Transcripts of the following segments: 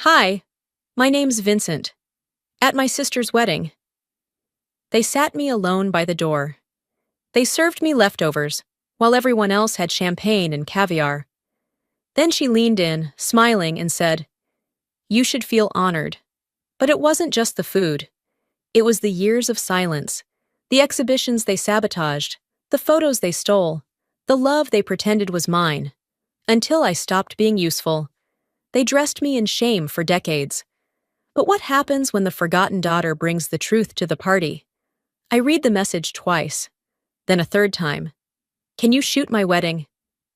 Hi, my name's Vincent. At my sister's wedding. They sat me alone by the door. They served me leftovers, while everyone else had champagne and caviar. Then she leaned in, smiling, and said, "You should feel honored." But it wasn't just the food. It was the years of silence, the exhibitions they sabotaged, the photos they stole, the love they pretended was mine. Until I stopped being useful. They dressed me in shame for decades. But what happens when the forgotten daughter brings the truth to the party? I read the message twice, then a third time. "Can you shoot my wedding?"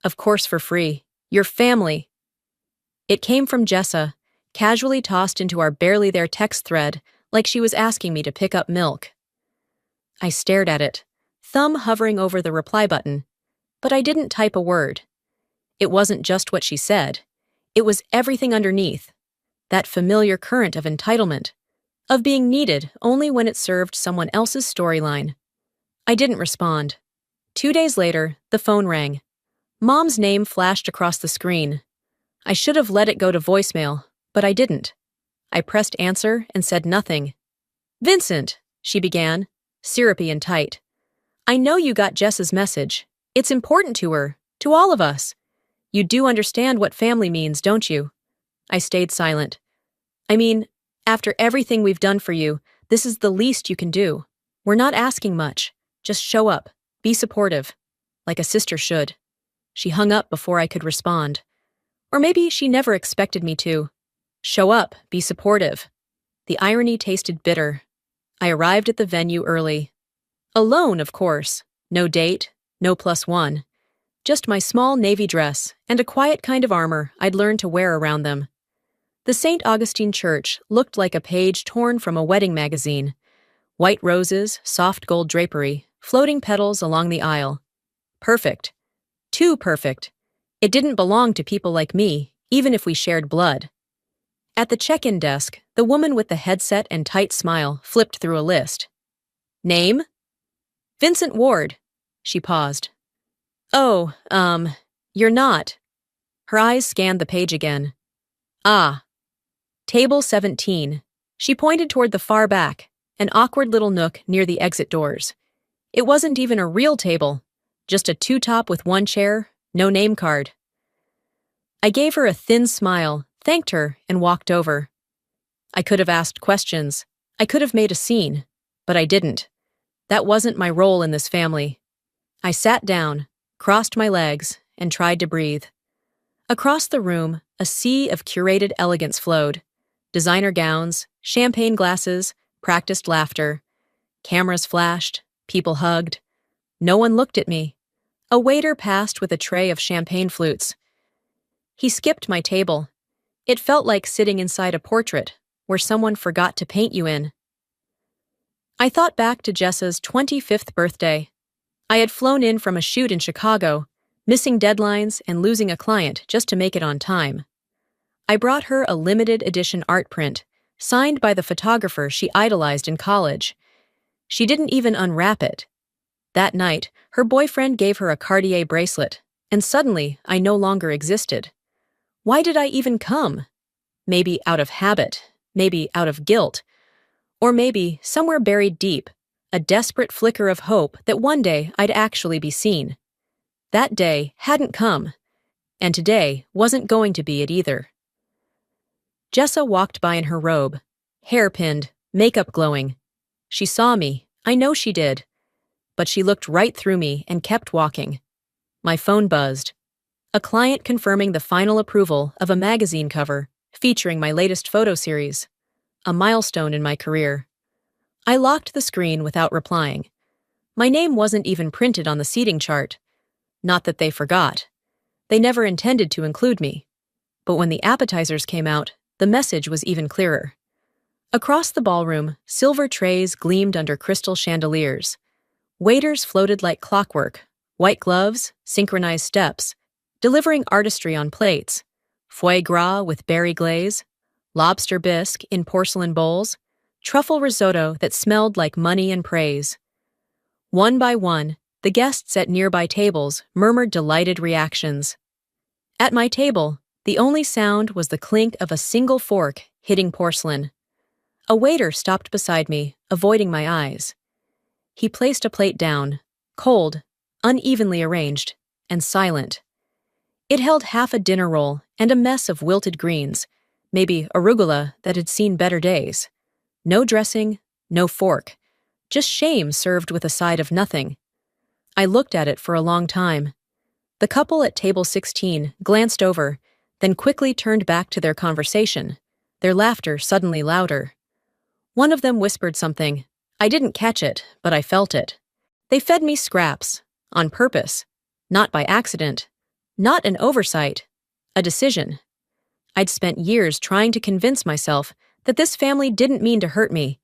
"Of course, for free. Your family." It came from Jessa, casually tossed into our barely there text thread like she was asking me to pick up milk. I stared at it, thumb hovering over the reply button, but I didn't type a word. It wasn't just what she said. It was everything underneath. That familiar current of entitlement, of being needed only when it served someone else's storyline. I didn't respond. 2 days later, the phone rang. Mom's name flashed across the screen. I should have let it go to voicemail, but I didn't. I pressed answer and said nothing. "Vincent," she began, syrupy and tight. "I know you got Jess's message. It's important to her, to all of us. You do understand what family means, don't you?" I stayed silent. "I mean, after everything we've done for you, this is the least you can do. We're not asking much. Just show up. Be supportive. Like a sister should." She hung up before I could respond. Or maybe she never expected me to. Show up, be supportive. The irony tasted bitter. I arrived at the venue early. Alone, of course. No date, no +1. Just my small navy dress and a quiet kind of armor I'd learned to wear around them. The St. Augustine Church looked like a page torn from a wedding magazine. White roses, soft gold drapery, floating petals along the aisle. Perfect. Too perfect. It didn't belong to people like me, even if we shared blood. At the check-in desk, the woman with the headset and tight smile flipped through a list. "Name?" "Vincent Ward." She paused. "Oh, you're not." Her eyes scanned the page again. "Ah. Table 17. She pointed toward the far back, an awkward little nook near the exit doors. It wasn't even a real table, just a two-top with one chair, no name card. I gave her a thin smile, thanked her, and walked over. I could have asked questions. I could have made a scene, but I didn't. That wasn't my role in this family. I sat down, crossed my legs, and tried to breathe. Across the room, a sea of curated elegance flowed. Designer gowns, champagne glasses, practiced laughter. Cameras flashed, people hugged. No one looked at me. A waiter passed with a tray of champagne flutes. He skipped my table. It felt like sitting inside a portrait, where someone forgot to paint you in. I thought back to Jessa's 25th birthday. I had flown in from a shoot in Chicago, missing deadlines and losing a client just to make it on time. I brought her a limited edition art print, signed by the photographer she idolized in college. She didn't even unwrap it. That night, her boyfriend gave her a Cartier bracelet, and suddenly I no longer existed. Why did I even come? Maybe out of habit, maybe out of guilt, or maybe, somewhere buried deep, a desperate flicker of hope that one day I'd actually be seen. That day hadn't come, and today wasn't going to be it either. Jessa walked by in her robe, hair pinned, makeup glowing. She saw me, I know she did, but she looked right through me and kept walking. My phone buzzed. A client confirming the final approval of a magazine cover featuring my latest photo series, a milestone in my career. I locked the screen without replying. My name wasn't even printed on the seating chart. Not that they forgot. They never intended to include me. But when the appetizers came out, the message was even clearer. Across the ballroom, silver trays gleamed under crystal chandeliers. Waiters floated like clockwork, white gloves, synchronized steps, delivering artistry on plates, foie gras with berry glaze, lobster bisque in porcelain bowls, truffle risotto that smelled like money and praise. One by one, the guests at nearby tables murmured delighted reactions. At my table, The only sound was the clink of a single fork hitting porcelain. A waiter stopped beside me, avoiding my eyes. He placed a plate down, cold, unevenly arranged, and silent. It held half a dinner roll and a mess of wilted greens, maybe arugula that had seen better days. No dressing, no fork, just shame served with a side of nothing. I looked at it for a long time. The couple at table 16 glanced over, then quickly turned back to their conversation, their laughter suddenly louder. One of them whispered something. I didn't catch it, but I felt it. They fed me scraps, on purpose, not by accident, not an oversight, a decision. I'd spent years trying to convince myself that this family didn't mean to hurt me,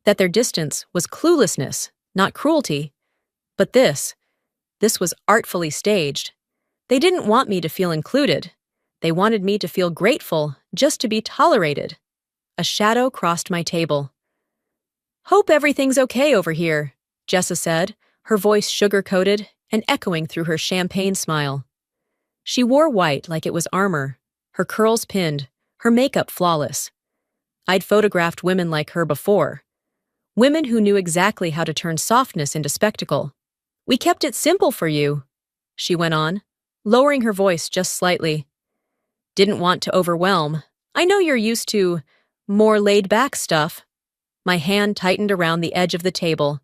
that their distance was cluelessness, not cruelty. But this was artfully staged. They didn't want me to feel included. They wanted me to feel grateful just to be tolerated. A shadow crossed my table. "Hope everything's okay over here," Jessa said, her voice sugar-coated and echoing through her champagne smile. She wore white like it was armor, her curls pinned, her makeup flawless. I'd photographed women like her before. Women who knew exactly how to turn softness into spectacle. "We kept it simple for you," she went on, lowering her voice just slightly. "Didn't want to overwhelm. I know you're used to more laid-back stuff." My hand tightened around the edge of the table.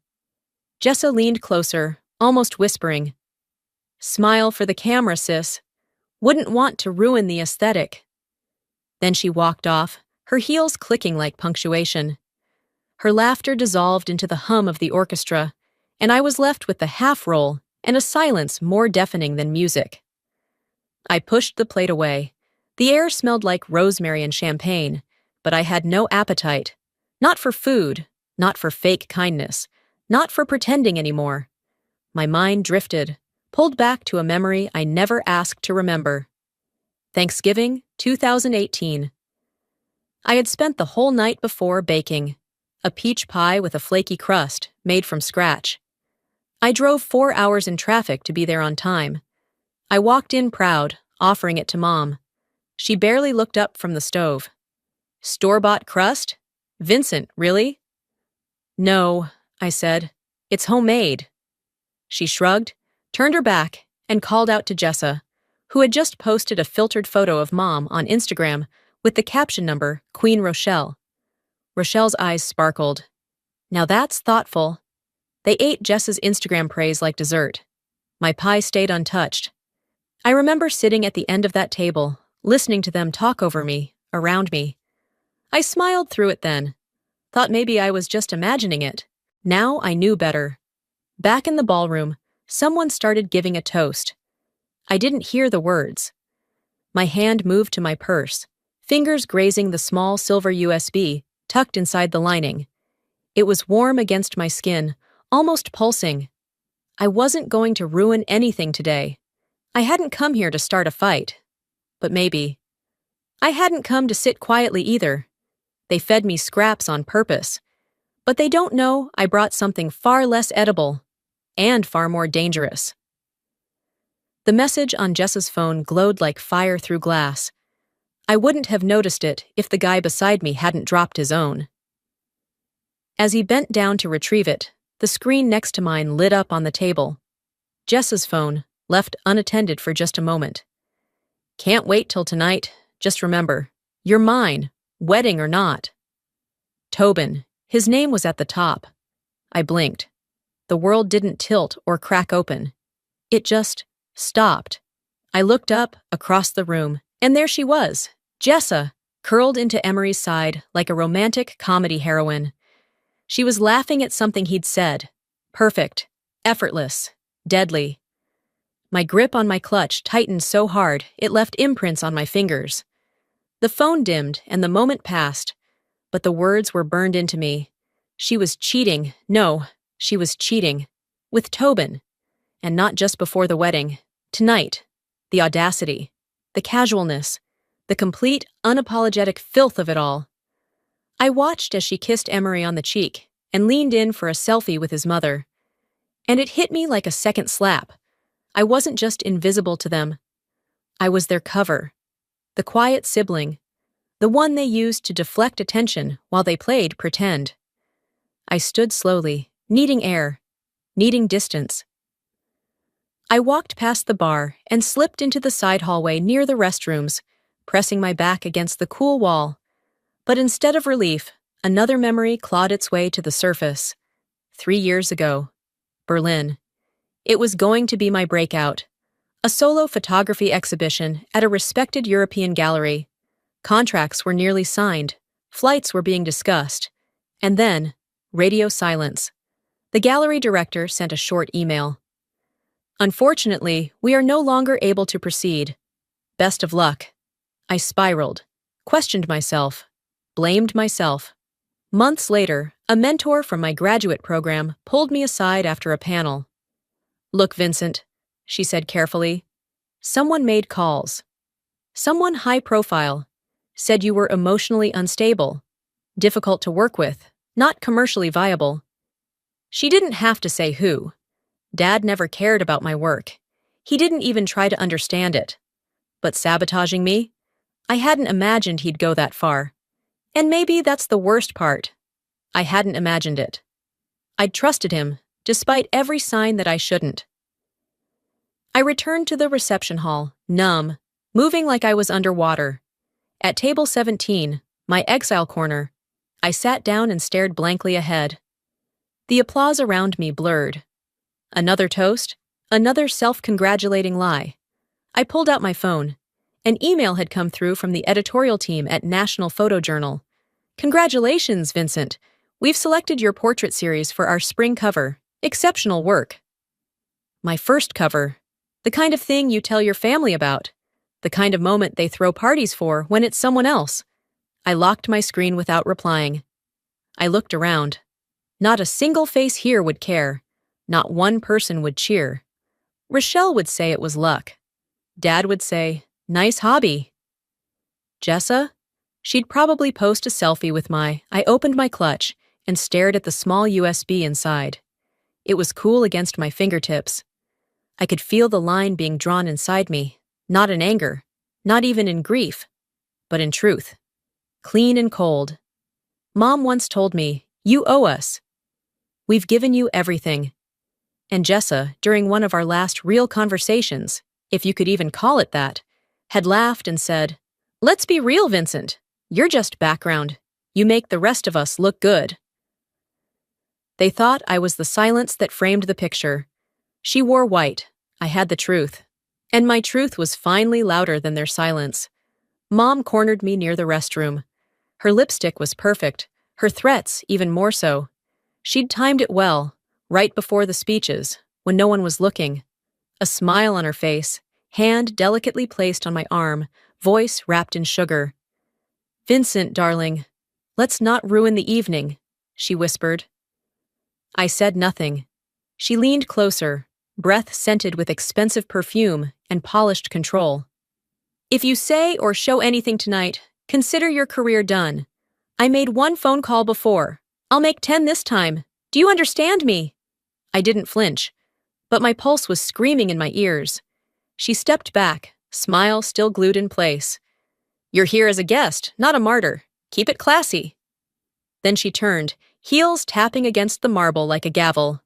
Jessa leaned closer, almost whispering. "Smile for the camera, sis. Wouldn't want to ruin the aesthetic." Then she walked off, her heels clicking like punctuation. Her laughter dissolved into the hum of the orchestra, and I was left with the half-roll and a silence more deafening than music. I pushed the plate away. The air smelled like rosemary and champagne, but I had no appetite. Not for food, not for fake kindness, not for pretending anymore. My mind drifted, pulled back to a memory I never asked to remember. Thanksgiving, 2018. I had spent the whole night before baking. A peach pie with a flaky crust, made from scratch. I drove 4 hours in traffic to be there on time. I walked in proud, offering it to Mom. She barely looked up from the stove. "Store-bought crust? Vincent, really?" "No," I said. "It's homemade." She shrugged, turned her back, and called out to Jessa, who had just posted a filtered photo of Mom on Instagram with the caption number Queen Rochelle. Rochelle's eyes sparkled. "Now that's thoughtful." They ate Jessa's Instagram praise like dessert. My pie stayed untouched. I remember sitting at the end of that table, listening to them talk over me, around me. I smiled through it then. Thought maybe I was just imagining it. Now I knew better. Back in the ballroom, someone started giving a toast. I didn't hear the words. My hand moved to my purse, fingers grazing the small silver USB tucked inside the lining. It was warm against my skin, almost pulsing. I wasn't going to ruin anything today. I hadn't come here to start a fight. But maybe. I hadn't come to sit quietly either. They fed me scraps on purpose. But they don't know I brought something far less edible, and far more dangerous. The message on Jessa's phone glowed like fire through glass. I wouldn't have noticed it if the guy beside me hadn't dropped his own. As he bent down to retrieve it, the screen next to mine lit up on the table. Jessa's phone, left unattended for just a moment. "Can't wait till tonight. Just remember, you're mine, wedding or not." Tobin, his name was at the top. I blinked. The world didn't tilt or crack open. It just stopped. I looked up, across the room, and there she was, Jessa, curled into Emery's side like a romantic comedy heroine. She was laughing at something he'd said. Perfect, effortless, deadly. My grip on my clutch tightened so hard it left imprints on my fingers. The phone dimmed and the moment passed, but the words were burned into me. She was cheating. No, she was cheating. With Tobin. And not just before the wedding. Tonight. The audacity. The casualness. The complete, unapologetic filth of it all. I watched as she kissed Emery on the cheek and leaned in for a selfie with his mother. And it hit me like a second slap. I wasn't just invisible to them. I was their cover. the quiet sibling, the one they used to deflect attention while they played pretend. I stood slowly, needing air, needing distance. I walked past the bar and slipped into the side hallway near the restrooms, pressing my back against the cool wall. But instead of relief, another memory clawed its way to the surface. 3 years ago, Berlin. It was going to be my breakout. A solo photography exhibition at a respected European gallery. Contracts were nearly signed, flights were being discussed. And then, radio silence. The gallery director sent a short email. Unfortunately, we are no longer able to proceed. Best of luck. I spiraled, questioned myself, blamed myself. Months later, a mentor from my graduate program pulled me aside after a panel. Look, Vincent, she said carefully. Someone made calls. Someone high profile. Said you were emotionally unstable, difficult to work with, not commercially viable. She didn't have to say who. Dad never cared about my work. He didn't even try to understand it. But sabotaging me? I hadn't imagined he'd go that far. And maybe that's the worst part. I hadn't imagined it. I'd trusted him, despite every sign that I shouldn't. I returned to the reception hall, numb, moving like I was underwater. At table 17, my exile corner, I sat down and stared blankly ahead. The applause around me blurred. Another toast, another self-congratulating lie. I pulled out my phone. An email had come through from the editorial team at National Photojournal. Congratulations, Vincent. We've selected your portrait series for our spring cover. Exceptional work. My first cover. The kind of thing you tell your family about. The kind of moment they throw parties for when it's someone else. I locked my screen without replying. I looked around. Not a single face here would care. Not one person would cheer. Rochelle would say it was luck. Dad would say, nice hobby. Jessa? She'd probably post a selfie with I opened my clutch and stared at the small USB inside. It was cool against my fingertips. I could feel the line being drawn inside me, not in anger, not even in grief, but in truth. Clean and cold. Mom once told me, you owe us. We've given you everything. And Jessa, during one of our last real conversations, if you could even call it that, had laughed and said, let's be real, Vincent. You're just background. You make the rest of us look good. They thought I was the silence that framed the picture. She wore white. I had the truth. And my truth was finally louder than their silence. Mom cornered me near the restroom. Her lipstick was perfect, her threats even more so. She'd timed it well, right before the speeches, when no one was looking. A smile on her face, hand delicately placed on my arm, voice wrapped in sugar. Vincent, darling, let's not ruin the evening, she whispered. I said nothing. She leaned closer, breath scented with expensive perfume and polished control. If you say or show anything tonight, consider your career done. I made 1 phone call before. I'll make 10 this time. Do you understand me? I didn't flinch, but my pulse was screaming in my ears. She stepped back, smile still glued in place. You're here as a guest, not a martyr. Keep it classy. Then she turned, heels tapping against the marble like a gavel.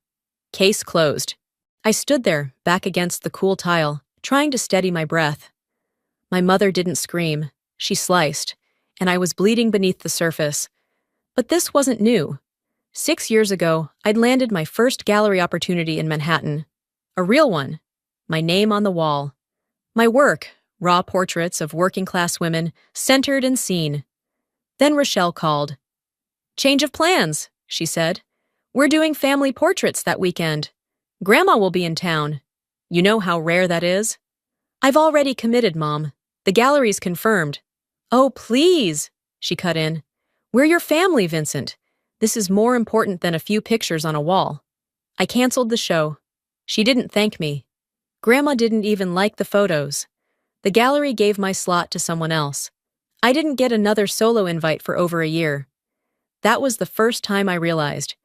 Case closed. I stood there, back against the cool tile, trying to steady my breath. My mother didn't scream. She sliced, and I was bleeding beneath the surface. But this wasn't new. 6 years ago, I'd landed my first gallery opportunity in Manhattan. A real one. My name on the wall. My work, raw portraits of working-class women, centered and seen. Then Rochelle called. Change of plans, she said. We're doing family portraits that weekend. Grandma will be in town. You know how rare that is? I've already committed, Mom. The gallery's confirmed. Oh, please, she cut in. We're your family, Vincent. This is more important than a few pictures on a wall. I canceled the show. She didn't thank me. Grandma didn't even like the photos. The gallery gave my slot to someone else. I didn't get another solo invite for over a year. That was the first time I realized,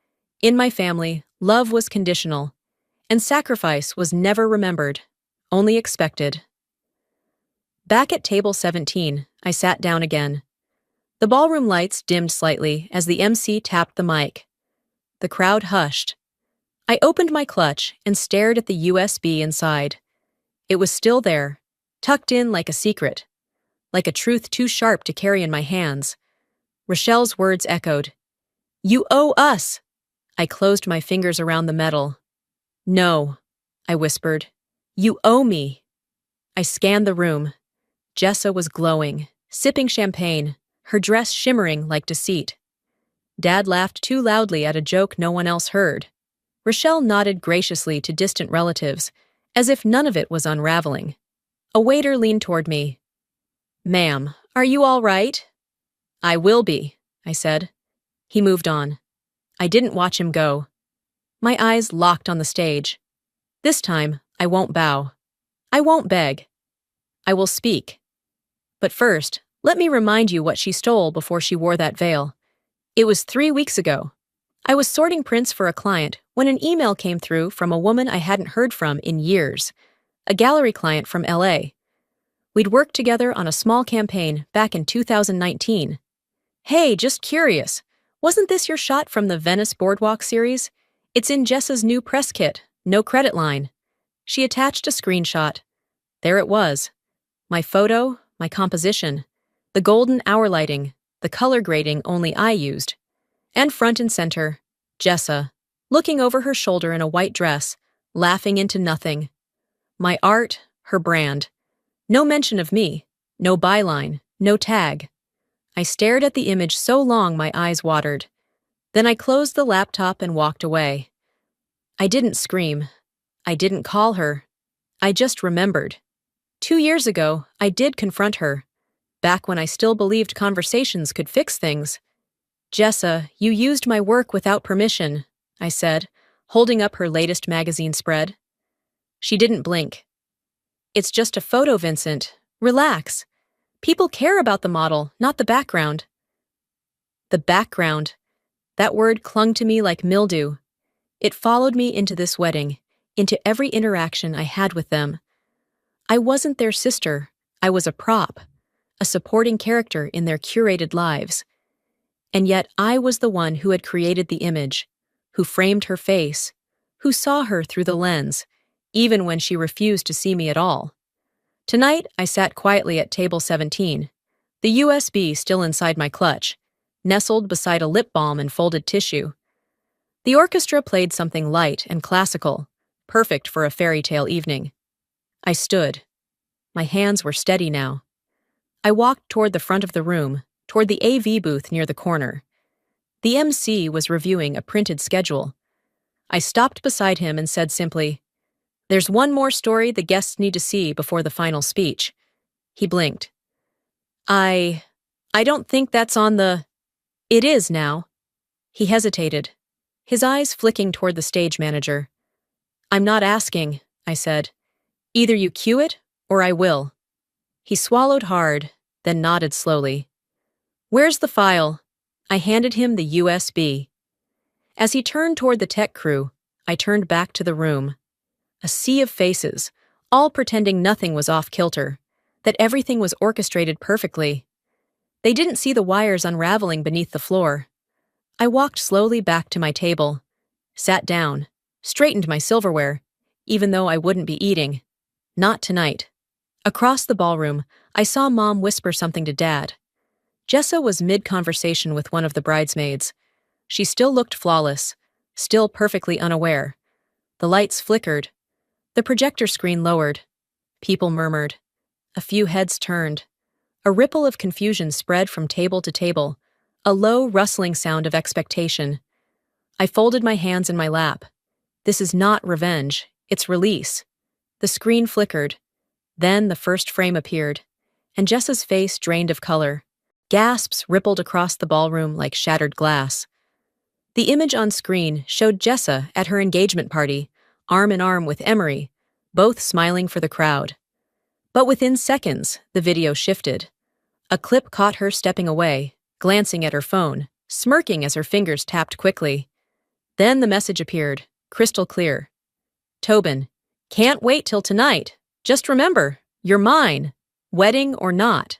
in my family, love was conditional, and sacrifice was never remembered, only expected. Back at table 17, I sat down again. The ballroom lights dimmed slightly as the MC tapped the mic. The crowd hushed. I opened my clutch and stared at the USB inside. It was still there, tucked in like a secret, like a truth too sharp to carry in my hands. Rochelle's words echoed. "You owe us!" I closed my fingers around the metal. "No," I whispered. "You owe me." I scanned the room. Jessa was glowing, sipping champagne, her dress shimmering like deceit. Dad laughed too loudly at a joke no one else heard. Rochelle nodded graciously to distant relatives, as if none of it was unraveling. A waiter leaned toward me. "Ma'am, are you all right?" "I will be," I said. He moved on. I didn't watch him go. My eyes locked on the stage. This time, I won't bow. I won't beg. I will speak. But first, let me remind you what she stole before she wore that veil. It was 3 weeks ago. I was sorting prints for a client when an email came through from a woman I hadn't heard from in years, a gallery client from LA. We'd worked together on a small campaign back in 2019. "Hey, just curious, wasn't this your shot from the Venice Boardwalk series? It's in Jessa's new press kit, no credit line." She attached a screenshot. There it was. My photo, my composition, the golden hour lighting, the color grading only I used. And front and center, Jessa, looking over her shoulder in a white dress, laughing into nothing. My art, her brand. No mention of me, no byline, no tag. I stared at the image so long my eyes watered. Then I closed the laptop and walked away. I didn't scream. I didn't call her. I just remembered. 2 years ago, I did confront her. Back when I still believed conversations could fix things. "Jessa, you used my work without permission," I said, holding up her latest magazine spread. She didn't blink. "It's just a photo, Vincent. Relax. People care about the model, not the background." The background. That word clung to me like mildew. It followed me into this wedding, into every interaction I had with them. I wasn't their sister. I was a prop, a supporting character in their curated lives. And yet I was the one who had created the image, who framed her face, who saw her through the lens, even when she refused to see me at all. Tonight, I sat quietly at table 17, the USB still inside my clutch, nestled beside a lip balm and folded tissue. The orchestra played something light and classical, perfect for a fairy tale evening. I stood. My hands were steady now. I walked toward the front of the room, toward the AV booth near the corner. The MC was reviewing a printed schedule. I stopped beside him and said simply, "There's one more story the guests need to see before the final speech." He blinked. I don't think that's on the... "It is now." He hesitated, his eyes flicking toward the stage manager. "I'm not asking," I said. "Either you cue it, or I will." He swallowed hard, then nodded slowly. "Where's the file?" I handed him the USB. As he turned toward the tech crew, I turned back to the room. A sea of faces, all pretending nothing was off kilter, that everything was orchestrated perfectly. They didn't see the wires unraveling beneath the floor. I walked slowly back to my table, sat down, straightened my silverware, even though I wouldn't be eating. Not tonight. Across the ballroom, I saw Mom whisper something to Dad. Jessa was mid-conversation with one of the bridesmaids. She still looked flawless, still perfectly unaware. The lights flickered. The projector screen lowered. People murmured. A few heads turned. A ripple of confusion spread from table to table, a low, rustling sound of expectation. I folded my hands in my lap. This is not revenge, it's release. The screen flickered. Then the first frame appeared, and Jessa's face drained of color. Gasps rippled across the ballroom like shattered glass. The image on screen showed Jessa at her engagement party, arm in arm with Emery, both smiling for the crowd. But within seconds, the video shifted. A clip caught her stepping away, glancing at her phone, smirking as her fingers tapped quickly. Then the message appeared, crystal clear. "Tobin, can't wait till tonight. Just remember, you're mine. Wedding or not.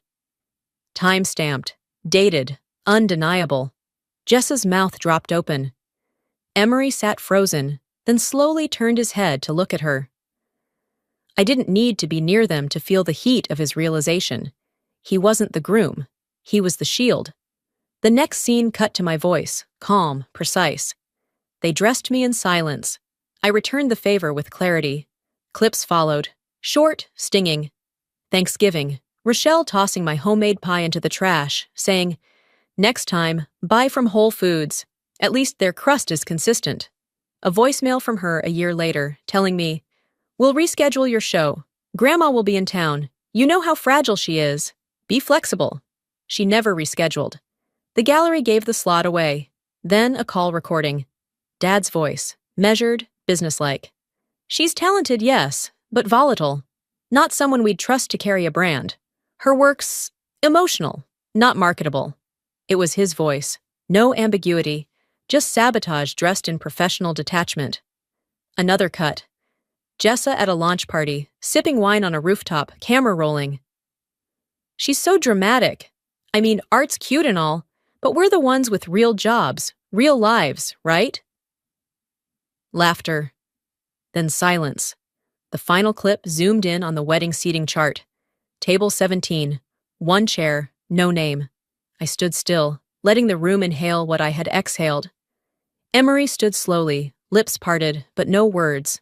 Time-stamped, dated, undeniable. Jessa's mouth dropped open. Emery sat frozen, then slowly turned his head to look at her. I didn't need to be near them to feel the heat of his realization. He wasn't the groom. He was the shield. The next scene cut to my voice, calm, precise. They dressed me in silence. I returned the favor with clarity. Clips followed. Short, stinging. Thanksgiving. Rochelle tossing my homemade pie into the trash, saying, "Next time, buy from Whole Foods. At least their crust is consistent." A voicemail from her a year later, telling me, "We'll reschedule your show. Grandma will be in town. You know how fragile she is. Be flexible." She never rescheduled. The gallery gave the slot away. Then a call recording. Dad's voice, measured, businesslike. "She's talented, yes, but volatile. Not someone we'd trust to carry a brand. Her work's emotional, not marketable." It was his voice. No ambiguity, just sabotage dressed in professional detachment. Another cut. Jessa at a launch party, sipping wine on a rooftop, camera rolling. "She's so dramatic. I mean, art's cute and all, but we're the ones with real jobs, real lives, right?" Laughter. Then silence. The final clip zoomed in on the wedding seating chart. Table 17. One chair, no name. I stood still, letting the room inhale what I had exhaled. Emery stood slowly, lips parted, but no words.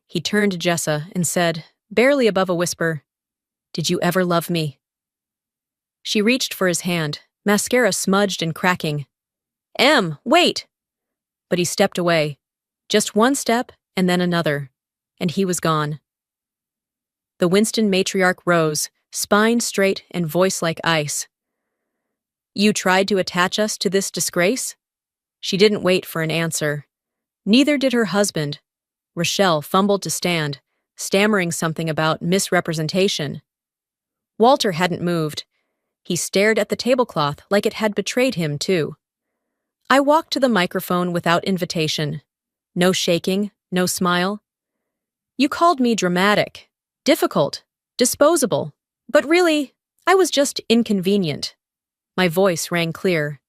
He turned to Jessa and said, barely above a whisper, "Did you ever love me?" She reached for his hand, mascara smudged and cracking. Wait!" But he stepped away. Just one step, and then another, and he was gone. The Winston matriarch rose, spine straight and voice like ice. "You tried to attach us to this disgrace?" She didn't wait for an answer. Neither did her husband. Rochelle fumbled to stand, stammering something about misrepresentation. Walter hadn't moved. He stared at the tablecloth like it had betrayed him, too. I walked to the microphone without invitation. No shaking, no smile. "You called me dramatic, difficult, disposable, but really, I was just inconvenient." My voice rang clear.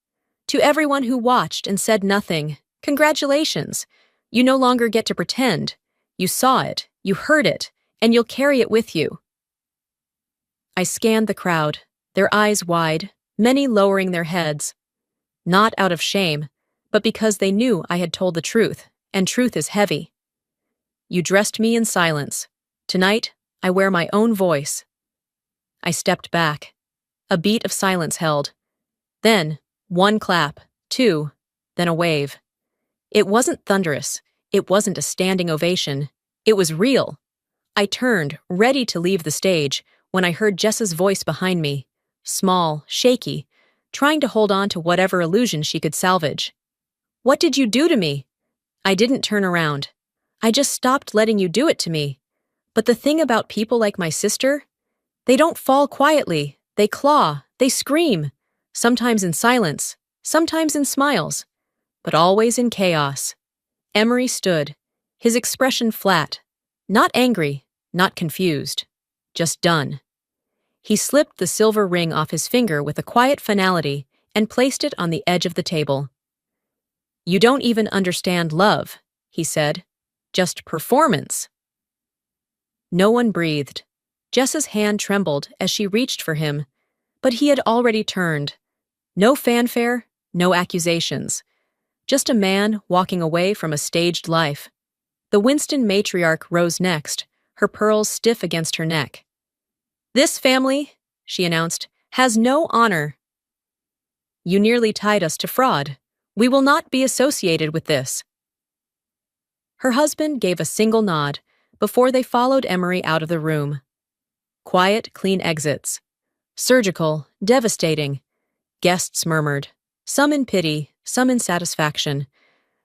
To everyone who watched and said nothing, congratulations. You no longer get to pretend. You saw it, you heard it, and you'll carry it with you. I scanned the crowd, their eyes wide, many lowering their heads. Not out of shame, but because they knew I had told the truth, and truth is heavy. You dressed me in silence. Tonight, I wear my own voice. I stepped back. A beat of silence held. Then, one clap, two, then a wave. It wasn't thunderous. It wasn't a standing ovation. It was real. I turned, ready to leave the stage, when I heard Jessa's voice behind me, small, shaky, trying to hold on to whatever illusion she could salvage. "What did you do to me?" I didn't turn around. I just stopped letting you do it to me. But the thing about people like my sister, they don't fall quietly. They claw, they scream, sometimes in silence, sometimes in smiles, but always in chaos. Emery stood, his expression flat, not angry, not confused, just done. He slipped the silver ring off his finger with a quiet finality and placed it on the edge of the table. "You don't even understand love," he said. "Just performance." No one breathed. Jessa's hand trembled as she reached for him, but he had already turned. No fanfare, no accusations. Just a man walking away from a staged life. The Winston matriarch rose next, her pearls stiff against her neck. "This family," she announced, "has no honor. You nearly tied us to fraud. We will not be associated with this." Her husband gave a single nod before they followed Emery out of the room. Quiet, clean exits. Surgical, devastating. Guests murmured, some in pity, some in satisfaction.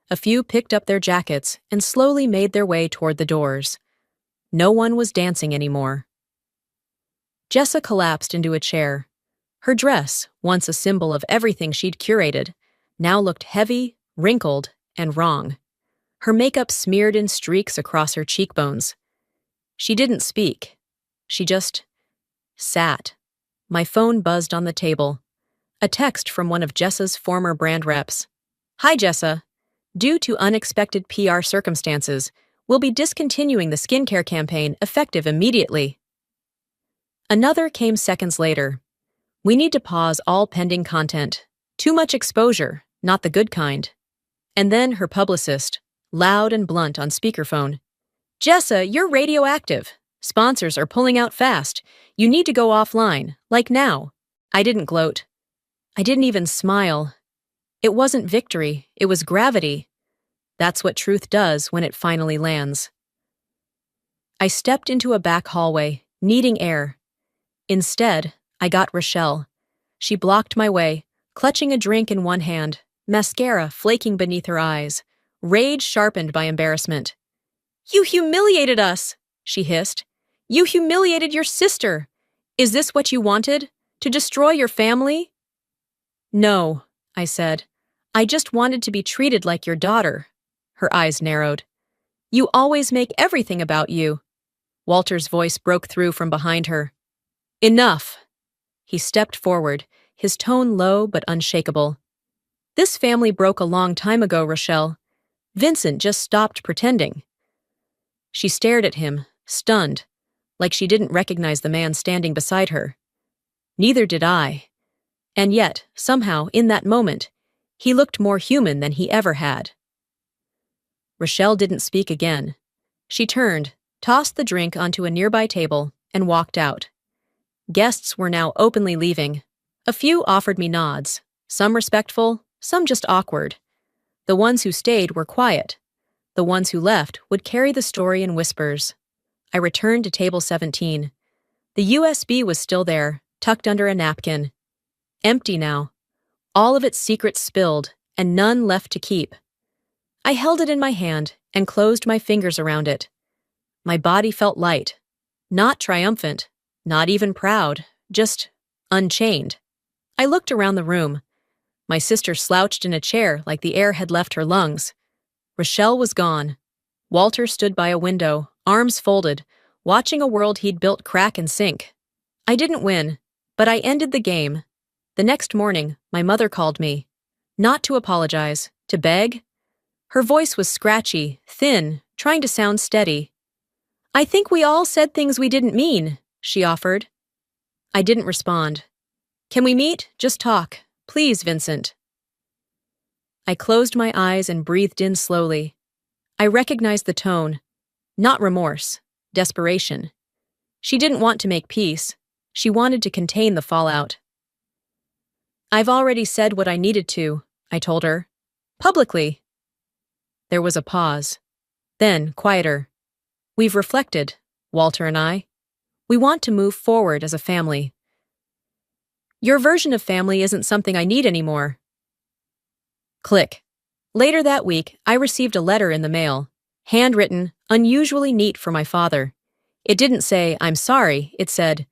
A few picked up their jackets and slowly made their way toward the doors. No one was dancing anymore. Jessa collapsed into a chair. Her dress, once a symbol of everything she'd curated, now looked heavy, wrinkled, and wrong. Her makeup smeared in streaks across her cheekbones. She didn't speak. She just Sat. My phone buzzed on the table. A text from one of Jessa's former brand reps. Hi, Jessa. Due to unexpected PR circumstances, we'll be discontinuing the skincare campaign effective immediately. Another came seconds later. We need to pause all pending content. Too much exposure, not the good kind. And then her publicist, loud and blunt on speakerphone. Jessa, you're radioactive. Sponsors are pulling out fast. You need to go offline, like now. I didn't gloat. I didn't even smile. It wasn't victory, it was gravity. That's what truth does when it finally lands. I stepped into a back hallway, needing air. Instead, I got Rochelle. She blocked my way, clutching a drink in one hand, mascara flaking beneath her eyes, rage sharpened by embarrassment. You humiliated us, she hissed. You humiliated your sister. Is this what you wanted? To destroy your family? No, I said. I just wanted to be treated like your daughter. Her eyes narrowed. You always make everything about you. Walter's voice broke through from behind her. Enough. He stepped forward, his tone low but unshakable. This family broke a long time ago, Rochelle. Vincent just stopped pretending. She stared at him, stunned, like she didn't recognize the man standing beside her. Neither did I. And yet, somehow, in that moment, he looked more human than he ever had. Rochelle didn't speak again. She turned, tossed the drink onto a nearby table, and walked out. Guests were now openly leaving. A few offered me nods, some respectful, some just awkward. The ones who stayed were quiet. The ones who left would carry the story in whispers. I returned to table 17. The USB was still there, tucked under a napkin. Empty now. All of its secrets spilled, and none left to keep. I held it in my hand and closed my fingers around it. My body felt light. Not triumphant, not even proud, just unchained. I looked around the room. My sister slouched in a chair like the air had left her lungs. Rochelle was gone. Walter stood by a window, arms folded, watching a world he'd built crack and sink. I didn't win, but I ended the game. The next morning, my mother called me. Not to apologize, to beg. Her voice was scratchy, thin, trying to sound steady. I think we all said things we didn't mean, she offered. I didn't respond. Can we meet? Just talk. Please, Vincent. I closed my eyes and breathed in slowly. I recognized the tone. Not remorse, desperation. She didn't want to make peace. She wanted to contain the fallout. I've already said what I needed to, I told her. Publicly. There was a pause. Then, quieter. We've reflected, Walter and I. We want to move forward as a family. Your version of family isn't something I need anymore. Click. Later that week, I received a letter in the mail. Handwritten, unusually neat for my father. It didn't say, I'm sorry, it said,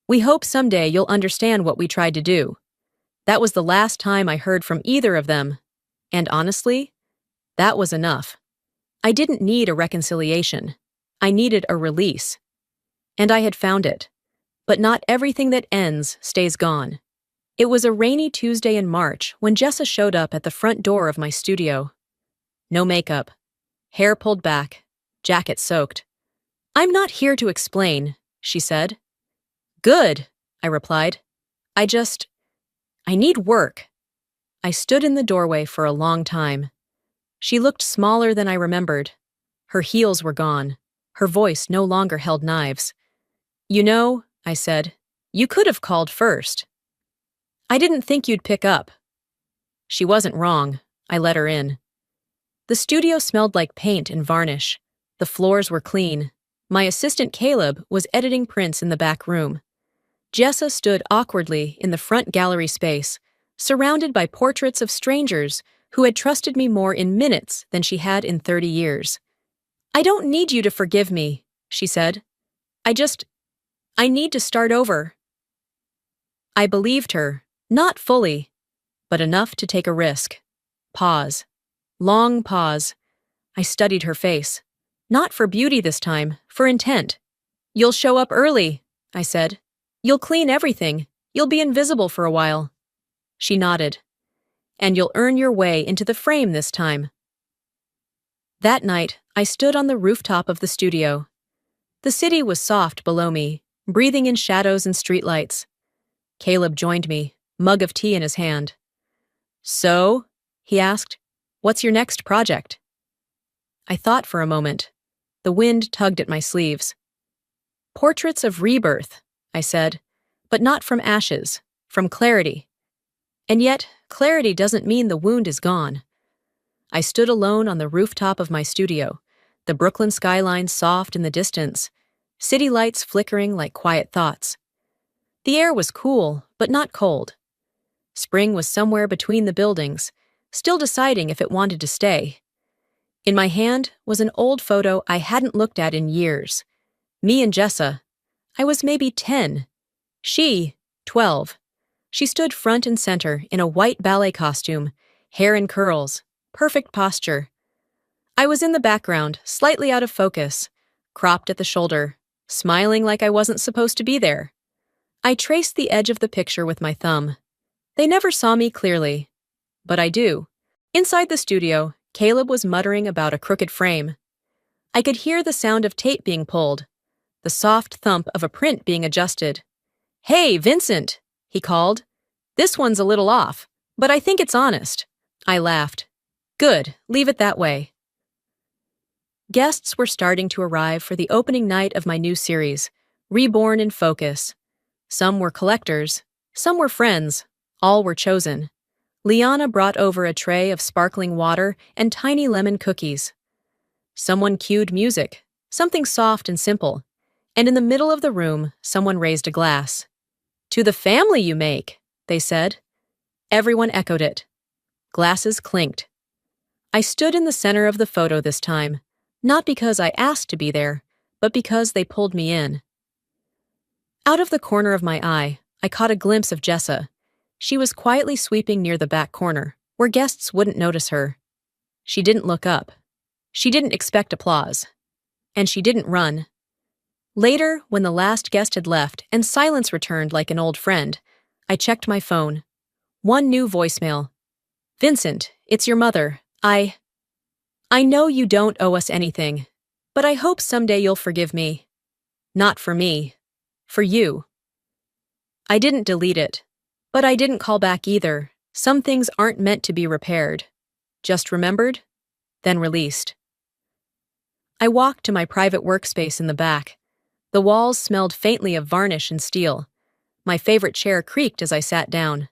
we hope someday you'll understand what we tried to do. That was the last time I heard from either of them. And honestly, that was enough. I didn't need a reconciliation. I needed a release. And I had found it. But not everything that ends stays gone. It was a rainy Tuesday in March when Jessa showed up at the front door of my studio. No makeup. Hair pulled back. Jacket soaked. I'm not here to explain, she said. Good, I replied. I need work. I stood in the doorway for a long time. She looked smaller than I remembered. Her heels were gone. Her voice no longer held knives. You know, I said, you could have called first. I didn't think you'd pick up. She wasn't wrong. I let her in. The studio smelled like paint and varnish. The floors were clean. My assistant Caleb was editing prints in the back room. Jessa stood awkwardly in the front gallery space, surrounded by portraits of strangers who had trusted me more in minutes than she had in 30 years. I don't need you to forgive me, she said. I need to start over. I believed her, not fully, but enough to take a risk. Pause. Long pause. I studied her face. Not for beauty this time, for intent. You'll show up early, I said. You'll clean everything. You'll be invisible for a while. She nodded. And you'll earn your way into the frame this time. That night, I stood on the rooftop of the studio. The city was soft below me, breathing in shadows and streetlights. Caleb joined me, mug of tea in his hand. So, he asked, what's your next project? I thought for a moment. The wind tugged at my sleeves. Portraits of rebirth, I said, but not from ashes, from clarity. And yet, clarity doesn't mean the wound is gone. I stood alone on the rooftop of my studio, the Brooklyn skyline soft in the distance, city lights flickering like quiet thoughts. The air was cool, but not cold. Spring was somewhere between the buildings, still deciding if it wanted to stay. In my hand was an old photo I hadn't looked at in years. Me and Jessa. I was maybe 10. She, 12. She stood front and center in a white ballet costume, hair in curls, perfect posture. I was in the background, slightly out of focus, cropped at the shoulder, smiling like I wasn't supposed to be there. I traced the edge of the picture with my thumb. They never saw me clearly, but I do. Inside the studio, Caleb was muttering about a crooked frame. I could hear the sound of tape being pulled, the soft thump of a print being adjusted. "Hey, Vincent," he called. "This one's a little off, but I think it's honest." I laughed. "Good, leave it that way." Guests were starting to arrive for the opening night of my new series, Reborn in Focus. Some were collectors, some were friends, all were chosen. Liana brought over a tray of sparkling water and tiny lemon cookies. Someone cued music, something soft and simple, and in the middle of the room, someone raised a glass. "To the family you make," they said. Everyone echoed it. Glasses clinked. I stood in the center of the photo this time, not because I asked to be there, but because they pulled me in. Out of the corner of my eye, I caught a glimpse of Jessa. She was quietly sweeping near the back corner, where guests wouldn't notice her. She didn't look up. She didn't expect applause. And she didn't run. Later, when the last guest had left and silence returned like an old friend, I checked my phone. One new voicemail. "Vincent, it's your mother. I know you don't owe us anything, but I hope someday you'll forgive me. Not for me. For you." I didn't delete it, but I didn't call back either. Some things aren't meant to be repaired. Just remembered, then released. I walked to my private workspace in the back. The walls smelled faintly of varnish and steel. My favorite chair creaked as I sat down.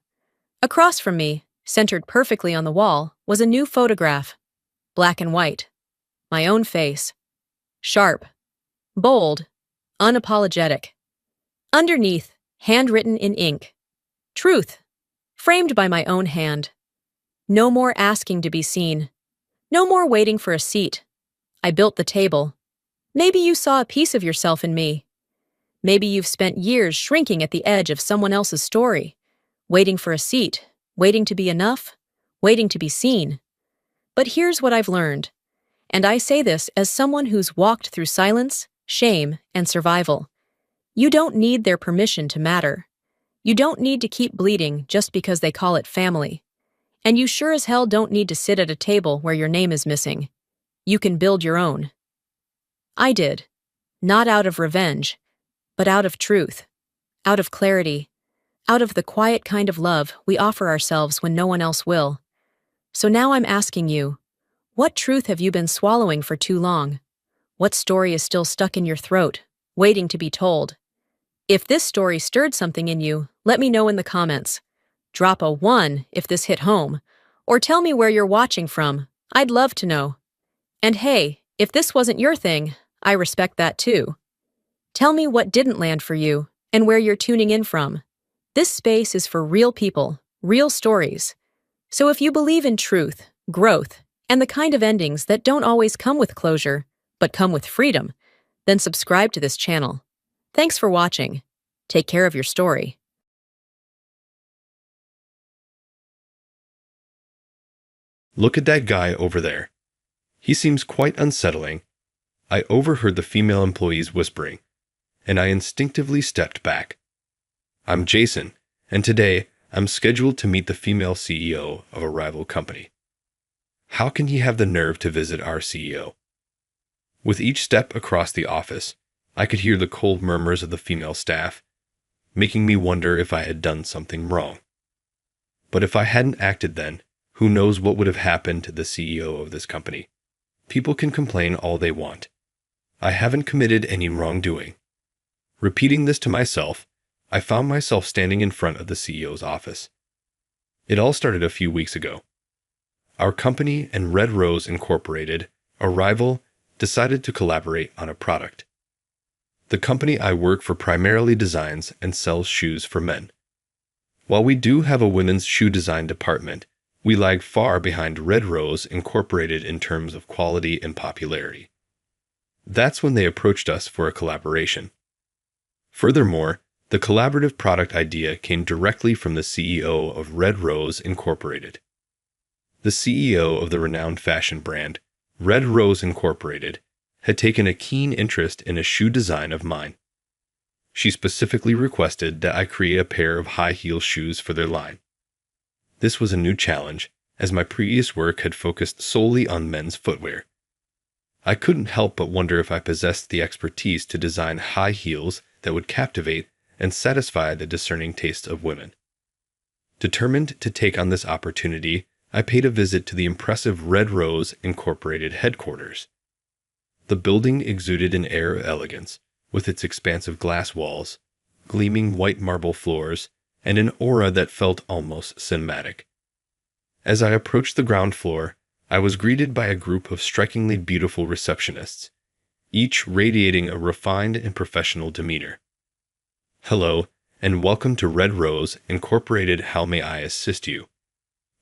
Across from me, centered perfectly on the wall, was a new photograph. Black and white. My own face. Sharp. Bold. Unapologetic. Underneath, handwritten in ink. Truth. Framed by my own hand. No more asking to be seen. No more waiting for a seat. I built the table. Maybe you saw a piece of yourself in me. Maybe you've spent years shrinking at the edge of someone else's story, waiting for a seat, waiting to be enough, waiting to be seen. But here's what I've learned, and I say this as someone who's walked through silence, shame, and survival. You don't need their permission to matter. You don't need to keep bleeding just because they call it family. And you sure as hell don't need to sit at a table where your name is missing. You can build your own. I did. Not out of revenge, but out of truth, out of clarity, out of the quiet kind of love we offer ourselves when no one else will. So now I'm asking you, what truth have you been swallowing for too long? What story is still stuck in your throat, waiting to be told? If this story stirred something in you, let me know in the comments. Drop a 1 if this hit home, or tell me where you're watching from. I'd love to know. And hey, if this wasn't your thing, I respect that too. Tell me what didn't land for you and where you're tuning in from. This space is for real people, real stories. So if you believe in truth, growth, and the kind of endings that don't always come with closure, but come with freedom, then subscribe to this channel. Thanks for watching. Take care of your story. Look at that guy over there. He seems quite unsettling. I overheard the female employees whispering, and I instinctively stepped back. I'm Jason, and today I'm scheduled to meet the female CEO of a rival company. How can he have the nerve to visit our CEO? With each step across the office, I could hear the cold murmurs of the female staff, making me wonder if I had done something wrong. But if I hadn't acted then, who knows what would have happened to the CEO of this company? People can complain all they want. I haven't committed any wrongdoing. Repeating this to myself, I found myself standing in front of the CEO's office. It all started a few weeks ago. Our company and Red Rose Incorporated, a rival, decided to collaborate on a product. The company I work for primarily designs and sells shoes for men. While we do have a women's shoe design department, we lag far behind Red Rose Incorporated in terms of quality and popularity. That's when they approached us for a collaboration. Furthermore, the collaborative product idea came directly from the CEO of Red Rose Incorporated. The CEO of the renowned fashion brand, Red Rose Incorporated, had taken a keen interest in a shoe design of mine. She specifically requested that I create a pair of high-heel shoes for their line. This was a new challenge, as my previous work had focused solely on men's footwear. I couldn't help but wonder if I possessed the expertise to design high heels that would captivate and satisfy the discerning tastes of women. Determined to take on this opportunity, I paid a visit to the impressive Red Rose Incorporated headquarters. The building exuded an air of elegance, with its expansive glass walls, gleaming white marble floors, and an aura that felt almost cinematic. As I approached the ground floor, I was greeted by a group of strikingly beautiful receptionists, each radiating a refined and professional demeanor. "Hello, and welcome to Red Rose Incorporated. How may I assist you?"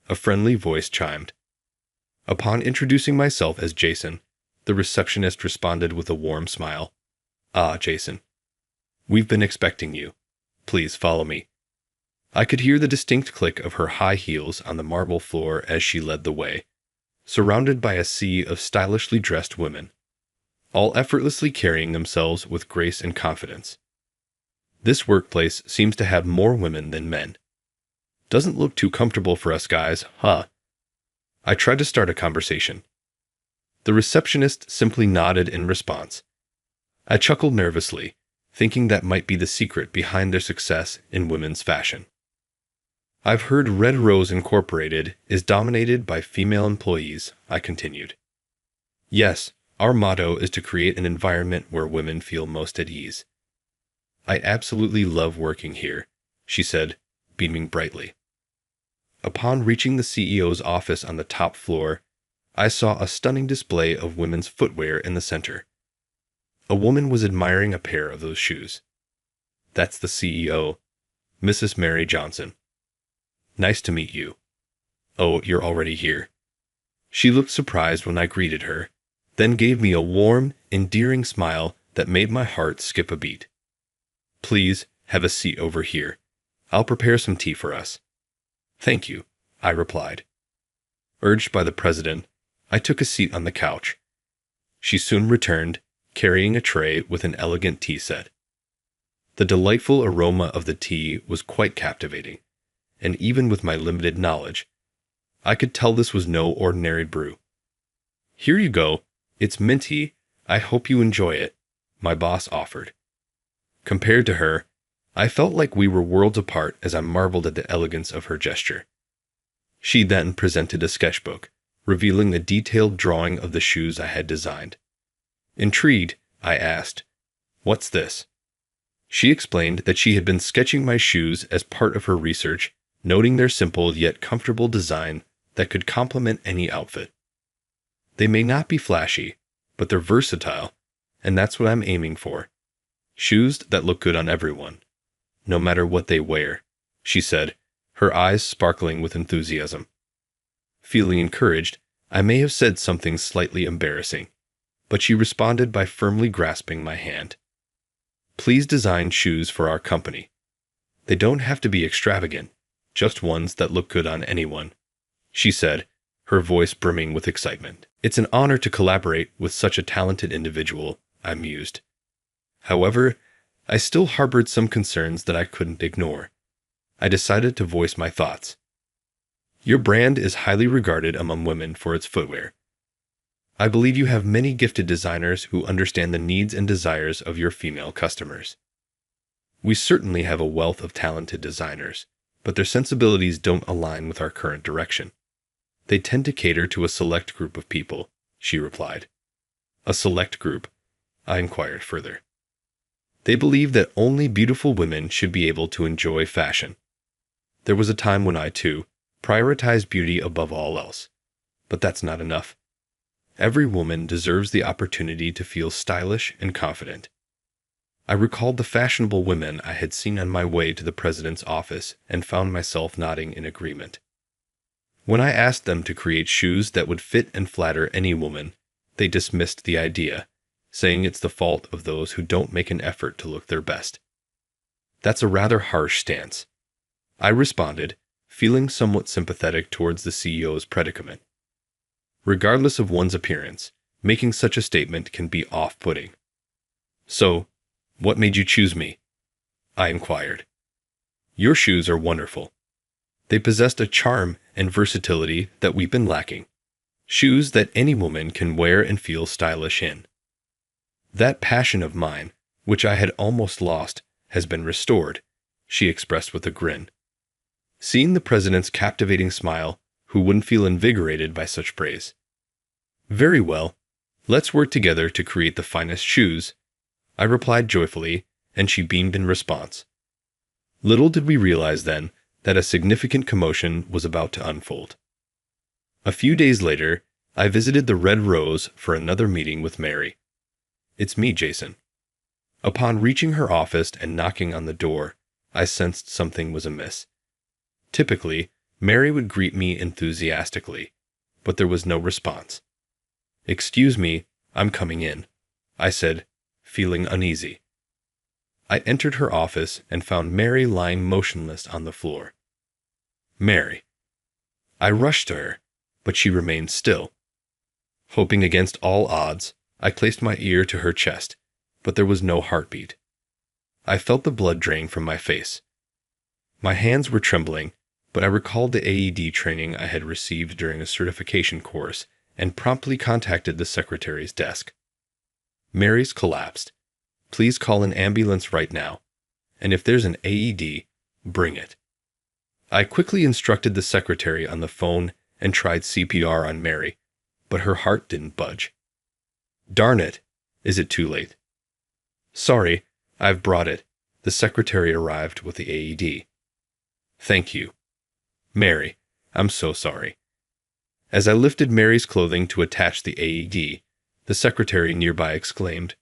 A friendly voice chimed. Upon introducing myself as Jason, the receptionist responded with a warm smile. "Ah, Jason. We've been expecting you. Please follow me." I could hear the distinct click of her high heels on the marble floor as she led the way, surrounded by a sea of stylishly dressed women, all effortlessly carrying themselves with grace and confidence. This workplace seems to have more women than men. Doesn't look too comfortable for us guys, huh? I tried to start a conversation. The receptionist simply nodded in response. I chuckled nervously, thinking that might be the secret behind their success in women's fashion. "I've heard Red Rose Incorporated is dominated by female employees," I continued. "Yes, our motto is to create an environment where women feel most at ease." "I absolutely love working here," she said, beaming brightly. Upon reaching the CEO's office on the top floor, I saw a stunning display of women's footwear in the center. A woman was admiring a pair of those shoes. "That's the CEO, Mrs. Mary Johnson. Nice to meet you." "Oh, you're already here." She looked surprised when I greeted her, then gave me a warm, endearing smile that made my heart skip a beat. "Please, have a seat over here. I'll prepare some tea for us." "Thank you," I replied. Urged by the president, I took a seat on the couch. She soon returned, carrying a tray with an elegant tea set. The delightful aroma of the tea was quite captivating, and even with my limited knowledge, I could tell this was no ordinary brew. "Here you go. It's minty. I hope you enjoy it," my boss offered. Compared to her, I felt like we were worlds apart as I marveled at the elegance of her gesture. She then presented a sketchbook, revealing a detailed drawing of the shoes I had designed. Intrigued, I asked, "What's this?" She explained that she had been sketching my shoes as part of her research, noting their simple yet comfortable design that could complement any outfit. "They may not be flashy, but they're versatile, and that's what I'm aiming for. Shoes that look good on everyone, no matter what they wear," she said, her eyes sparkling with enthusiasm. Feeling encouraged, I may have said something slightly embarrassing, but she responded by firmly grasping my hand. "Please design shoes for our company. They don't have to be extravagant, just ones that look good on anyone," she said, her voice brimming with excitement. "It's an honor to collaborate with such a talented individual," I mused. However, I still harbored some concerns that I couldn't ignore. I decided to voice my thoughts. Your brand is highly regarded among women for its footwear. I believe you have many gifted designers who understand the needs and desires of your female customers. We certainly have a wealth of talented designers, but their sensibilities don't align with our current direction. They tend to cater to a select group of people, she replied. A select group? I inquired further. They believe that only beautiful women should be able to enjoy fashion. There was a time when I, too, prioritized beauty above all else. But that's not enough. Every woman deserves the opportunity to feel stylish and confident. I recalled the fashionable women I had seen on my way to the president's office and found myself nodding in agreement. When I asked them to create shoes that would fit and flatter any woman, they dismissed the idea, saying it's the fault of those who don't make an effort to look their best. That's a rather harsh stance. I responded, feeling somewhat sympathetic towards the CEO's predicament. Regardless of one's appearance, making such a statement can be off-putting. So, what made you choose me? I inquired. Your shoes are wonderful. They possessed a charm and versatility that we've been lacking. Shoes that any woman can wear and feel stylish in. That passion of mine, which I had almost lost, has been restored, she expressed with a grin. Seeing the president's captivating smile, who wouldn't feel invigorated by such praise? Very well. Let's work together to create the finest shoes, I replied joyfully, and she beamed in response. Little did we realize then that a significant commotion was about to unfold. A few days later, I visited the Red Rose for another meeting with Mary. It's me, Jason. Upon reaching her office and knocking on the door, I sensed something was amiss. Typically, Mary would greet me enthusiastically, but there was no response. Excuse me, I'm coming in, I said, feeling uneasy. I entered her office and found Mary lying motionless on the floor. Mary. I rushed to her, but she remained still. Hoping against all odds, I placed my ear to her chest, but there was no heartbeat. I felt the blood drain from my face. My hands were trembling, but I recalled the AED training I had received during a certification course and promptly contacted the secretary's desk. Mary's collapsed. Please call an ambulance right now, and if there's an AED, bring it. I quickly instructed the secretary on the phone and tried CPR on Mary, but her heart didn't budge. Darn it, is it too late? Sorry, I've brought it. The secretary arrived with the AED. Thank you. Mary, I'm so sorry. As I lifted Mary's clothing to attach the AED, the secretary nearby exclaimed,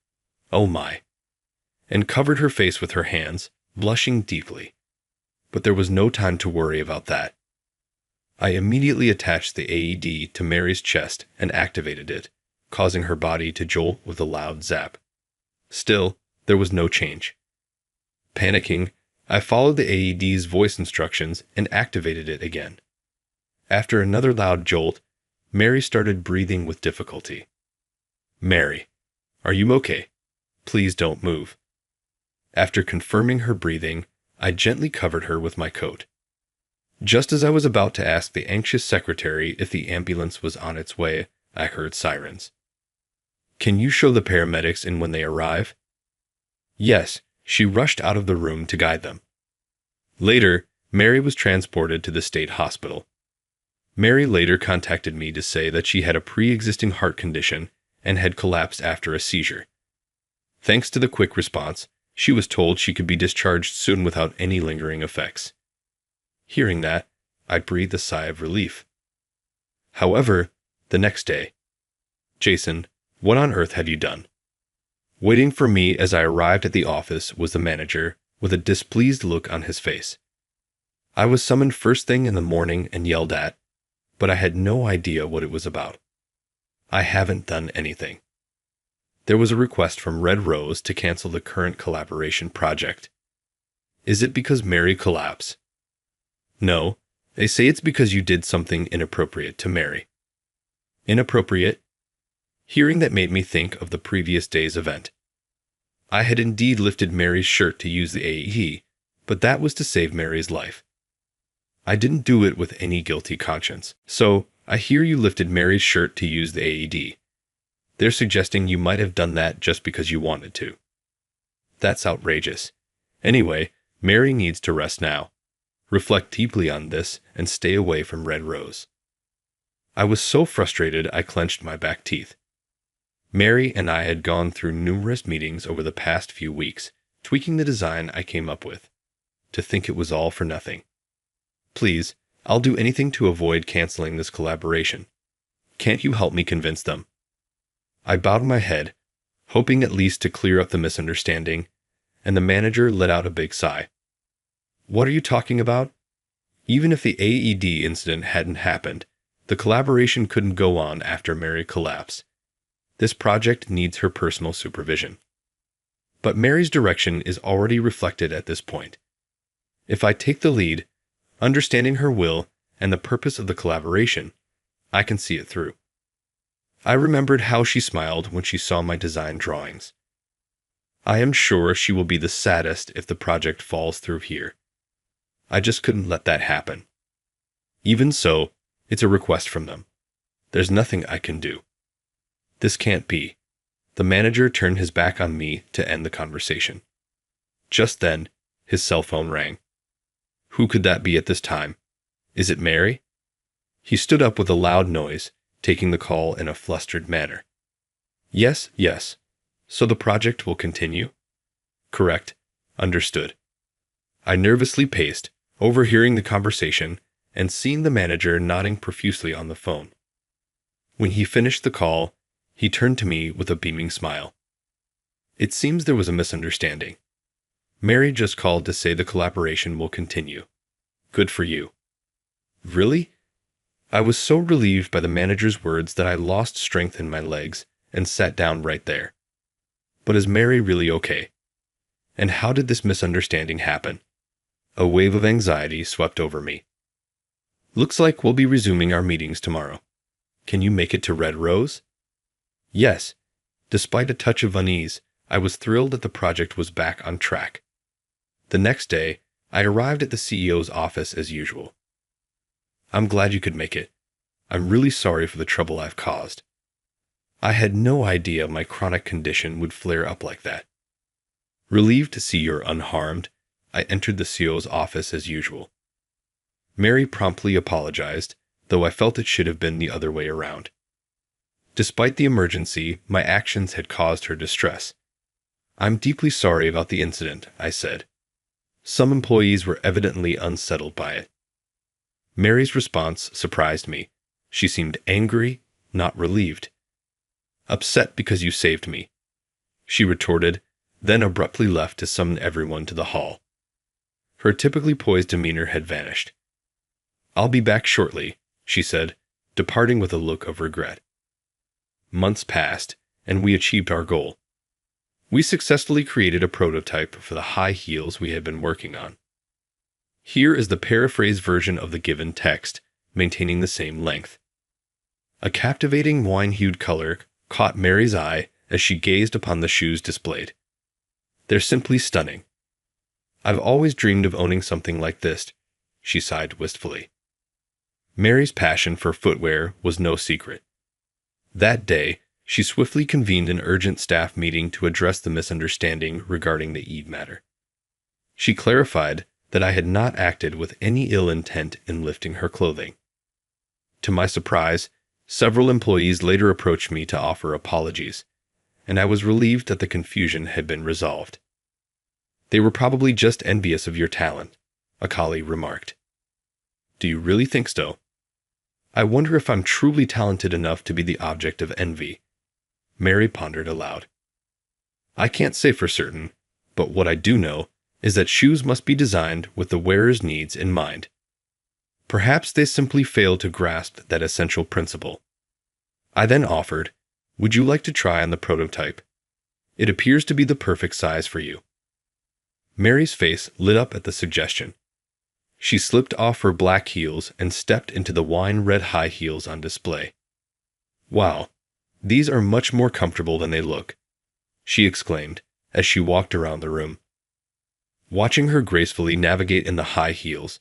"Oh my," and covered her face with her hands, blushing deeply. But there was no time to worry about that. I immediately attached the AED to Mary's chest and activated it, causing her body to jolt with a loud zap. Still, there was no change. Panicking, I followed the AED's voice instructions and activated it again. After another loud jolt, Mary started breathing with difficulty. Mary, are you okay? Please don't move. After confirming her breathing, I gently covered her with my coat. Just as I was about to ask the anxious secretary if the ambulance was on its way, I heard sirens. Can you show the paramedics in when they arrive? Yes, she rushed out of the room to guide them. Later, Mary was transported to the state hospital. Mary later contacted me to say that she had a pre-existing heart condition and had collapsed after a seizure. Thanks to the quick response, she was told she could be discharged soon without any lingering effects. Hearing that, I breathed a sigh of relief. However, the next day, Jason, what on earth have you done? Waiting for me as I arrived at the office was the manager, with a displeased look on his face. I was summoned first thing in the morning and yelled at, but I had no idea what it was about. I haven't done anything. There was a request from Red Rose to cancel the current collaboration project. Is it because Mary collapsed? No, they say it's because you did something inappropriate to Mary. Inappropriate? Hearing that made me think of the previous day's event. I had indeed lifted Mary's shirt to use the AED, but that was to save Mary's life. I didn't do it with any guilty conscience. So, I hear you lifted Mary's shirt to use the AED. They're suggesting you might have done that just because you wanted to. That's outrageous. Anyway, Mary needs to rest now. Reflect deeply on this and stay away from Red Rose. I was so frustrated I clenched my back teeth. Mary and I had gone through numerous meetings over the past few weeks, tweaking the design I came up with. To think it was all for nothing. Please, I'll do anything to avoid canceling this collaboration. Can't you help me convince them? I bowed my head, hoping at least to clear up the misunderstanding, and the manager let out a big sigh. What are you talking about? Even if the AED incident hadn't happened, the collaboration couldn't go on after Mary collapsed. This project needs her personal supervision. But Mary's direction is already reflected at this point. If I take the lead, understanding her will and the purpose of the collaboration, I can see it through. I remembered how she smiled when she saw my design drawings. I am sure she will be the saddest if the project falls through here. I just couldn't let that happen. Even so, it's a request from them. There's nothing I can do. This can't be. The manager turned his back on me to end the conversation. Just then, his cell phone rang. Who could that be at this time? Is it Mary? He stood up with a loud noise, taking the call in a flustered manner. Yes. So the project will continue? Correct. Understood. I nervously paced, overhearing the conversation and seeing the manager nodding profusely on the phone. When he finished the call, he turned to me with a beaming smile. It seems there was a misunderstanding. Mary just called to say the collaboration will continue. Good for you. Really? I was so relieved by the manager's words that I lost strength in my legs and sat down right there. But is Mary really okay? And how did this misunderstanding happen? A wave of anxiety swept over me. Looks like we'll be resuming our meetings tomorrow. Can you make it to Red Rose? Yes. Despite a touch of unease, I was thrilled that the project was back on track. The next day, I arrived at the CEO's office as usual. I'm glad you could make it. I'm really sorry for the trouble I've caused. I had no idea my chronic condition would flare up like that. Relieved to see you're unharmed, I entered the CEO's office as usual. Mary promptly apologized, though I felt it should have been the other way around. Despite the emergency, my actions had caused her distress. I'm deeply sorry about the incident, I said. Some employees were evidently unsettled by it. Mary's response surprised me. She seemed angry, not relieved. Upset because you saved me, she retorted, then abruptly left to summon everyone to the hall. Her typically poised demeanor had vanished. I'll be back shortly, she said, departing with a look of regret. Months passed, and we achieved our goal. We successfully created a prototype for the high heels we had been working on. Here is the paraphrased version of the given text, maintaining the same length. A captivating wine-hued color caught Mary's eye as she gazed upon the shoes displayed. They're simply stunning. I've always dreamed of owning something like this, she sighed wistfully. Mary's passion for footwear was no secret. That day, she swiftly convened an urgent staff meeting to address the misunderstanding regarding the Eve matter. She clarified that I had not acted with any ill intent in lifting her clothing. To my surprise, several employees later approached me to offer apologies, and I was relieved that the confusion had been resolved. They were probably just envious of your talent, a colleague remarked. Do you really think so? I wonder if I'm truly talented enough to be the object of envy. Mary pondered aloud. I can't say for certain, but what I do know is that shoes must be designed with the wearer's needs in mind. Perhaps they simply failed to grasp that essential principle. I then offered, would you like to try on the prototype? It appears to be the perfect size for you. Mary's face lit up at the suggestion. She slipped off her black heels and stepped into the wine-red high heels on display. Wow, these are much more comfortable than they look, she exclaimed as she walked around the room. Watching her gracefully navigate in the high heels,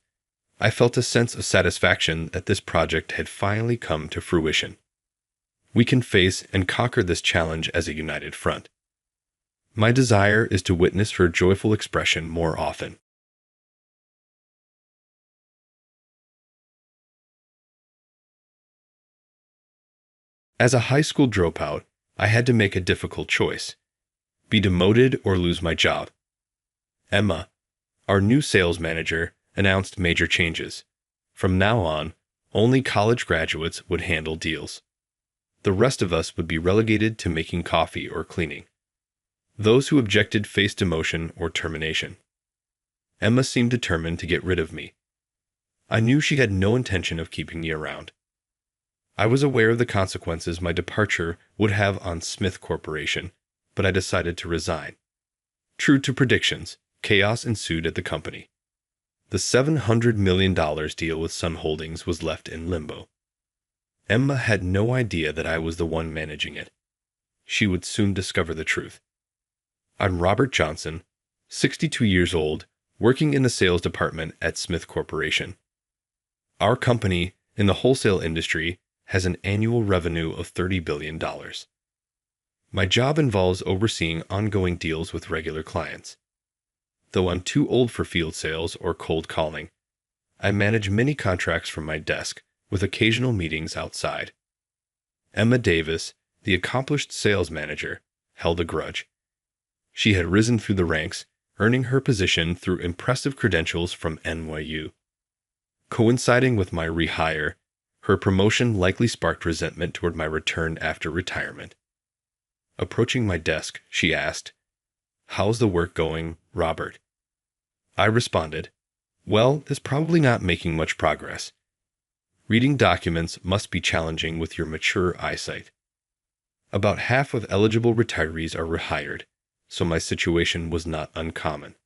I felt a sense of satisfaction that this project had finally come to fruition. We can face and conquer this challenge as a united front. My desire is to witness her joyful expression more often. As a high school dropout, I had to make a difficult choice: be demoted or lose my job. Emma, our new sales manager, announced major changes. From now on, only college graduates would handle deals. The rest of us would be relegated to making coffee or cleaning. Those who objected faced demotion or termination. Emma seemed determined to get rid of me. I knew she had no intention of keeping me around. I was aware of the consequences my departure would have on Smith Corporation, but I decided to resign. True to predictions, chaos ensued at the company. The $700 million deal with Sun Holdings was left in limbo. Emma had no idea that I was the one managing it. She would soon discover the truth. I'm Robert Johnson, 62 years old, working in the sales department at Smith Corporation. Our company, in the wholesale industry, has an annual revenue of $30 billion. My job involves overseeing ongoing deals with regular clients. Though I'm too old for field sales or cold calling, I manage many contracts from my desk, with occasional meetings outside. Emma Davis, the accomplished sales manager, held a grudge. She had risen through the ranks, earning her position through impressive credentials from NYU. Coinciding with my rehire, her promotion likely sparked resentment toward my return after retirement. Approaching my desk, she asked, "How's the work going, Robert?" I responded, "Well, it's probably not making much progress. Reading documents must be challenging with your mature eyesight. About half of eligible retirees are rehired, so my situation was not uncommon."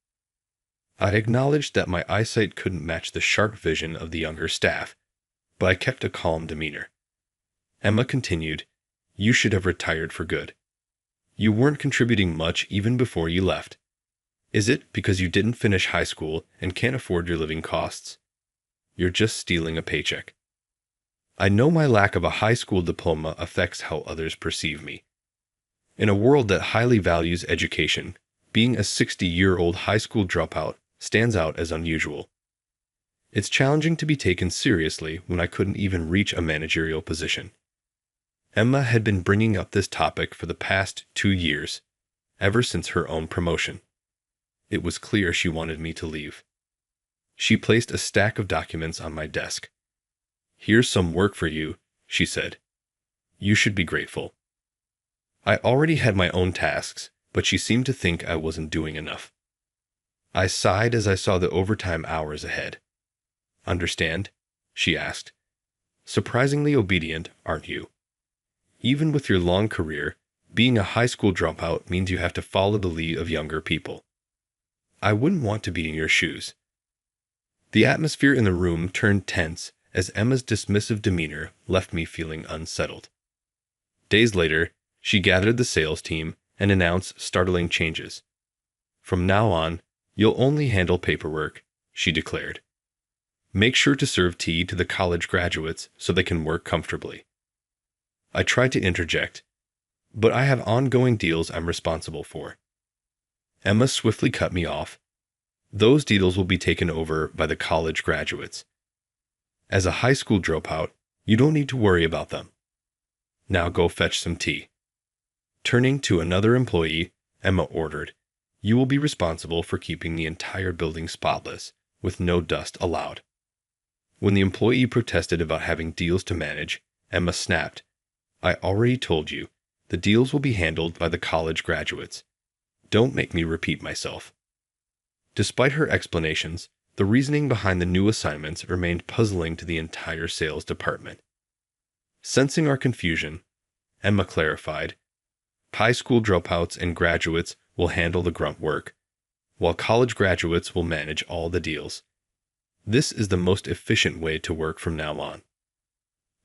I acknowledged that my eyesight couldn't match the sharp vision of the younger staff, but I kept a calm demeanor. Emma continued, "You should have retired for good. You weren't contributing much even before you left. Is it because you didn't finish high school and can't afford your living costs? You're just stealing a paycheck." I know my lack of a high school diploma affects how others perceive me. In a world that highly values education, being a 60-year-old high school dropout stands out as unusual. It's challenging to be taken seriously when I couldn't even reach a managerial position. Emma had been bringing up this topic for the past 2 years, ever since her own promotion. It was clear she wanted me to leave. She placed a stack of documents on my desk. "Here's some work for you," she said. "You should be grateful." I already had my own tasks, but she seemed to think I wasn't doing enough. I sighed as I saw the overtime hours ahead. "Understand?" she asked. "Surprisingly obedient, aren't you? Even with your long career, being a high school dropout means you have to follow the lead of younger people. I wouldn't want to be in your shoes." The atmosphere in the room turned tense as Emma's dismissive demeanor left me feeling unsettled. Days later, she gathered the sales team and announced startling changes. "From now on, you'll only handle paperwork," she declared. "Make sure to serve tea to the college graduates so they can work comfortably." I tried to interject, "But I have ongoing deals I'm responsible for." Emma swiftly cut me off. "Those deals will be taken over by the college graduates. As a high school dropout, you don't need to worry about them. Now go fetch some tea." Turning to another employee, Emma ordered, "You will be responsible for keeping the entire building spotless, with no dust allowed." When the employee protested about having deals to manage, Emma snapped, "I already told you, the deals will be handled by the college graduates. Don't make me repeat myself." Despite her explanations, the reasoning behind the new assignments remained puzzling to the entire sales department. Sensing our confusion, Emma clarified, "High school dropouts and graduates will handle the grunt work, while college graduates will manage all the deals. This is the most efficient way to work from now on."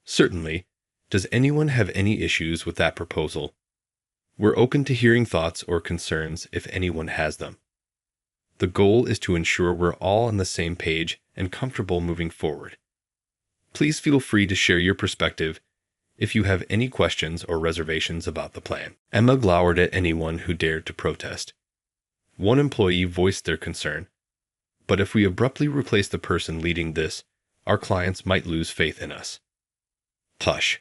"Certainly. Does anyone have any issues with that proposal?" We're open to hearing thoughts or concerns if anyone has them. The goal is to ensure we're all on the same page and comfortable moving forward. Please feel free to share your perspective if you have any questions or reservations about the plan. Emma glowered at anyone who dared to protest. One employee voiced their concern, but if we abruptly replace the person leading this, our clients might lose faith in us. Tush,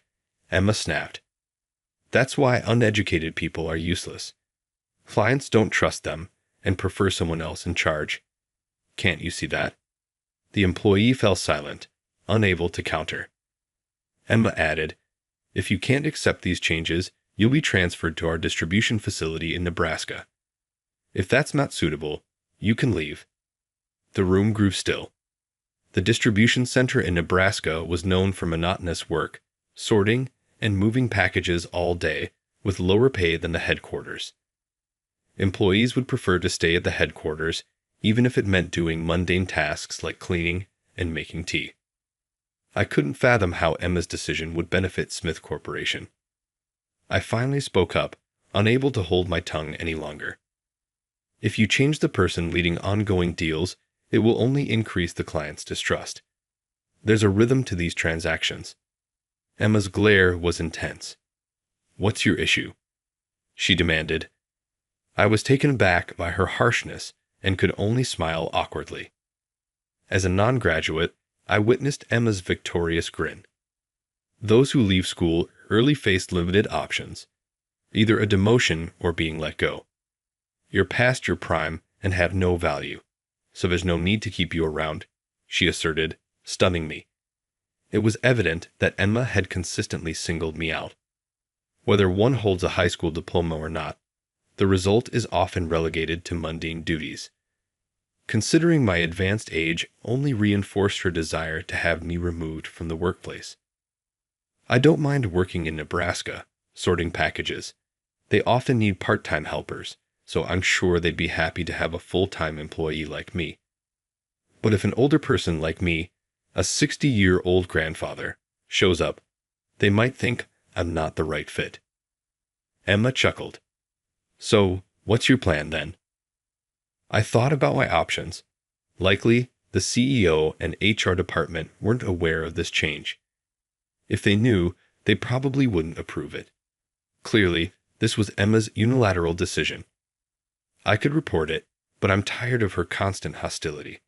Emma snapped. That's why uneducated people are useless. Clients don't trust them and prefer someone else in charge. Can't you see that? The employee fell silent, unable to counter. Emma added, if you can't accept these changes, you'll be transferred to our distribution facility in Nebraska. If that's not suitable, you can leave. The room grew still. The distribution center in Nebraska was known for monotonous work, sorting and moving packages all day, with lower pay than the headquarters. Employees would prefer to stay at the headquarters, even if it meant doing mundane tasks like cleaning and making tea. I couldn't fathom how Emma's decision would benefit Smith Corporation. I finally spoke up, unable to hold my tongue any longer. If you change the person leading ongoing deals, it will only increase the client's distrust. There's a rhythm to these transactions. Emma's glare was intense. What's your issue? She demanded. I was taken aback by her harshness and could only smile awkwardly. As a non-graduate, I witnessed Emma's victorious grin. Those who leave school early face limited options, either a demotion or being let go. You're past your prime and have no value, so there's no need to keep you around, she asserted, stunning me. It was evident that Emma had consistently singled me out. Whether one holds a high school diploma or not, the result is often relegated to mundane duties. Considering my advanced age only reinforced her desire to have me removed from the workplace. I don't mind working in Nebraska, sorting packages. They often need part-time helpers, so I'm sure they'd be happy to have a full-time employee like me. But if an older person like me, a 60-year-old grandfather, shows up, they might think I'm not the right fit. Emma chuckled. So, what's your plan then? I thought about my options. Likely, the CEO and HR department weren't aware of this change. If they knew, they probably wouldn't approve it. Clearly, this was Emma's unilateral decision. I could report it, but I'm tired of her constant hostility.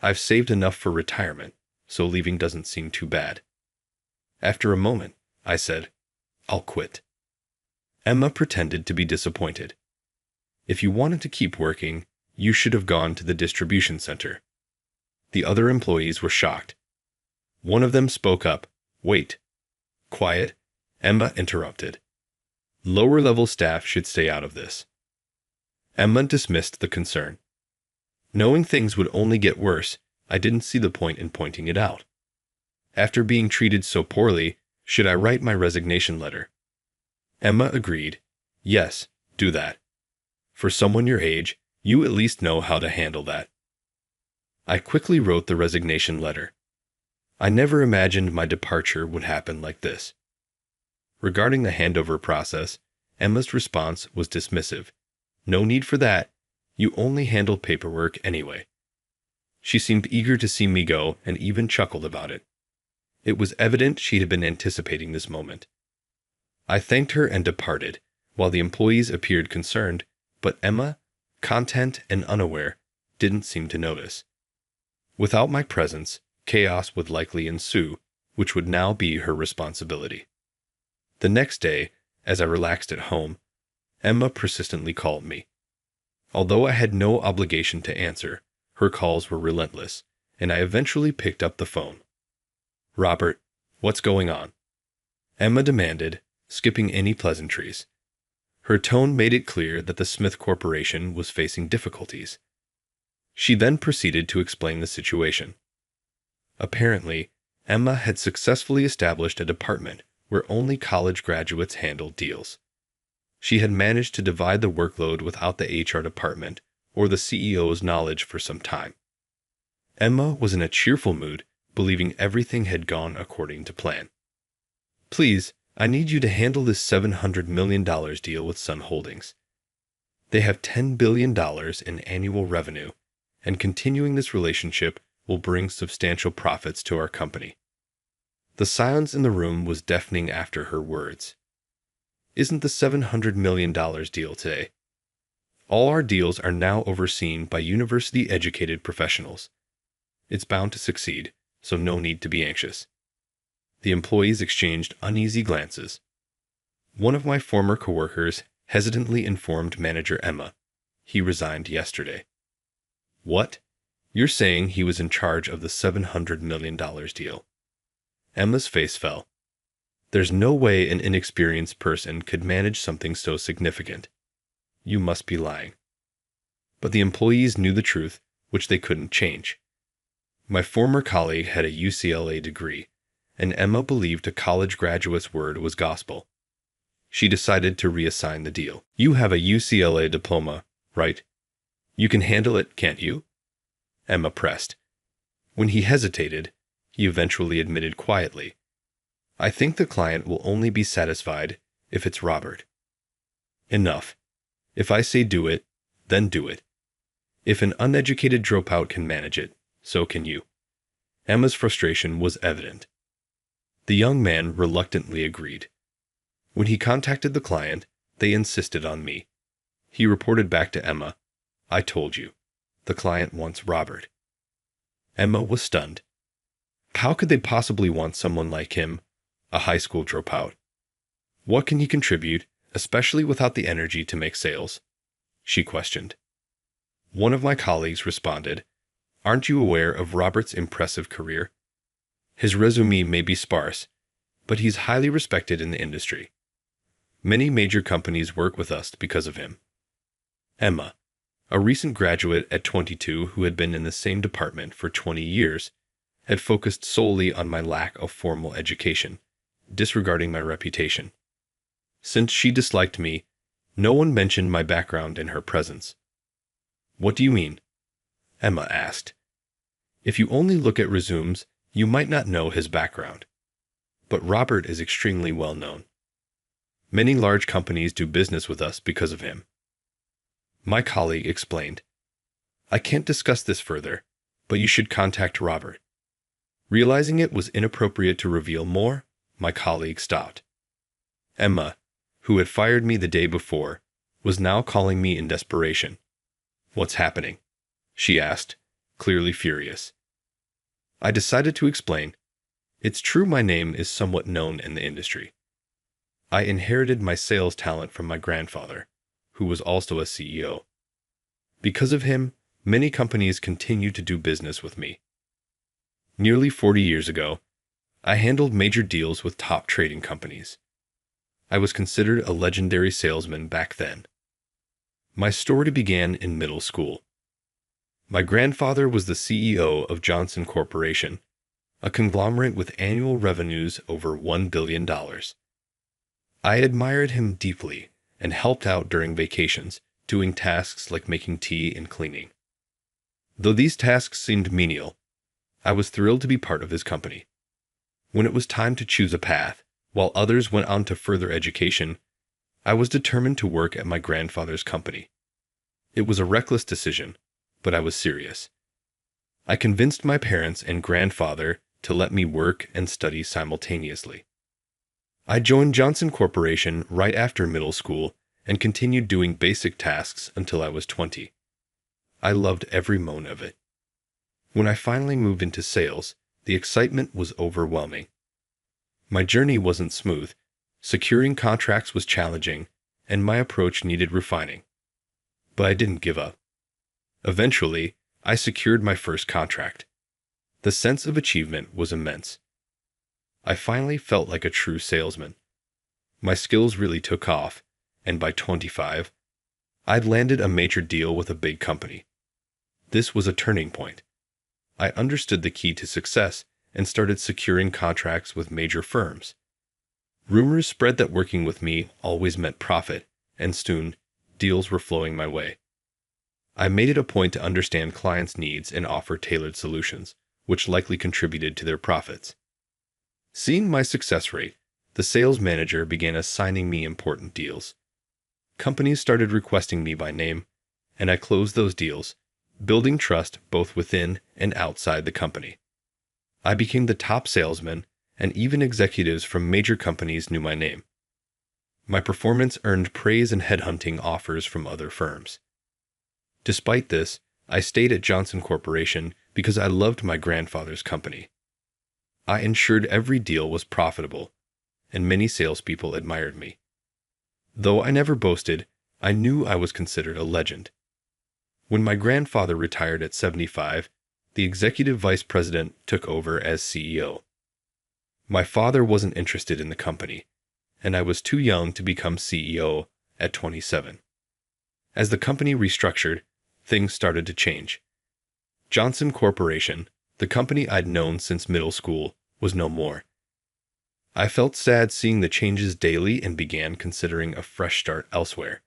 I've saved enough for retirement, so leaving doesn't seem too bad. After a moment, I said, I'll quit. Emma pretended to be disappointed. If you wanted to keep working, you should have gone to the distribution center. The other employees were shocked. One of them spoke up. Wait. Quiet, Emma interrupted. Lower-level staff should stay out of this. Emma dismissed the concern. Knowing things would only get worse, I didn't see the point in pointing it out. After being treated so poorly, should I write my resignation letter? Emma agreed. Yes, do that. For someone your age, you at least know how to handle that. I quickly wrote the resignation letter. I never imagined my departure would happen like this. Regarding the handover process, Emma's response was dismissive. No need for that. You only handle paperwork anyway. She seemed eager to see me go and even chuckled about it. It was evident she had been anticipating this moment. I thanked her and departed, while the employees appeared concerned, but Emma, content and unaware, didn't seem to notice. Without my presence, chaos would likely ensue, which would now be her responsibility. The next day, as I relaxed at home, Emma persistently called me. Although I had no obligation to answer, her calls were relentless, and I eventually picked up the phone. Robert, what's going on? Emma demanded, skipping any pleasantries. Her tone made it clear that the Smith Corporation was facing difficulties. She then proceeded to explain the situation. Apparently, Emma had successfully established a department where only college graduates handled deals. She had managed to divide the workload without the HR department or the CEO's knowledge for some time. Emma was in a cheerful mood, believing everything had gone according to plan. Please, I need you to handle this $700 million deal with Sun Holdings. They have $10 billion in annual revenue, and continuing this relationship will bring substantial profits to our company. The silence in the room was deafening after her words. Isn't the $700 million deal today? All our deals are now overseen by university-educated professionals. It's bound to succeed, so no need to be anxious. The employees exchanged uneasy glances. One of my former coworkers hesitantly informed manager Emma. He resigned yesterday. What? You're saying he was in charge of the $700 million deal? Emma's face fell. There's no way an inexperienced person could manage something so significant. You must be lying. But the employees knew the truth, which they couldn't change. My former colleague had a UCLA degree, and Emma believed a college graduate's word was gospel. She decided to reassign the deal. You have a UCLA diploma, right? You can handle it, can't you? Emma pressed. When he hesitated, he eventually admitted quietly, I think the client will only be satisfied if it's Robert. Enough. If I say do it, then do it. If an uneducated dropout can manage it, so can you. Emma's frustration was evident. The young man reluctantly agreed. When he contacted the client, they insisted on me. He reported back to Emma, I told you, the client wants Robert. Emma was stunned. How could they possibly want someone like him, a high school dropout? What can he contribute, especially without the energy to make sales? She questioned. One of my colleagues responded, Aren't you aware of Robert's impressive career? His resume may be sparse, but he's highly respected in the industry. Many major companies work with us because of him. Emma, a recent graduate at 22 who had been in the same department for 20 years, had focused solely on my lack of formal education, disregarding my reputation. Since she disliked me, no one mentioned my background in her presence. What do you mean? Emma asked. If you only look at resumes, you might not know his background. But Robert is extremely well known. Many large companies do business with us because of him. My colleague explained. I can't discuss this further, but you should contact Robert. Realizing it was inappropriate to reveal more, my colleague stopped. Emma, who had fired me the day before, was now calling me in desperation. What's happening? She asked, clearly furious. I decided to explain. It's true my name is somewhat known in the industry. I inherited my sales talent from my grandfather, who was also a CEO. Because of him, many companies continue to do business with me. Nearly 40 years ago, I handled major deals with top trading companies. I was considered a legendary salesman back then. My story began in middle school. My grandfather was the CEO of Johnson Corporation, a conglomerate with annual revenues over $1 billion. I admired him deeply and helped out during vacations, doing tasks like making tea and cleaning. Though these tasks seemed menial, I was thrilled to be part of his company. When it was time to choose a path, while others went on to further education, I was determined to work at my grandfather's company. It was a reckless decision, but I was serious. I convinced my parents and grandfather to let me work and study simultaneously. I joined Johnson Corporation right after middle school and continued doing basic tasks until I was 20. I loved every moment of it. When I finally moved into sales, the excitement was overwhelming. My journey wasn't smooth, securing contracts was challenging, and my approach needed refining. But I didn't give up. Eventually, I secured my first contract. The sense of achievement was immense. I finally felt like a true salesman. My skills really took off, and by 25, I'd landed a major deal with a big company. This was a turning point. I understood the key to success and started securing contracts with major firms. Rumors spread that working with me always meant profit, and soon, deals were flowing my way. I made it a point to understand clients' needs and offer tailored solutions, which likely contributed to their profits. Seeing my success rate, The sales manager began assigning me important deals. Companies started requesting me by name, and I closed those deals, building trust both within and outside the company. I became the top salesman, and even executives from major companies knew my name. My performance earned praise and headhunting offers from other firms. Despite this, I stayed at Johnson Corporation because I loved my grandfather's company. I ensured every deal was profitable, and many salespeople admired me. Though I never boasted, I knew I was considered a legend. When my grandfather retired at 75, the executive vice president took over as CEO. My father wasn't interested in the company, and I was too young to become CEO at 27. As the company restructured, things started to change. Johnson Corporation, the company I'd known since middle school, was no more. I felt sad seeing the changes daily and began considering a fresh start elsewhere.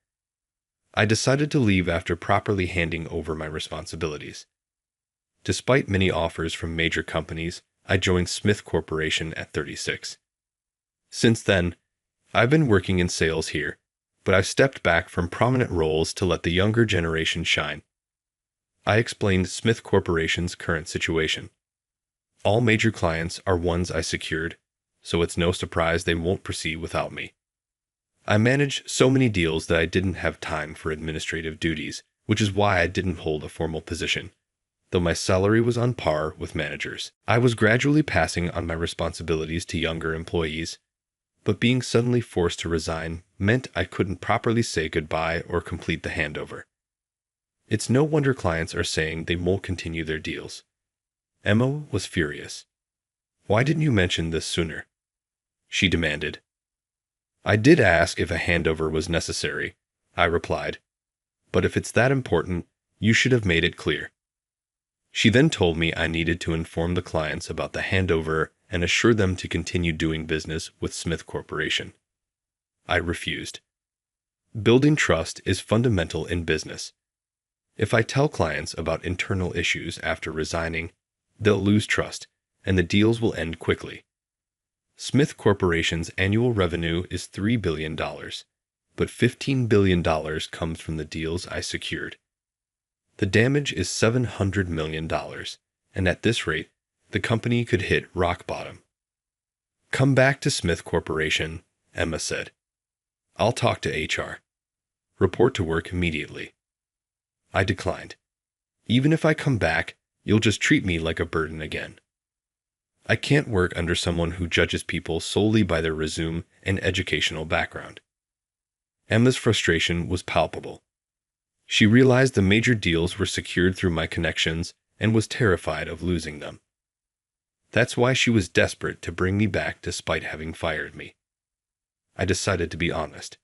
I decided to leave after properly handing over my responsibilities. Despite many offers from major companies, I joined Smith Corporation at 36. Since then, I've been working in sales here, but I've stepped back from prominent roles to let the younger generation shine. I explained Smith Corporation's current situation. All major clients are ones I secured, so it's no surprise they won't proceed without me. I manage so many deals that I didn't have time for administrative duties, which is why I didn't hold a formal position, though my salary was on par with managers. I was gradually passing on my responsibilities to younger employees, but being suddenly forced to resign meant I couldn't properly say goodbye or complete the handover. It's no wonder clients are saying they won't continue their deals. Emma was furious. "Why didn't you mention this sooner?" she demanded. "I did ask if a handover was necessary," I replied, "but if it's that important, you should have made it clear." She then told me I needed to inform the clients about the handover and assure them to continue doing business with Smith Corporation. I refused. Building trust is fundamental in business. If I tell clients about internal issues after resigning, they'll lose trust, and the deals will end quickly. Smith Corporation's annual revenue is $3 billion, but $15 billion comes from the deals I secured. The damage is $700 million, and at this rate, the company could hit rock bottom. "Come back to Smith Corporation," Emma said. "I'll talk to HR. Report to work immediately." I declined. "Even if I come back, you'll just treat me like a burden again. I can't work under someone who judges people solely by their resume and educational background." Emma's frustration was palpable. She realized the major deals were secured through my connections and was terrified of losing them. That's why she was desperate to bring me back despite having fired me. I decided to be honest.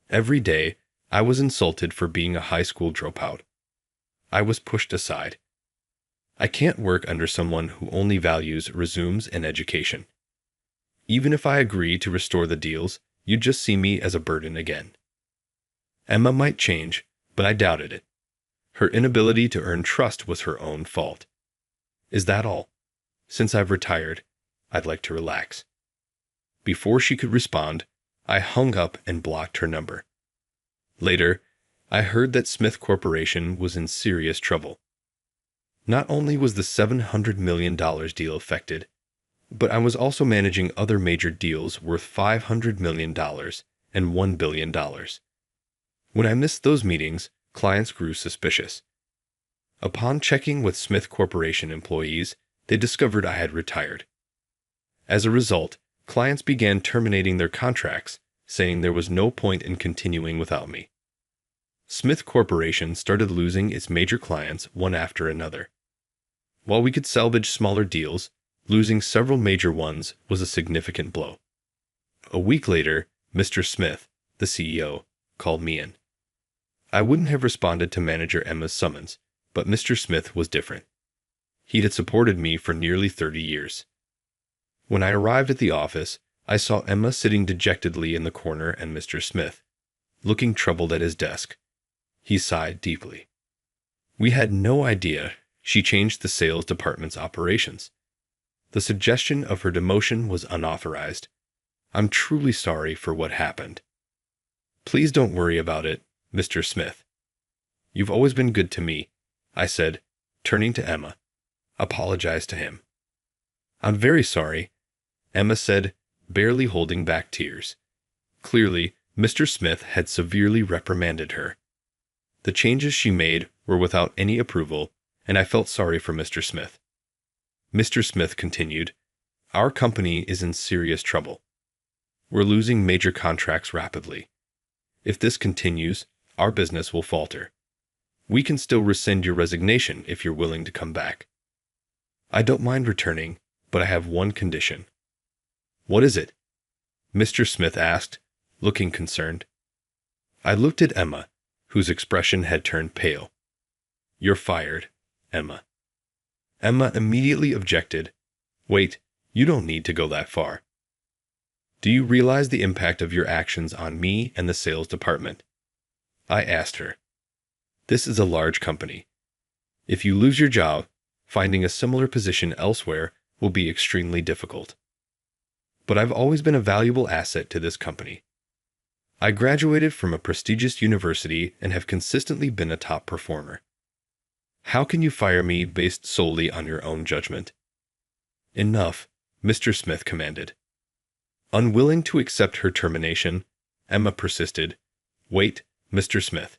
Every day, I was insulted for being a high school dropout. I was pushed aside. I can't work under someone who only values resumes and education. Even if I agree to restore the deals, you'd just see me as a burden again. Emma might change, but I doubted it. Her inability to earn trust was her own fault. "Is that all? Since I've retired, I'd like to relax." Before she could respond, I hung up and blocked her number. Later, I heard that Smith Corporation was in serious trouble. Not only was the $700 million deal affected, but I was also managing other major deals worth $500 million and $1 billion. When I missed those meetings, clients grew suspicious. Upon checking with Smith Corporation employees, they discovered I had retired. As a result, clients began terminating their contracts, saying there was no point in continuing without me. Smith Corporation started losing its major clients one after another. While we could salvage smaller deals, losing several major ones was a significant blow. A week later, Mr. Smith, the CEO, called me in. I wouldn't have responded to manager Emma's summons, but Mr. Smith was different. He had supported me for nearly 30 years. When I arrived at the office, I saw Emma sitting dejectedly in the corner and Mr. Smith, looking troubled at his desk. He sighed deeply. We had no idea she changed the sales department's operations. The suggestion of her demotion was unauthorized. I'm truly sorry for what happened. Please don't worry about it, Mr. Smith. You've always been good to me, I said, turning to Emma. Apologize to him. I'm very sorry, Emma said, barely holding back tears. Clearly, Mr. Smith had severely reprimanded her. The changes she made were without any approval, and I felt sorry for Mr. Smith. Mr. Smith continued, Our company is in serious trouble. We're losing major contracts rapidly. If this continues, our business will falter. We can still rescind your resignation if you're willing to come back. I don't mind returning, but I have one condition. What is it? Mr. Smith asked, looking concerned. I looked at Emma, whose expression had turned pale. You're fired, Emma. Emma immediately objected. Wait, you don't need to go that far. Do you realize the impact of your actions on me and the sales department? I asked her. This is a large company. If you lose your job, finding a similar position elsewhere will be extremely difficult. But I've always been a valuable asset to this company. I graduated from a prestigious university and have consistently been a top performer. How can you fire me based solely on your own judgment? Enough, Mr. Smith commanded. Unwilling to accept her termination, Emma persisted. Wait, Mr. Smith.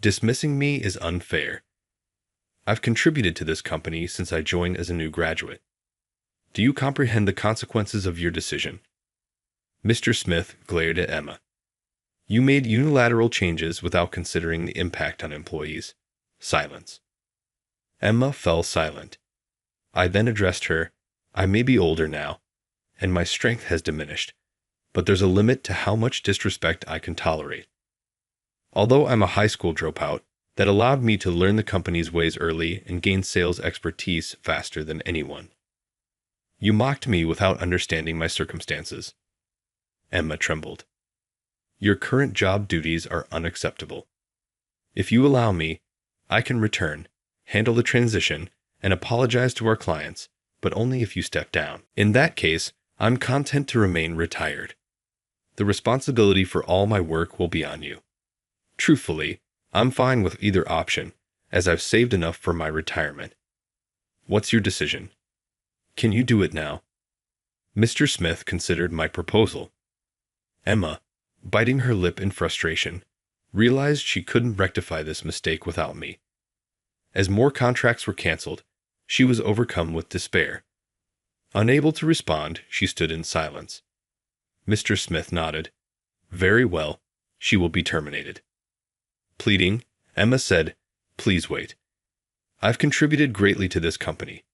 Dismissing me is unfair. I've contributed to this company since I joined as a new graduate. Do you comprehend the consequences of your decision? Mr. Smith glared at Emma. You made unilateral changes without considering the impact on employees. Silence. Emma fell silent. I then addressed her. I may be older now, and my strength has diminished, but there's a limit to how much disrespect I can tolerate. Although I'm a high school dropout, that allowed me to learn the company's ways early and gain sales expertise faster than anyone. You mocked me without understanding my circumstances. Emma trembled. Your current job duties are unacceptable. If you allow me, I can return, handle the transition, and apologize to our clients, but only if you step down. In that case, I'm content to remain retired. The responsibility for all my work will be on you. Truthfully, I'm fine with either option, as I've saved enough for my retirement. What's your decision? Can you do it now? Mr. Smith considered my proposal. Emma, biting her lip in frustration, realized she couldn't rectify this mistake without me. As more contracts were canceled, she was overcome with despair. Unable to respond, she stood in silence. Mr. Smith nodded. Very well, she will be terminated. Pleading, Emma said, Please wait. I've contributed greatly to this company.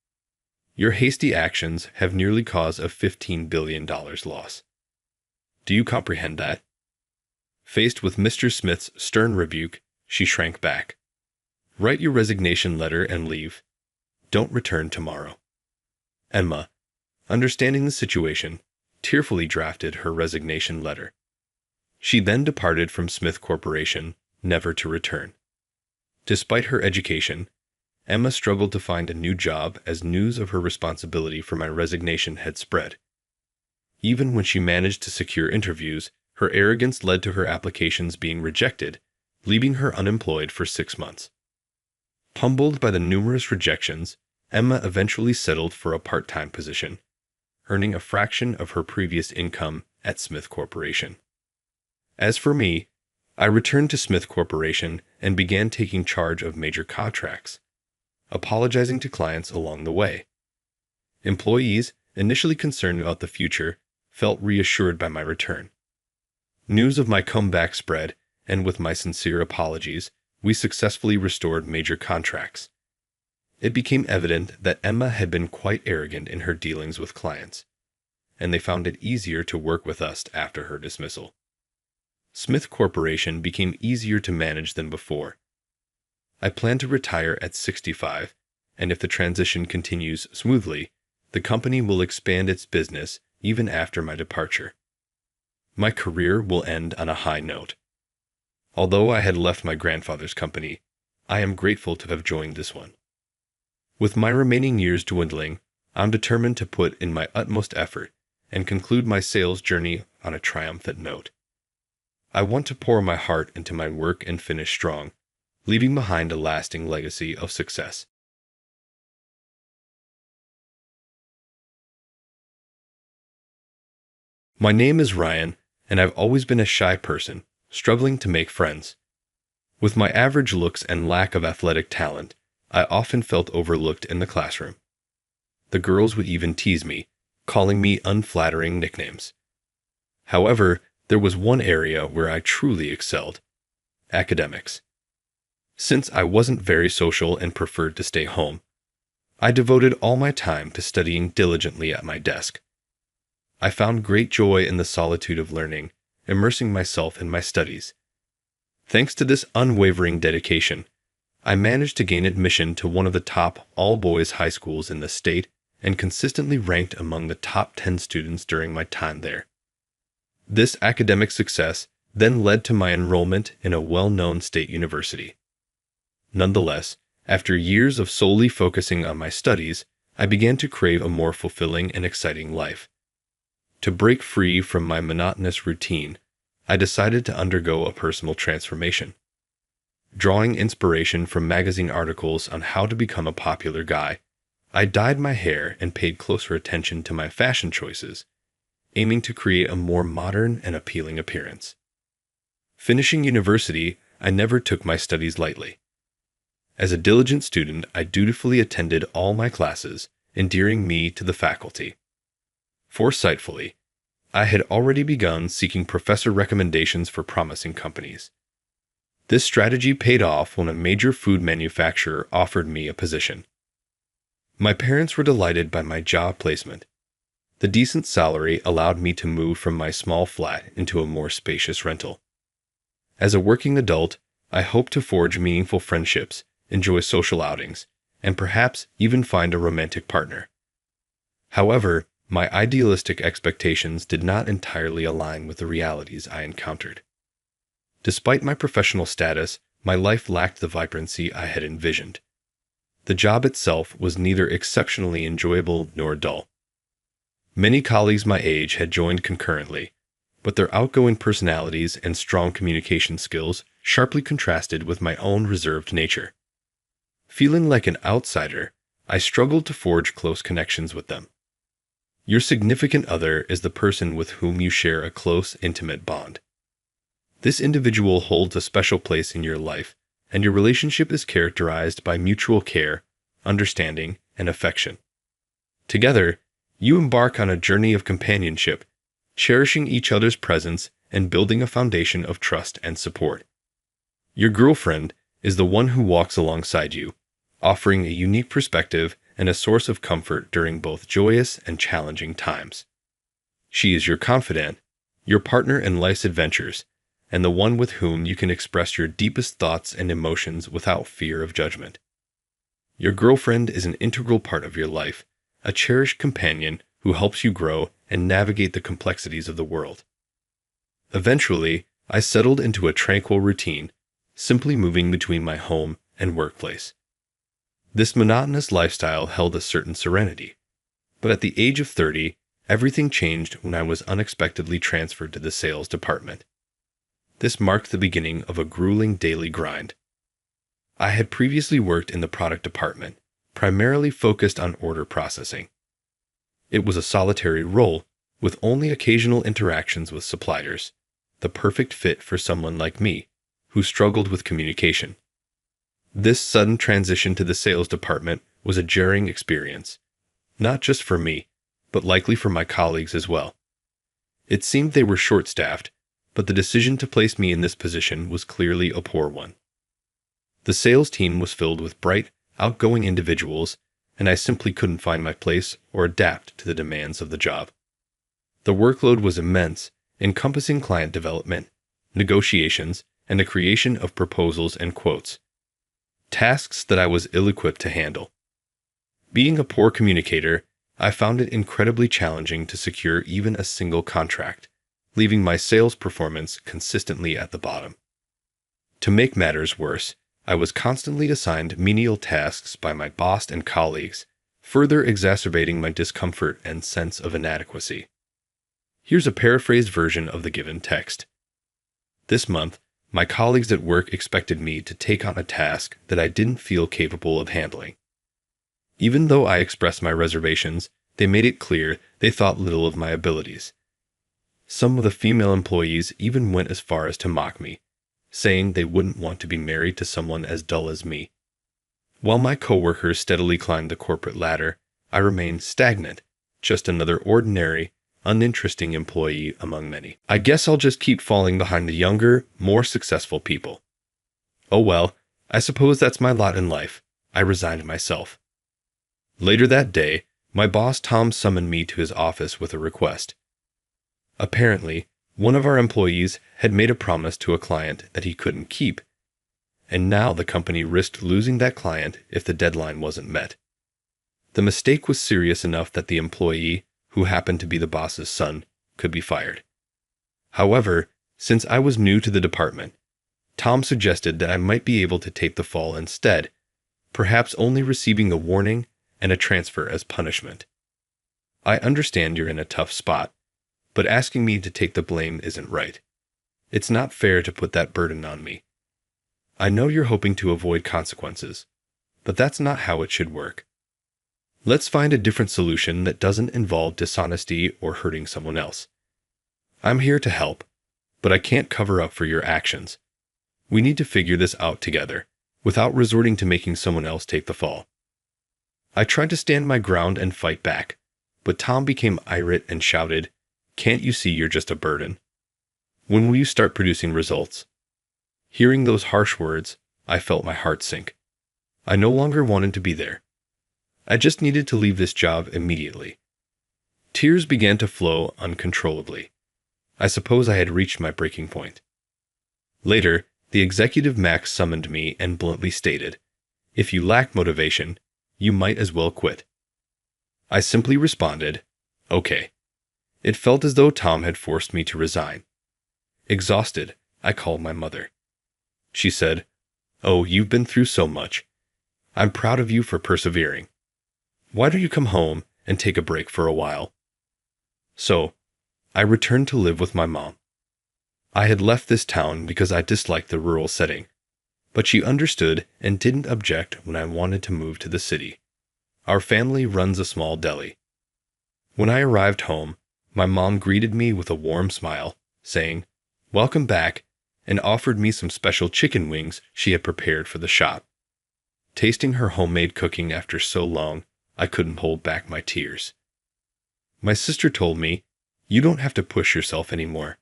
Your hasty actions have nearly caused a $15 billion loss. Do you comprehend that? Faced with Mr. Smith's stern rebuke, she shrank back. Write your resignation letter and leave. Don't return tomorrow. Emma, understanding the situation, tearfully drafted her resignation letter. She then departed from Smith Corporation, never to return. Despite her education, Emma struggled to find a new job as news of her responsibility for my resignation had spread. Even when she managed to secure interviews, her arrogance led to her applications being rejected, leaving her unemployed for 6 months. Humbled by the numerous rejections, Emma eventually settled for a part-time position, earning a fraction of her previous income at Smith Corporation. As for me, I returned to Smith Corporation and began taking charge of major contracts, apologizing to clients along the way. Employees, initially concerned about the future, felt reassured by my return. News of my comeback spread, and with my sincere apologies, we successfully restored major contracts. It became evident that Emma had been quite arrogant in her dealings with clients, and they found it easier to work with us after her dismissal. Smith Corporation became easier to manage than before. I plan to retire at 65, and if the transition continues smoothly, the company will expand its business even after my departure. My career will end on a high note. Although I had left my grandfather's company, I am grateful to have joined this one. With my remaining years dwindling, I'm determined to put in my utmost effort and conclude my sales journey on a triumphant note. I want to pour my heart into my work and finish strong, leaving behind a lasting legacy of success. My name is Ryan, and I've always been a shy person, struggling to make friends. With my average looks and lack of athletic talent, I often felt overlooked in the classroom. The girls would even tease me, calling me unflattering nicknames. However, there was one area where I truly excelled: academics. Since I wasn't very social and preferred to stay home, I devoted all my time to studying diligently at my desk. I found great joy in the solitude of learning, immersing myself in my studies. Thanks to this unwavering dedication, I managed to gain admission to one of the top all-boys high schools in the state and consistently ranked among the top 10 students during my time there. This academic success then led to my enrollment in a well-known state university. Nonetheless, after years of solely focusing on my studies, I began to crave a more fulfilling and exciting life. To break free from my monotonous routine, I decided to undergo a personal transformation. Drawing inspiration from magazine articles on how to become a popular guy, I dyed my hair and paid closer attention to my fashion choices, aiming to create a more modern and appealing appearance. Finishing university, I never took my studies lightly. As a diligent student, I dutifully attended all my classes, endearing me to the faculty. Foresightfully, I had already begun seeking professor recommendations for promising companies. This strategy paid off when a major food manufacturer offered me a position. My parents were delighted by my job placement. The decent salary allowed me to move from my small flat into a more spacious rental. As a working adult, I hoped to forge meaningful friendships, enjoy social outings, and perhaps even find a romantic partner. However, my idealistic expectations did not entirely align with the realities I encountered. Despite my professional status, my life lacked the vibrancy I had envisioned. The job itself was neither exceptionally enjoyable nor dull. Many colleagues my age had joined concurrently, but their outgoing personalities and strong communication skills sharply contrasted with my own reserved nature. Feeling like an outsider, I struggled to forge close connections with them. Your significant other is the person with whom you share a close, intimate bond. This individual holds a special place in your life, and your relationship is characterized by mutual care, understanding, and affection. Together, you embark on a journey of companionship, cherishing each other's presence and building a foundation of trust and support. Your girlfriend is the one who walks alongside you, offering a unique perspective and a source of comfort during both joyous and challenging times. She is your confidant, your partner in life's adventures, and the one with whom you can express your deepest thoughts and emotions without fear of judgment. Your girlfriend is an integral part of your life, a cherished companion who helps you grow and navigate the complexities of the world. Eventually, I settled into a tranquil routine, simply moving between my home and workplace. This monotonous lifestyle held a certain serenity, but at the age of 30, everything changed when I was unexpectedly transferred to the sales department. This marked the beginning of a grueling daily grind. I had previously worked in the product department, primarily focused on order processing. It was a solitary role, with only occasional interactions with suppliers, the perfect fit for someone like me, who struggled with communication. This sudden transition to the sales department was a jarring experience, not just for me, but likely for my colleagues as well. It seemed they were short-staffed, but the decision to place me in this position was clearly a poor one. The sales team was filled with bright, outgoing individuals, and I simply couldn't find my place or adapt to the demands of the job. The workload was immense, encompassing client development, negotiations, and the creation of proposals and quotes. Tasks that I was ill-equipped to handle. Being a poor communicator, I found it incredibly challenging to secure even a single contract, leaving my sales performance consistently at the bottom. To make matters worse, I was constantly assigned menial tasks by my boss and colleagues, further exacerbating my discomfort and sense of inadequacy. Here's a paraphrased version of the given text. This month, my colleagues at work expected me to take on a task that I didn't feel capable of handling. Even though I expressed my reservations, they made it clear they thought little of my abilities. Some of the female employees even went as far as to mock me, saying they wouldn't want to be married to someone as dull as me. While my coworkers steadily climbed the corporate ladder, I remained stagnant, just another ordinary, uninteresting employee among many. I guess I'll just keep falling behind the younger, more successful people. Oh well, I suppose that's my lot in life. I resigned myself. Later that day, my boss Tom summoned me to his office with a request. Apparently, one of our employees had made a promise to a client that he couldn't keep, and now the company risked losing that client if the deadline wasn't met. The mistake was serious enough that the employee, who happened to be the boss's son, could be fired. However, since I was new to the department, Tom suggested that I might be able to take the fall instead, perhaps only receiving a warning and a transfer as punishment. I understand you're in a tough spot, but asking me to take the blame isn't right. It's not fair to put that burden on me. I know you're hoping to avoid consequences, but that's not how it should work. Let's find a different solution that doesn't involve dishonesty or hurting someone else. I'm here to help, but I can't cover up for your actions. We need to figure this out together, without resorting to making someone else take the fall. I tried to stand my ground and fight back, but Tom became irate and shouted, "Can't you see you're just a burden? When will you start producing results?" Hearing those harsh words, I felt my heart sink. I no longer wanted to be there. I just needed to leave this job immediately. Tears began to flow uncontrollably. I suppose I had reached my breaking point. Later, the executive Max summoned me and bluntly stated, "If you lack motivation, you might as well quit." I simply responded, "Okay." It felt as though Tom had forced me to resign. Exhausted, I called my mother. She said, "Oh, you've been through so much. I'm proud of you for persevering. Why don't you come home and take a break for a while?" So, I returned to live with my mom. I had left this town because I disliked the rural setting, but she understood and didn't object when I wanted to move to the city. Our family runs a small deli. When I arrived home, my mom greeted me with a warm smile, saying, "Welcome back," and offered me some special chicken wings she had prepared for the shop. Tasting her homemade cooking after so long, I couldn't hold back my tears. My sister told me, "You don't have to push yourself anymore."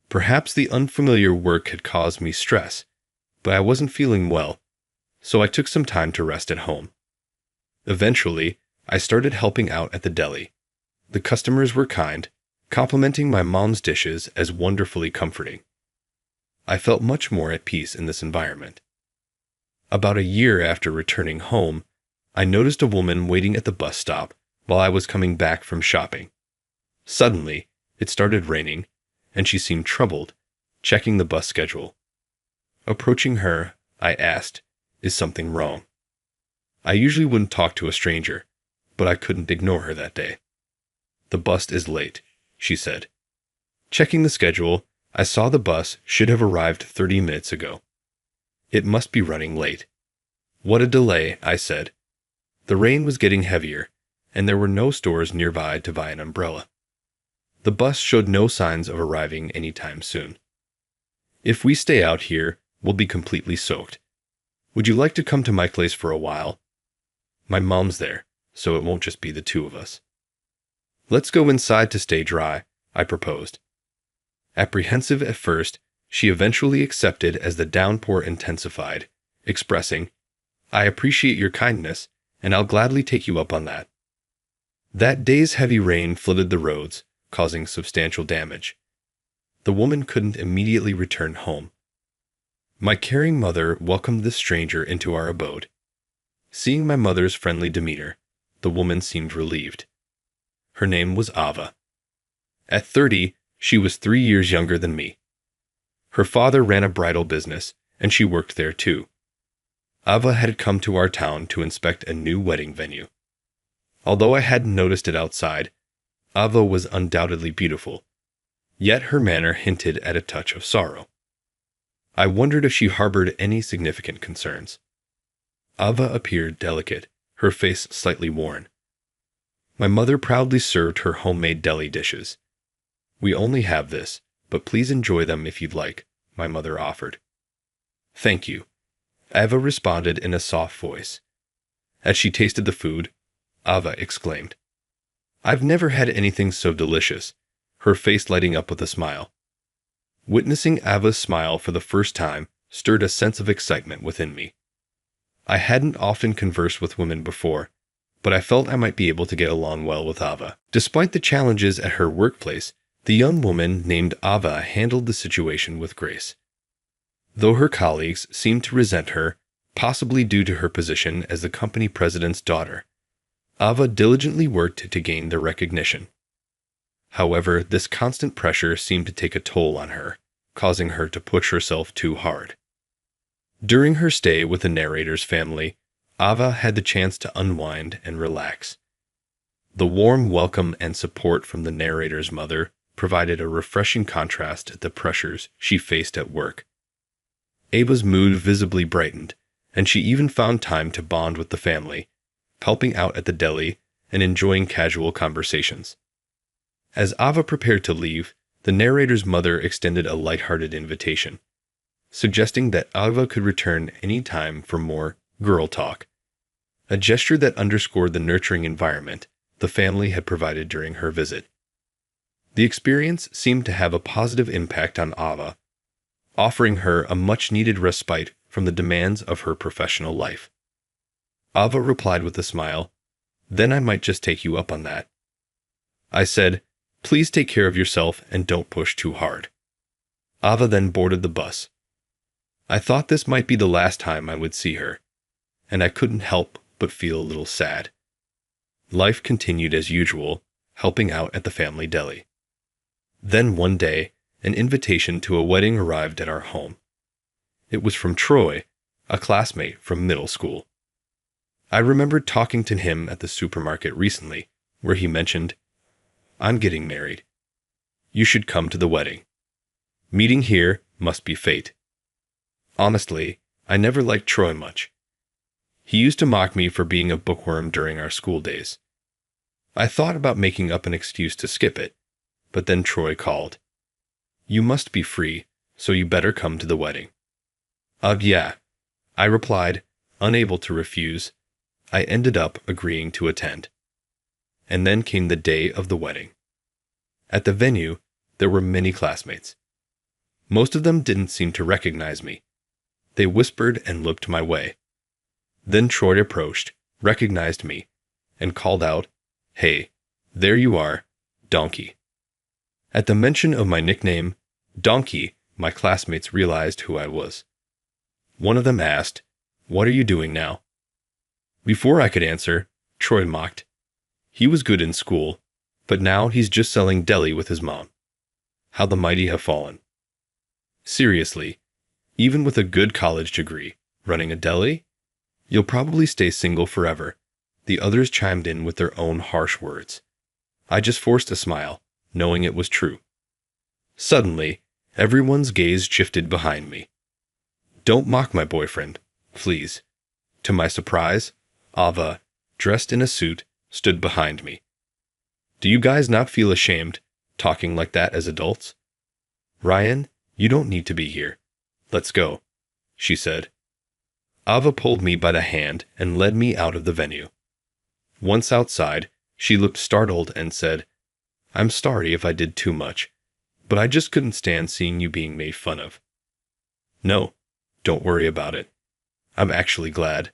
Perhaps the unfamiliar work had caused me stress, but I wasn't feeling well, so I took some time to rest at home. Eventually, I started helping out at the deli. The customers were kind, complimenting my mom's dishes as wonderfully comforting. I felt much more at peace in this environment. About a year after returning home, I noticed a woman waiting at the bus stop while I was coming back from shopping. Suddenly, it started raining, and she seemed troubled, checking the bus schedule. Approaching her, I asked, "Is something wrong?" I usually wouldn't talk to a stranger, but I couldn't ignore her that day. "The bus is late," she said. Checking the schedule, I saw the bus should have arrived 30 minutes ago. It must be running late. "What a delay," I said. The rain was getting heavier, and there were no stores nearby to buy an umbrella. The bus showed no signs of arriving anytime soon. "If we stay out here, we'll be completely soaked. Would you like to come to my place for a while? My mom's there, so it won't just be the two of us." "Let's go inside to stay dry," I proposed. Apprehensive at first, she eventually accepted as the downpour intensified, expressing, "I appreciate your kindness, and I'll gladly take you up on that." That day's heavy rain flooded the roads, causing substantial damage. The woman couldn't immediately return home. My caring mother welcomed this stranger into our abode. Seeing my mother's friendly demeanor, the woman seemed relieved. Her name was Ava. At 30, she was 3 years younger than me. Her father ran a bridal business, and she worked there too. Ava had come to our town to inspect a new wedding venue. Although I hadn't noticed it outside, Ava was undoubtedly beautiful, yet her manner hinted at a touch of sorrow. I wondered if she harbored any significant concerns. Ava appeared delicate, her face slightly worn. My mother proudly served her homemade deli dishes. "We only have this, but please enjoy them if you'd like," my mother offered. "Thank you," Ava responded in a soft voice. As she tasted the food, Ava exclaimed, "I've never had anything so delicious," her face lighting up with a smile. Witnessing Ava's smile for the first time stirred a sense of excitement within me. I hadn't often conversed with women before, but I felt I might be able to get along well with Ava. Despite the challenges at her workplace, the young woman named Ava handled the situation with grace. Though her colleagues seemed to resent her, possibly due to her position as the company president's daughter, Ava diligently worked to gain their recognition. However, this constant pressure seemed to take a toll on her, causing her to push herself too hard. During her stay with the narrator's family, Ava had the chance to unwind and relax. The warm welcome and support from the narrator's mother provided a refreshing contrast to the pressures she faced at work. Ava's mood visibly brightened, and she even found time to bond with the family, helping out at the deli and enjoying casual conversations. As Ava prepared to leave, the narrator's mother extended a lighthearted invitation, suggesting that Ava could return any time for more girl talk, a gesture that underscored the nurturing environment the family had provided during her visit. The experience seemed to have a positive impact on Ava, offering her a much-needed respite from the demands of her professional life. Ava replied with a smile, "Then I might just take you up on that." I said, "Please take care of yourself and don't push too hard." Ava then boarded the bus. I thought this might be the last time I would see her, and I couldn't help but feel a little sad. Life continued as usual, helping out at the family deli. Then one day, an invitation to a wedding arrived at our home. It was from Troy, a classmate from middle school. I remembered talking to him at the supermarket recently, where he mentioned, "I'm getting married. You should come to the wedding. Meeting here must be fate." Honestly, I never liked Troy much. He used to mock me for being a bookworm during our school days. I thought about making up an excuse to skip it, but then Troy called. "You must be free, so you better come to the wedding." Yeah," I replied, unable to refuse. I ended up agreeing to attend. And then came the day of the wedding. At the venue, there were many classmates. Most of them didn't seem to recognize me. They whispered and looked my way. Then Troy approached, recognized me, and called out, "Hey, there you are, Donkey." At the mention of my nickname, Donkey, my classmates realized who I was. One of them asked, "What are you doing now?" Before I could answer, Troy mocked, "He was good in school, but now he's just selling deli with his mom. How the mighty have fallen." Seriously, even with a good college degree, running a deli? "You'll probably stay single forever," the others chimed in with their own harsh words. I just forced a smile, knowing it was true. Suddenly, everyone's gaze shifted behind me. "Don't mock my boyfriend, please." To my surprise, Ava, dressed in a suit, stood behind me. "Do you guys not feel ashamed, talking like that as adults?" "Ryan, you don't need to be here. Let's go," she said. Ava pulled me by the hand and led me out of the venue. Once outside, she looked startled and said, "I'm sorry if I did too much, but I just couldn't stand seeing you being made fun of." "No, don't worry about it. I'm actually glad.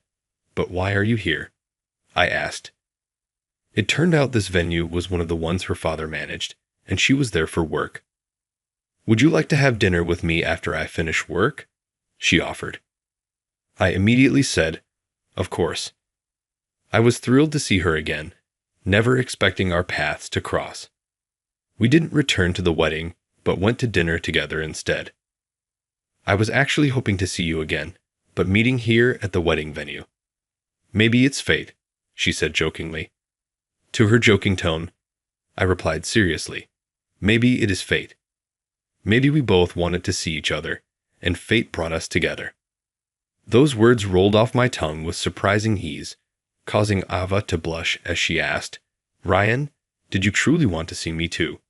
But why are you here?" I asked. It turned out this venue was one of the ones her father managed, and she was there for work. "Would you like to have dinner with me after I finish work?" she offered. I immediately said, "Of course." I was thrilled to see her again, never expecting our paths to cross. We didn't return to the wedding, but went to dinner together instead. "I was actually hoping to see you again, but meeting here at the wedding venue. Maybe it's fate," she said jokingly. To her joking tone, I replied seriously. Maybe it is fate. Maybe we both wanted to see each other, and fate brought us together. Those words rolled off my tongue with surprising ease, causing Ava to blush as she asked, "Ryan, did you truly want to see me too?"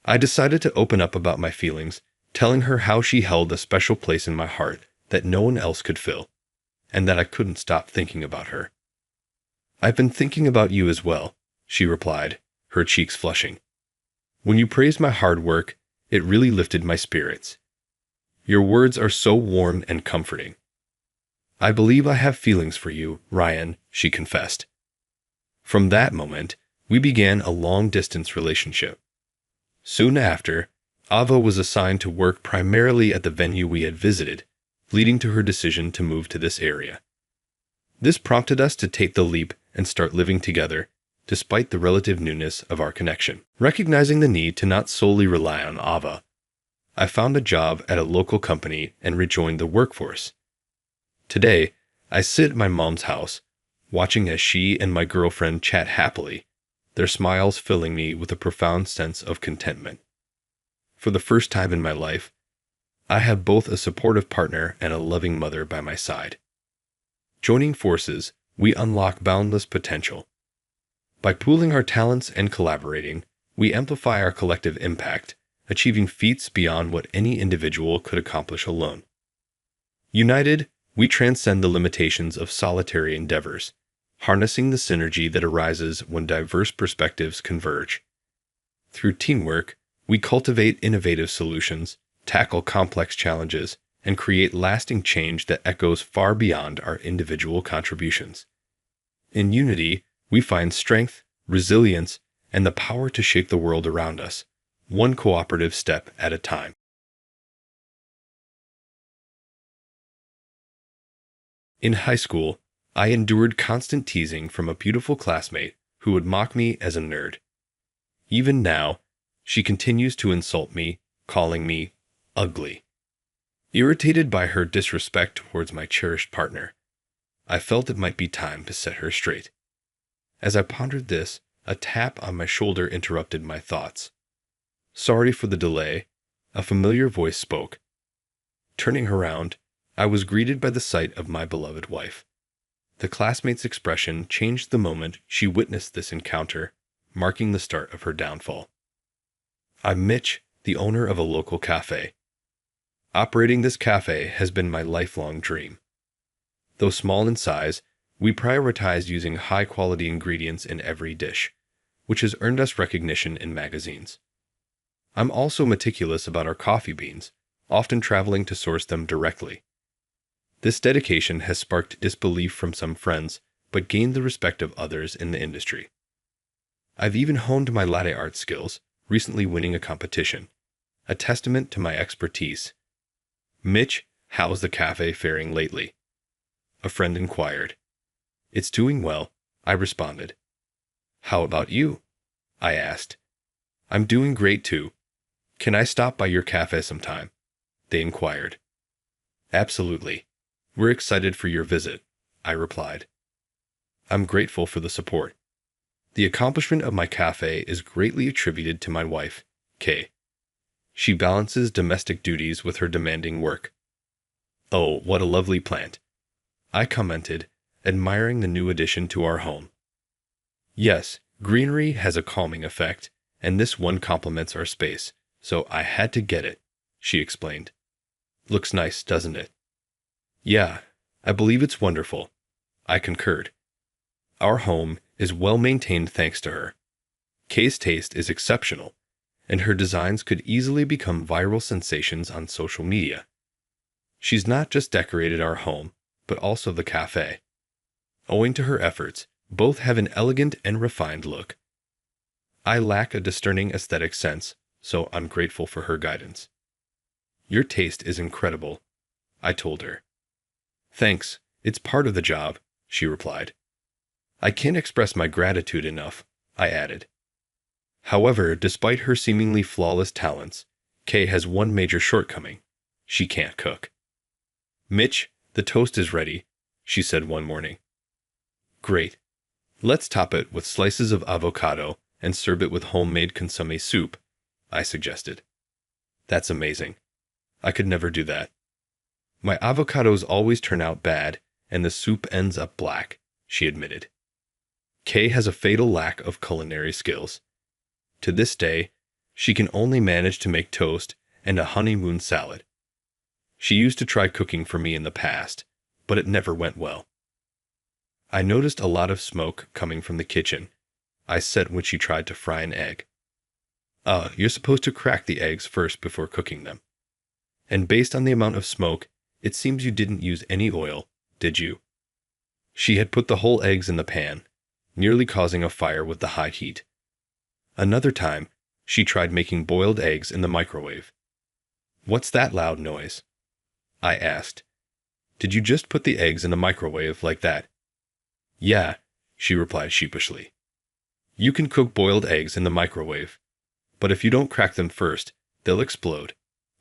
I decided to open up about my feelings, telling her how she held a special place in my heart that no one else could fill, and that I couldn't stop thinking about her. "I've been thinking about you as well," she replied, her cheeks flushing. "When you praised my hard work, it really lifted my spirits. Your words are so warm and comforting." "I believe I have feelings for you, Ryan," she confessed. From that moment, we began a long-distance relationship. Soon after, Ava was assigned to work primarily at the venue we had visited, leading to her decision to move to this area. This prompted us to take the leap and start living together, despite the relative newness of our connection. Recognizing the need to not solely rely on Ava, I found a job at a local company and rejoined the workforce. Today, I sit at my mom's house, watching as she and my girlfriend chat happily, their smiles filling me with a profound sense of contentment. For the first time in my life, I have both a supportive partner and a loving mother by my side. Joining forces, we unlock boundless potential. By pooling our talents and collaborating, we amplify our collective impact, achieving feats beyond what any individual could accomplish alone. United, we transcend the limitations of solitary endeavors, harnessing the synergy that arises when diverse perspectives converge. Through teamwork, we cultivate innovative solutions, tackle complex challenges, and create lasting change that echoes far beyond our individual contributions. In unity, we find strength, resilience, and the power to shape the world around us, one cooperative step at a time. In high school, I endured constant teasing from a beautiful classmate who would mock me as a nerd. Even now, she continues to insult me, calling me ugly. Irritated by her disrespect towards my cherished partner, I felt it might be time to set her straight. As I pondered this, a tap on my shoulder interrupted my thoughts. "Sorry for the delay," a familiar voice spoke. Turning around, I was greeted by the sight of my beloved wife. The classmate's expression changed the moment she witnessed this encounter, marking the start of her downfall. I'm Mitch, the owner of a local cafe. Operating this cafe has been my lifelong dream. Though small in size, we prioritize using high-quality ingredients in every dish, which has earned us recognition in magazines. I'm also meticulous about our coffee beans, often traveling to source them directly. This dedication has sparked disbelief from some friends, but gained the respect of others in the industry. I've even honed my latte art skills, recently winning a competition, a testament to my expertise. "Mitch, how's the cafe faring lately?" a friend inquired. "It's doing well," I responded. "How about you?" I asked. "I'm doing great too. Can I stop by your cafe sometime?" they inquired. "Absolutely. We're excited for your visit," I replied. I'm grateful for the support. The accomplishment of my cafe is greatly attributed to my wife, Kay. She balances domestic duties with her demanding work. "Oh, what a lovely plant," I commented, admiring the new addition to our home. "Yes, greenery has a calming effect, and this one complements our space, so I had to get it," she explained. "Looks nice, doesn't it?" "Yeah, I believe it's wonderful," I concurred. Our home is well maintained thanks to her. Kay's taste is exceptional, and her designs could easily become viral sensations on social media. She's not just decorated our home, but also the cafe. Owing to her efforts, both have an elegant and refined look. I lack a discerning aesthetic sense, so I'm grateful for her guidance. "Your taste is incredible," I told her. "Thanks, it's part of the job," she replied. "I can't express my gratitude enough," I added. However, despite her seemingly flawless talents, Kay has one major shortcoming: she can't cook. "Mitch, the toast is ready," she said one morning. "Great. Let's top it with slices of avocado and serve it with homemade consomme soup, I suggested. That's amazing. I could never do that. My avocados always turn out bad, and the soup ends up black, she admitted. Kay has a fatal lack of culinary skills. To this day, she can only manage to make toast and a honeymoon salad. She used to try cooking for me in the past, but it never went well. I noticed a lot of smoke coming from the kitchen, I said when she tried to fry an egg. You're supposed to crack the eggs first before cooking them. And based on the amount of smoke, it seems you didn't use any oil, did you? She had put the whole eggs in the pan, nearly causing a fire with the high heat. Another time, she tried making boiled eggs in the microwave. What's that loud noise? I asked. Did you just put the eggs in the microwave like that? Yeah, she replied sheepishly. You can cook boiled eggs in the microwave, but if you don't crack them first, they'll explode,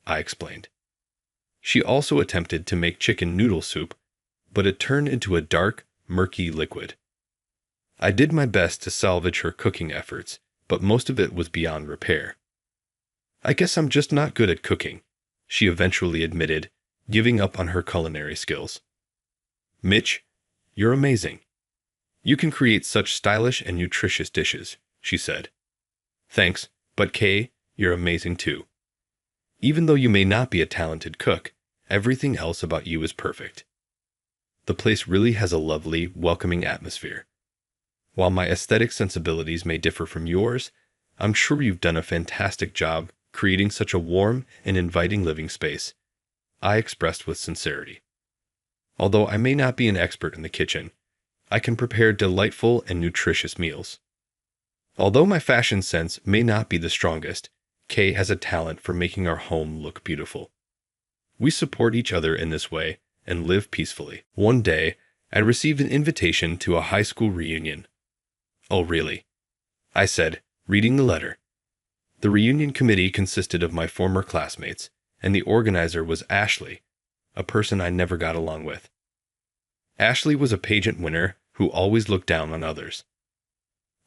I explained. She also attempted to make chicken noodle soup, but it turned into a dark, murky liquid. I did my best to salvage her cooking efforts, but most of it was beyond repair. I guess I'm just not good at cooking, she eventually admitted, giving up on her culinary skills. Mitch, you're amazing. You can create such stylish and nutritious dishes, she said. Thanks, but Kay, you're amazing too. Even though you may not be a talented cook, everything else about you is perfect. The place really has a lovely, welcoming atmosphere. While my aesthetic sensibilities may differ from yours, I'm sure you've done a fantastic job creating such a warm and inviting living space, I expressed with sincerity. Although I may not be an expert in the kitchen, I can prepare delightful and nutritious meals. Although my fashion sense may not be the strongest, Kay has a talent for making our home look beautiful. We support each other in this way and live peacefully. One day, I received an invitation to a high school reunion. Oh, really? I said, reading the letter. The reunion committee consisted of my former classmates, and the organizer was Ashley, a person I never got along with. Ashley was a pageant winner who always looked down on others.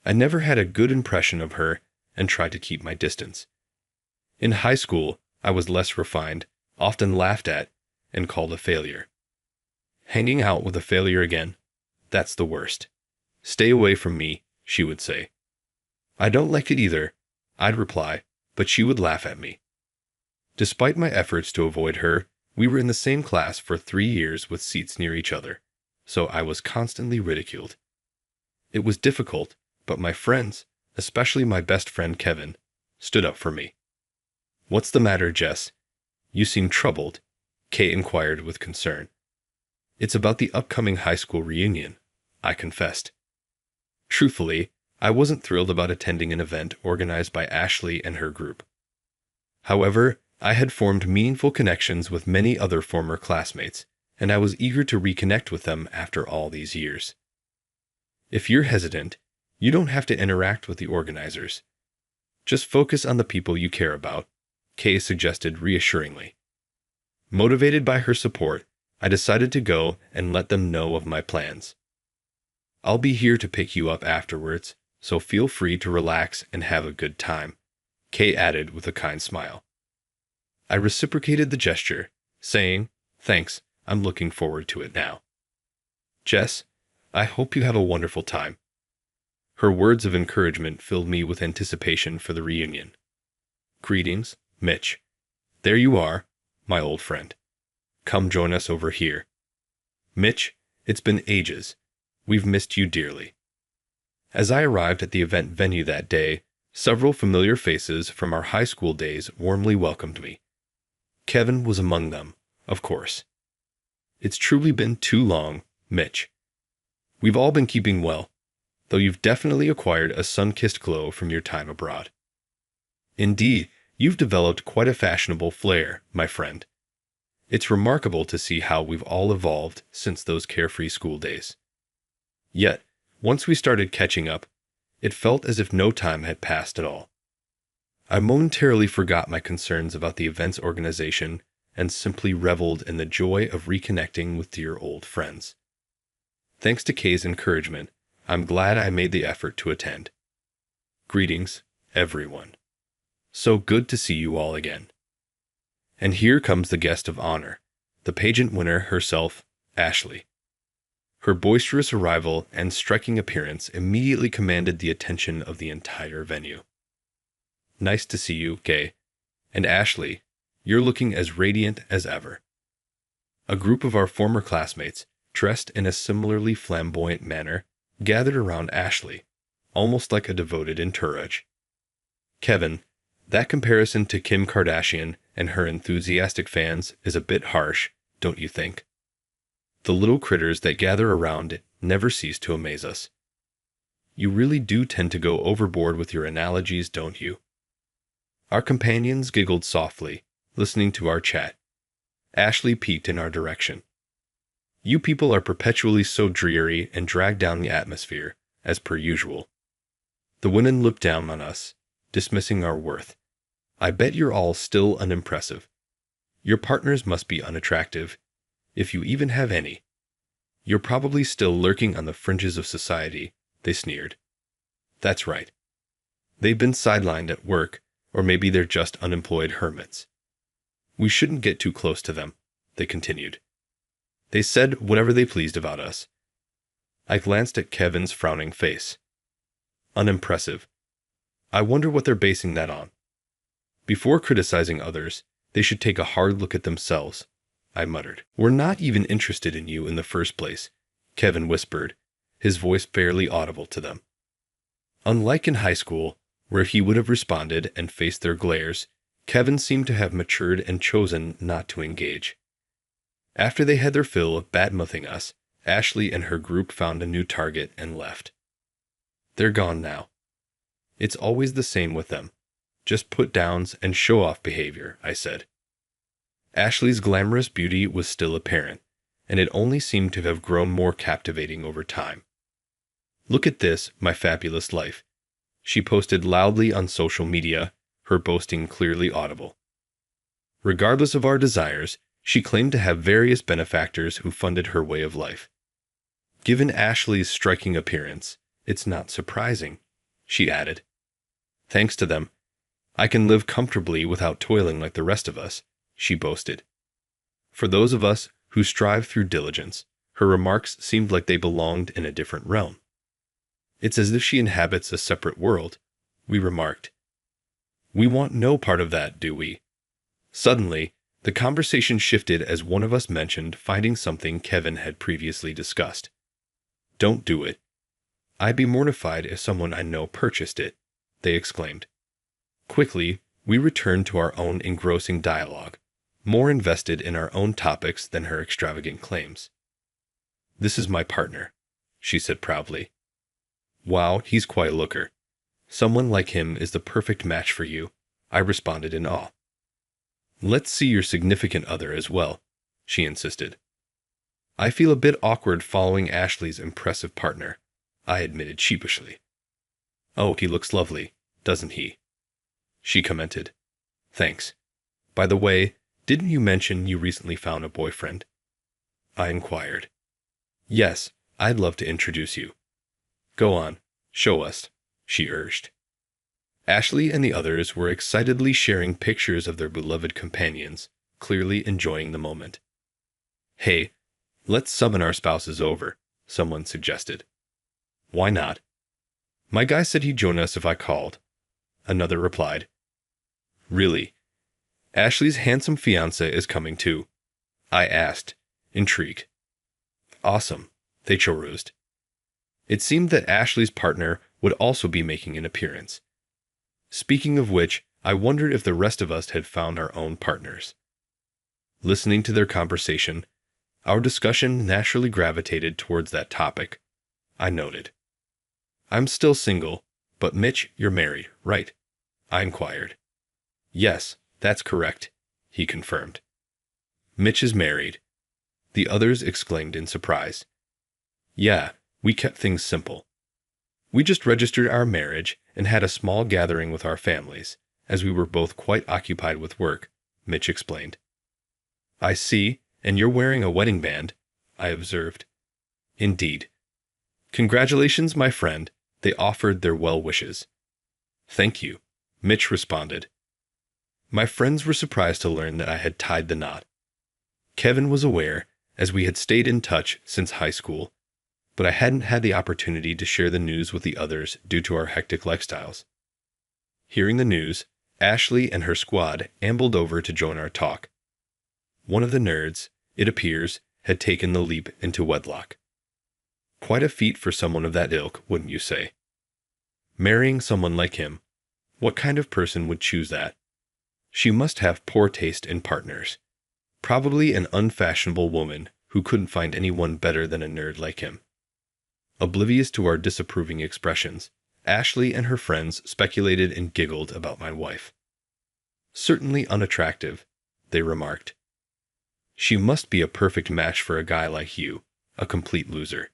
I never had a good impression of her and tried to keep my distance. In high school, I was less refined, often laughed at, and called a failure. Hanging out with a failure again? That's the worst. Stay away from me, she would say. I don't like it either, I'd reply, but she would laugh at me. Despite my efforts to avoid her, we were in the same class for 3 years with seats near each other, so I was constantly ridiculed. It was difficult, but my friends, especially my best friend Kevin, stood up for me. What's the matter, Jess? You seem troubled, Kay inquired with concern. It's about the upcoming high school reunion, I confessed. Truthfully, I wasn't thrilled about attending an event organized by Ashley and her group. However, I had formed meaningful connections with many other former classmates, and I was eager to reconnect with them after all these years. If you're hesitant, you don't have to interact with the organizers. Just focus on the people you care about, Kay suggested reassuringly. Motivated by her support, I decided to go and let them know of my plans. I'll be here to pick you up afterwards, so feel free to relax and have a good time, Kay added with a kind smile. I reciprocated the gesture, saying, Thanks, I'm looking forward to it now. Jess, I hope you have a wonderful time. Her words of encouragement filled me with anticipation for the reunion. Greetings, Mitch. There you are, my old friend. Come join us over here. Mitch, it's been ages. We've missed you dearly. As I arrived at the event venue that day, several familiar faces from our high school days warmly welcomed me. Kevin was among them, of course. It's truly been too long, Mitch. We've all been keeping well, though you've definitely acquired a sun-kissed glow from your time abroad. Indeed, you've developed quite a fashionable flair, my friend. It's remarkable to see how we've all evolved since those carefree school days. Yet, once we started catching up, it felt as if no time had passed at all. I momentarily forgot my concerns about the event's organization and simply reveled in the joy of reconnecting with dear old friends. Thanks to Kay's encouragement, I'm glad I made the effort to attend. Greetings, everyone. So good to see you all again. And here comes the guest of honor, the pageant winner herself, Ashley. Her boisterous arrival and striking appearance immediately commanded the attention of the entire venue. Nice to see you, Kay. And Ashley, you're looking as radiant as ever. A group of our former classmates, dressed in a similarly flamboyant manner, gathered around Ashley, almost like a devoted entourage. Kevin, that comparison to Kim Kardashian and her enthusiastic fans is a bit harsh, don't you think? The little critters that gather around never cease to amaze us. You really do tend to go overboard with your analogies, don't you? Our companions giggled softly, listening to our chat. Ashley peeked in our direction. You people are perpetually so dreary and drag down the atmosphere, as per usual. The women looked down on us, dismissing our worth. I bet you're all still unimpressive. Your partners must be unattractive, if you even have any. You're probably still lurking on the fringes of society, they sneered. That's right. They've been sidelined at work, or maybe they're just unemployed hermits. We shouldn't get too close to them, they continued. They said whatever they pleased about us. I glanced at Kevin's frowning face. Unimpressive. I wonder what they're basing that on. Before criticizing others, they should take a hard look at themselves, I muttered. We're not even interested in you in the first place, Kevin whispered, his voice barely audible to them. Unlike in high school, where he would have responded and faced their glares, Kevin seemed to have matured and chosen not to engage. After they had their fill of badmouthing us, Ashley and her group found a new target and left. They're gone now. It's always the same with them. Just put-downs and show-off behavior, I said. Ashley's glamorous beauty was still apparent, and it only seemed to have grown more captivating over time. Look at this, my fabulous life. She posted loudly on social media, her boasting clearly audible. Regardless of our desires, she claimed to have various benefactors who funded her way of life. Given Ashley's striking appearance, it's not surprising, she added. Thanks to them, I can live comfortably without toiling like the rest of us, she boasted. For those of us who strive through diligence, her remarks seemed like they belonged in a different realm. It's as if she inhabits a separate world, we remarked. We want no part of that, do we? Suddenly, the conversation shifted as one of us mentioned finding something Kevin had previously discussed. Don't do it. I'd be mortified if someone I know purchased it, they exclaimed. Quickly, we returned to our own engrossing dialogue, more invested in our own topics than her extravagant claims. This is my partner, she said proudly. Wow, he's quite a looker. Someone like him is the perfect match for you, I responded in awe. Let's see your significant other as well, she insisted. I feel a bit awkward following Ashley's impressive partner, I admitted sheepishly. Oh, he looks lovely, doesn't he? She commented. Thanks. By the way, didn't you mention you recently found a boyfriend? I inquired. Yes, I'd love to introduce you. Go on, show us, she urged. Ashley and the others were excitedly sharing pictures of their beloved companions, clearly enjoying the moment. Hey, let's summon our spouses over, someone suggested. Why not? My guy said he'd join us if I called, another replied. Really? Ashley's handsome fiancé is coming too, I asked, intrigued. Awesome, they chorused. It seemed that Ashley's partner would also be making an appearance. Speaking of which, I wondered if the rest of us had found our own partners. Listening to their conversation, our discussion naturally gravitated towards that topic, I noted. I'm still single, but Mitch, you're married, right? I inquired. Yes, that's correct, he confirmed. Mitch is married. The others exclaimed in surprise. Yeah, we kept things simple. We just registered our marriage and had a small gathering with our families, as we were both quite occupied with work, Mitch explained. I see, and you're wearing a wedding band, I observed. Indeed. Congratulations, my friend, they offered their well wishes. Thank you, Mitch responded. My friends were surprised to learn that I had tied the knot. Kevin was aware, as we had stayed in touch since high school, but I hadn't had the opportunity to share the news with the others due to our hectic lifestyles. Hearing the news, Ashley and her squad ambled over to join our talk. One of the nerds, it appears, had taken the leap into wedlock. Quite a feat for someone of that ilk, wouldn't you say? Marrying someone like him, what kind of person would choose that? She must have poor taste in partners. Probably an unfashionable woman who couldn't find anyone better than a nerd like him. Oblivious to our disapproving expressions, Ashley and her friends speculated and giggled about my wife. Certainly unattractive, they remarked. She must be a perfect match for a guy like you, a complete loser.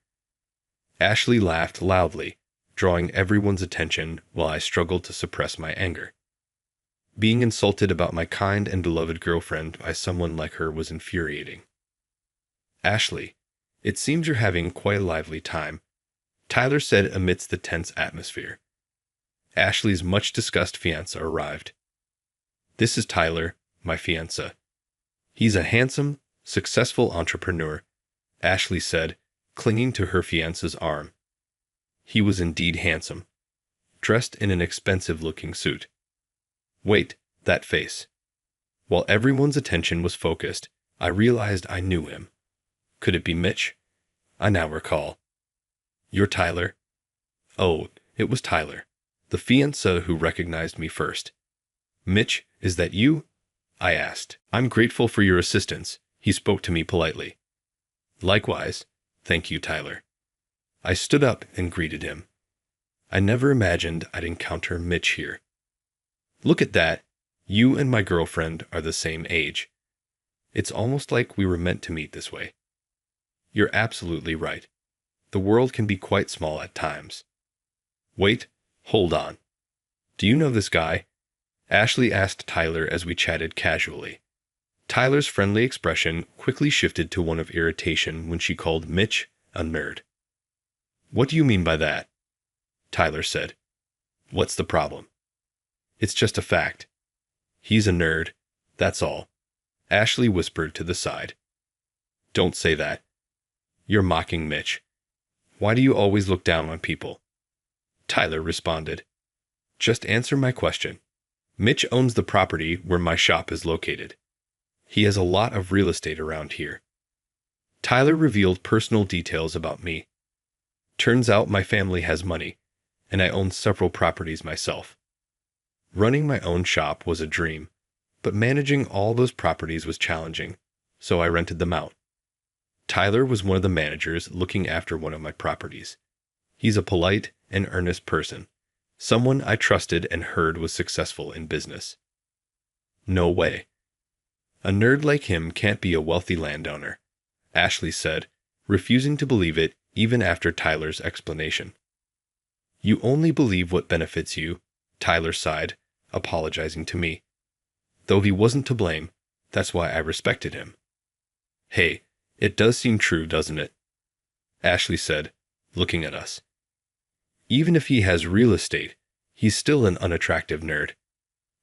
Ashley laughed loudly, drawing everyone's attention while I struggled to suppress my anger. Being insulted about my kind and beloved girlfriend by someone like her was infuriating. Ashley, it seems you're having quite a lively time, Tyler said amidst the tense atmosphere. Ashley's much-discussed fiancé arrived. This is Tyler, my fiancé. He's a handsome, successful entrepreneur, Ashley said, clinging to her fiancé's arm. He was indeed handsome, dressed in an expensive-looking suit. Wait, that face. While everyone's attention was focused, I realized I knew him. Could it be Mitch? I now recall. You're Tyler? Oh, it was Tyler, the fiancé who recognized me first. Mitch, is that you? I asked. I'm grateful for your assistance, he spoke to me politely. Likewise, thank you, Tyler. I stood up and greeted him. I never imagined I'd encounter Mitch here. Look at that, you and my girlfriend are the same age. It's almost like we were meant to meet this way. You're absolutely right. The world can be quite small at times. Wait, hold on. Do you know this guy? Ashley asked Tyler as we chatted casually. Tyler's friendly expression quickly shifted to one of irritation when she called Mitch a nerd. What do you mean by that? Tyler said. What's the problem? It's just a fact. He's a nerd, that's all. Ashley whispered to the side. Don't say that. You're mocking Mitch. Why do you always look down on people? Tyler responded. Just answer my question. Mitch owns the property where my shop is located. He has a lot of real estate around here. Tyler revealed personal details about me. Turns out my family has money, and I own several properties myself. Running my own shop was a dream, but managing all those properties was challenging, so I rented them out. Tyler was one of the managers looking after one of my properties. He's a polite and earnest person, someone I trusted and heard was successful in business. No way. A nerd like him can't be a wealthy landowner, Ashley said, refusing to believe it even after Tyler's explanation. You only believe what benefits you, Tyler sighed, apologizing to me. Though he wasn't to blame, that's why I respected him. Hey, it does seem true, doesn't it? Ashley said, looking at us. Even if he has real estate, he's still an unattractive nerd.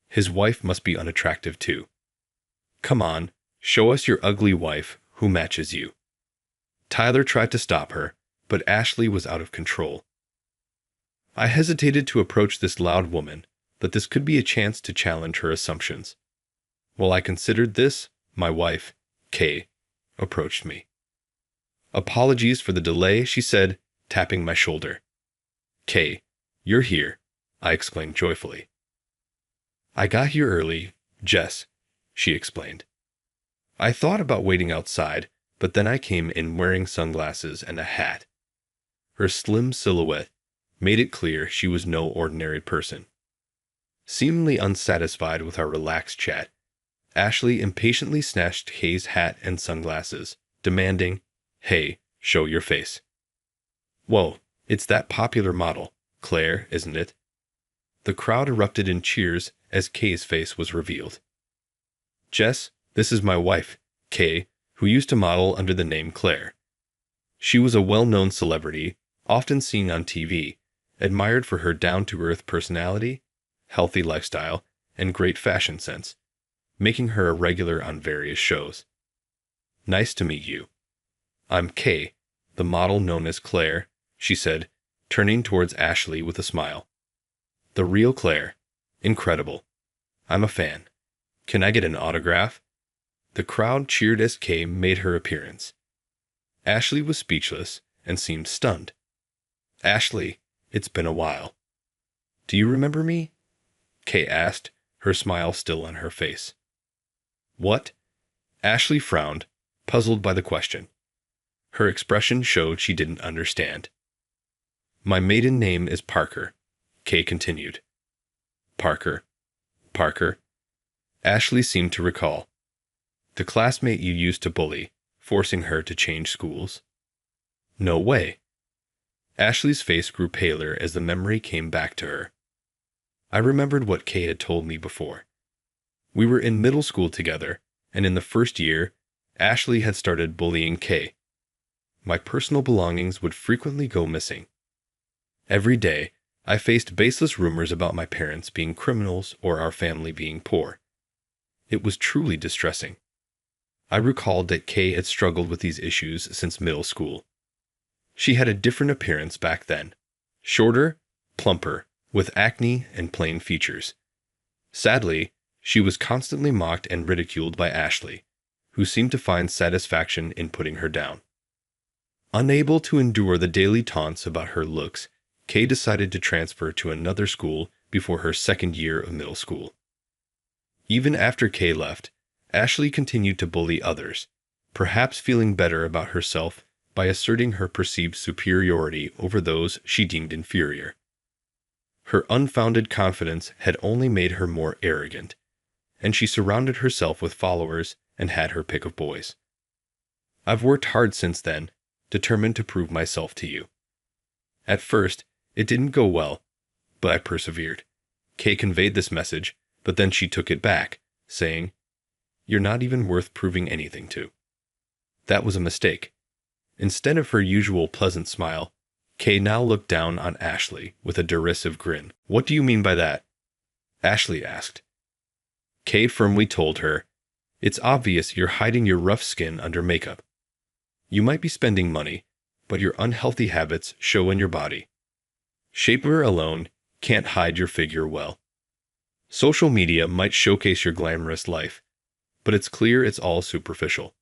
His wife must be unattractive too. Come on, show us your ugly wife who matches you. Tyler tried to stop her, but Ashley was out of control. I hesitated to approach this loud woman, but this could be a chance to challenge her assumptions. While I considered this, my wife, Kay, approached me. Apologies for the delay, she said, tapping my shoulder. Kay, you're here, I exclaimed joyfully. I got here early, Jess, she explained. I thought about waiting outside, but then I came in wearing sunglasses and a hat. Her slim silhouette made it clear she was no ordinary person. Seemingly unsatisfied with our relaxed chat, Ashley impatiently snatched Kay's hat and sunglasses, demanding, Hey, show your face. Whoa, it's that popular model, Claire, isn't it? The crowd erupted in cheers as Kay's face was revealed. Jess, this is my wife, Kay, who used to model under the name Claire. She was a well-known celebrity, often seen on TV, admired for her down-to-earth personality healthy lifestyle, and great fashion sense, making her a regular on various shows. Nice to meet you. I'm Kay, the model known as Claire, she said, turning towards Ashley with a smile. The real Claire. Incredible. I'm a fan. Can I get an autograph? The crowd cheered as Kay made her appearance. Ashley was speechless and seemed stunned. Ashley, it's been a while. Do you remember me? Kay asked, her smile still on her face. What? Ashley frowned, puzzled by the question. Her expression showed she didn't understand. My maiden name is Parker, Kay continued. Parker. Parker. Ashley seemed to recall. The classmate you used to bully, forcing her to change schools? No way. Ashley's face grew paler as the memory came back to her. I remembered what Kay had told me before. We were in middle school together, and in the first year, Ashley had started bullying Kay. My personal belongings would frequently go missing. Every day, I faced baseless rumors about my parents being criminals or our family being poor. It was truly distressing. I recalled that Kay had struggled with these issues since middle school. She had a different appearance back then. Shorter, plumper, with acne and plain features. Sadly, she was constantly mocked and ridiculed by Ashley, who seemed to find satisfaction in putting her down. Unable to endure the daily taunts about her looks, Kay decided to transfer to another school before her second year of middle school. Even after Kay left, Ashley continued to bully others, perhaps feeling better about herself by asserting her perceived superiority over those she deemed inferior. Her unfounded confidence had only made her more arrogant, and she surrounded herself with followers and had her pick of boys. I've worked hard since then, determined to prove myself to you. At first, it didn't go well, but I persevered. Kay conveyed this message, but then she took it back, saying, You're not even worth proving anything to. That was a mistake. Instead of her usual pleasant smile, Kay now looked down on Ashley with a derisive grin. What do you mean by that? Ashley asked. Kay firmly told her, It's obvious you're hiding your rough skin under makeup. You might be spending money, but your unhealthy habits show in your body. Shapewear alone can't hide your figure well. Social media might showcase your glamorous life, but it's clear it's all superficial.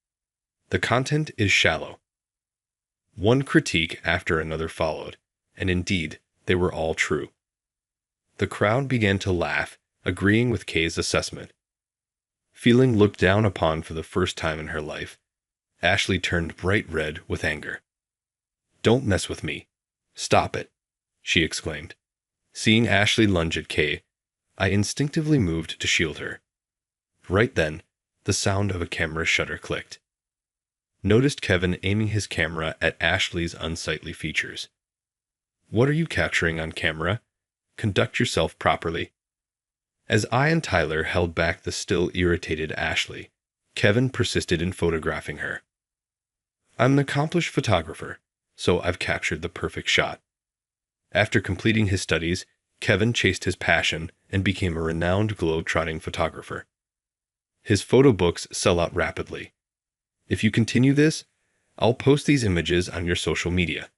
The content is shallow. One critique after another followed, and indeed, they were all true. The crowd began to laugh, agreeing with Kay's assessment. Feeling looked down upon for the first time in her life, Ashley turned bright red with anger. Don't mess with me. Stop it, she exclaimed. Seeing Ashley lunge at Kay, I instinctively moved to shield her. Right then, the sound of a camera shutter clicked. Noticed Kevin aiming his camera at Ashley's unsightly features. What are you capturing on camera? Conduct yourself properly. As I and Tyler held back the still irritated Ashley, Kevin persisted in photographing her. I'm an accomplished photographer, so I've captured the perfect shot. After completing his studies, Kevin chased his passion and became a renowned globe-trotting photographer. His photo books sell out rapidly. If you continue this, I'll post these images on your social media.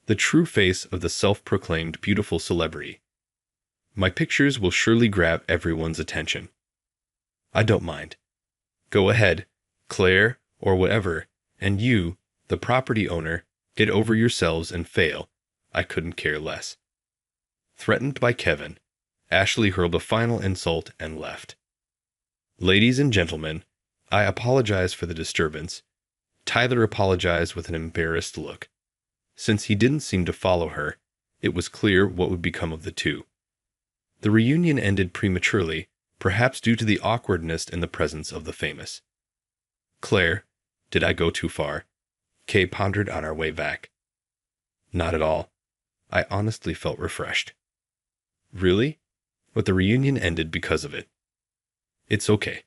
The true face of the self-proclaimed beautiful celebrity. My pictures will surely grab everyone's attention. I don't mind. Go ahead, Claire, or whatever, and you, the property owner, get over yourselves and fail. I couldn't care less. Threatened by Kevin, Ashley hurled a final insult and left. Ladies and gentlemen, I apologize for the disturbance. Tyler apologized with an embarrassed look. Since he didn't seem to follow her, it was clear what would become of the two. The reunion ended prematurely, perhaps due to the awkwardness in the presence of the famous. Claire, did I go too far? Kay pondered on our way back. Not at all. I honestly felt refreshed. Really? But the reunion ended because of it. It's okay.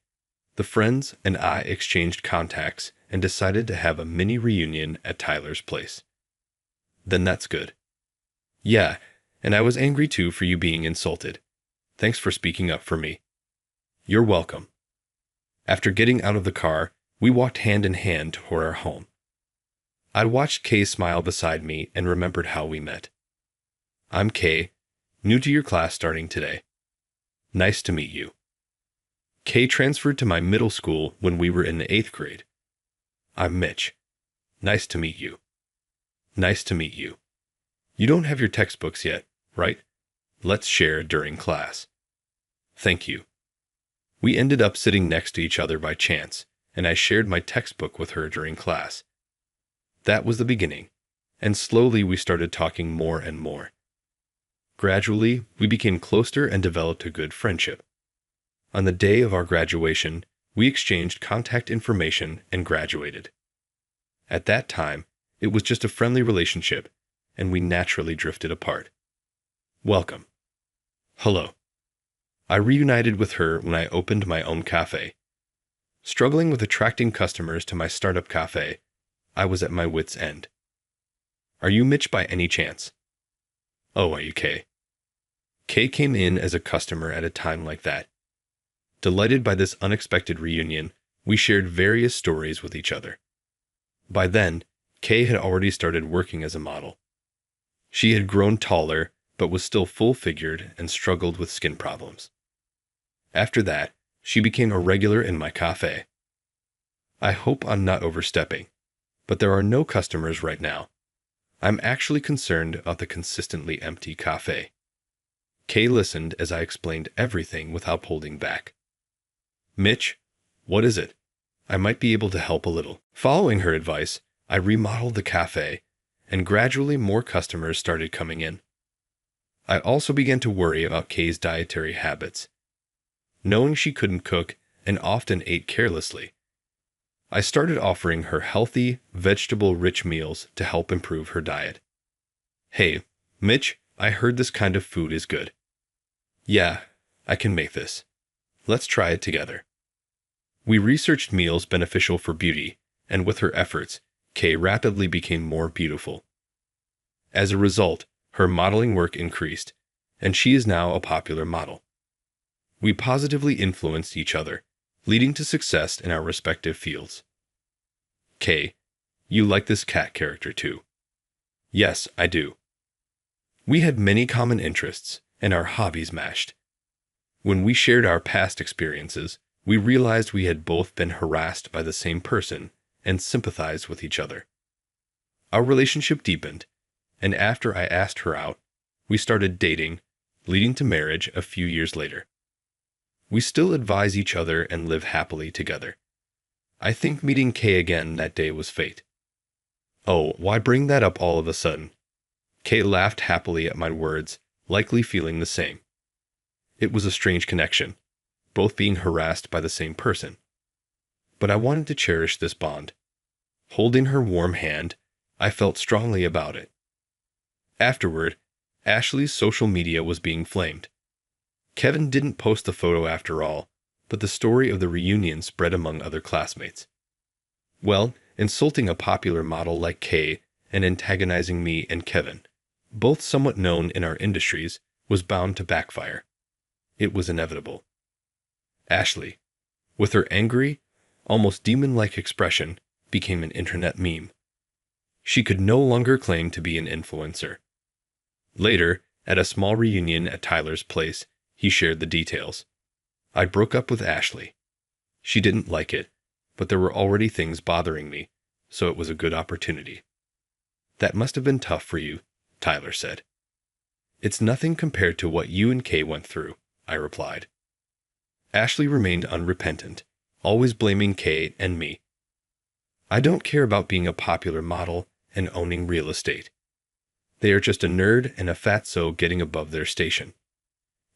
The friends and I exchanged contacts and decided to have a mini reunion at Tyler's place. Then that's good. Yeah, and I was angry too for you being insulted. Thanks for speaking up for me. You're welcome. After getting out of the car, we walked hand in hand toward our home. I watched Kay smile beside me and remembered how we met. I'm Kay, new to your class starting today. Nice to meet you. Kay transferred to my middle school when we were in the 8th grade. I'm Mitch. Nice to meet you. Nice to meet you. You don't have your textbooks yet, right? Let's share during class. Thank you. We ended up sitting next to each other by chance, and I shared my textbook with her during class. That was the beginning, and slowly we started talking more and more. Gradually, we became closer and developed a good friendship. On the day of our graduation, we exchanged contact information and graduated. At that time, it was just a friendly relationship, and we naturally drifted apart. Welcome. Hello. I reunited with her when I opened my own cafe. Struggling with attracting customers to my startup cafe, I was at my wit's end. Are you Mitch by any chance? Oh, are you Kay? Kay came in as a customer at a time like that. Delighted by this unexpected reunion, we shared various stories with each other. By then, Kay had already started working as a model. She had grown taller, but was still full-figured and struggled with skin problems. After that, she became a regular in my cafe. I hope I'm not overstepping, but there are no customers right now. I'm actually concerned about the consistently empty cafe. Kay listened as I explained everything without holding back. Mitch, what is it? I might be able to help a little. Following her advice, I remodeled the cafe, and gradually more customers started coming in. I also began to worry about Kay's dietary habits. Knowing she couldn't cook and often ate carelessly, I started offering her healthy, vegetable-rich meals to help improve her diet. Hey, Mitch, I heard this kind of food is good. Yeah, I can make this. Let's try it together. We researched meals beneficial for beauty, and with her efforts, Kay rapidly became more beautiful. As a result, her modeling work increased, and she is now a popular model. We positively influenced each other, leading to success in our respective fields. Kay, you like this cat character too? Yes, I do. We had many common interests, and our hobbies matched. When we shared our past experiences, we realized we had both been harassed by the same person and sympathized with each other. Our relationship deepened, and after I asked her out, we started dating, leading to marriage a few years later. We still advise each other and live happily together. I think meeting Kay again that day was fate. Oh, why bring that up all of a sudden? Kay laughed happily at my words, likely feeling the same. It was a strange connection, both being harassed by the same person. But I wanted to cherish this bond. Holding her warm hand, I felt strongly about it. Afterward, Ashley's social media was being flamed. Kevin didn't post the photo after all, but the story of the reunion spread among other classmates. Well, insulting a popular model like Kay and antagonizing me and Kevin, both somewhat known in our industries, was bound to backfire. It was inevitable. Ashley, with her angry, almost demon-like expression, became an internet meme. She could no longer claim to be an influencer. Later, at a small reunion at Tyler's place, he shared the details. I broke up with Ashley. She didn't like it, but there were already things bothering me, so it was a good opportunity. That must have been tough for you, Tyler said. It's nothing compared to what you and Kay went through, I replied. Ashley remained unrepentant, always blaming Kay and me. I don't care about being a popular model and owning real estate. They are just a nerd and a fatso getting above their station.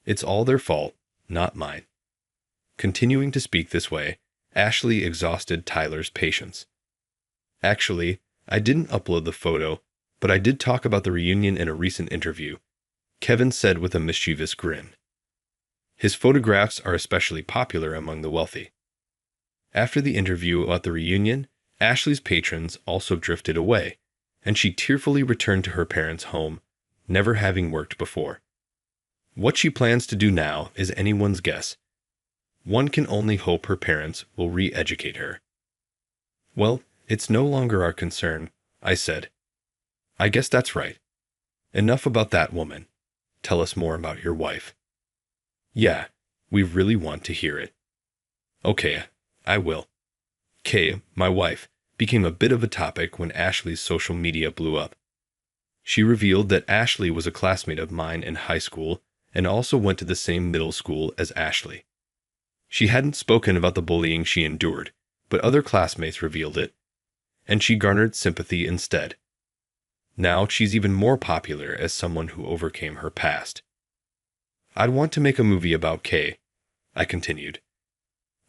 It's all their fault, not mine. Continuing to speak this way, Ashley exhausted Tyler's patience. Actually, I didn't upload the photo, but I did talk about the reunion in a recent interview, Kevin said with a mischievous grin. His photographs are especially popular among the wealthy. After the interview about the reunion, Ashley's patrons also drifted away, and she tearfully returned to her parents' home, never having worked before. What she plans to do now is anyone's guess. One can only hope her parents will re-educate her. Well, it's no longer our concern, I said. I guess that's right. Enough about that woman. Tell us more about your wife. Yeah, we really want to hear it. Okay, I will. Kay, my wife, became a bit of a topic when Ashley's social media blew up. She revealed that Ashley was a classmate of mine in high school and also went to the same middle school as Ashley. She hadn't spoken about the bullying she endured, but other classmates revealed it, and she garnered sympathy instead. Now she's even more popular as someone who overcame her past. I'd want to make a movie about Kay, I continued.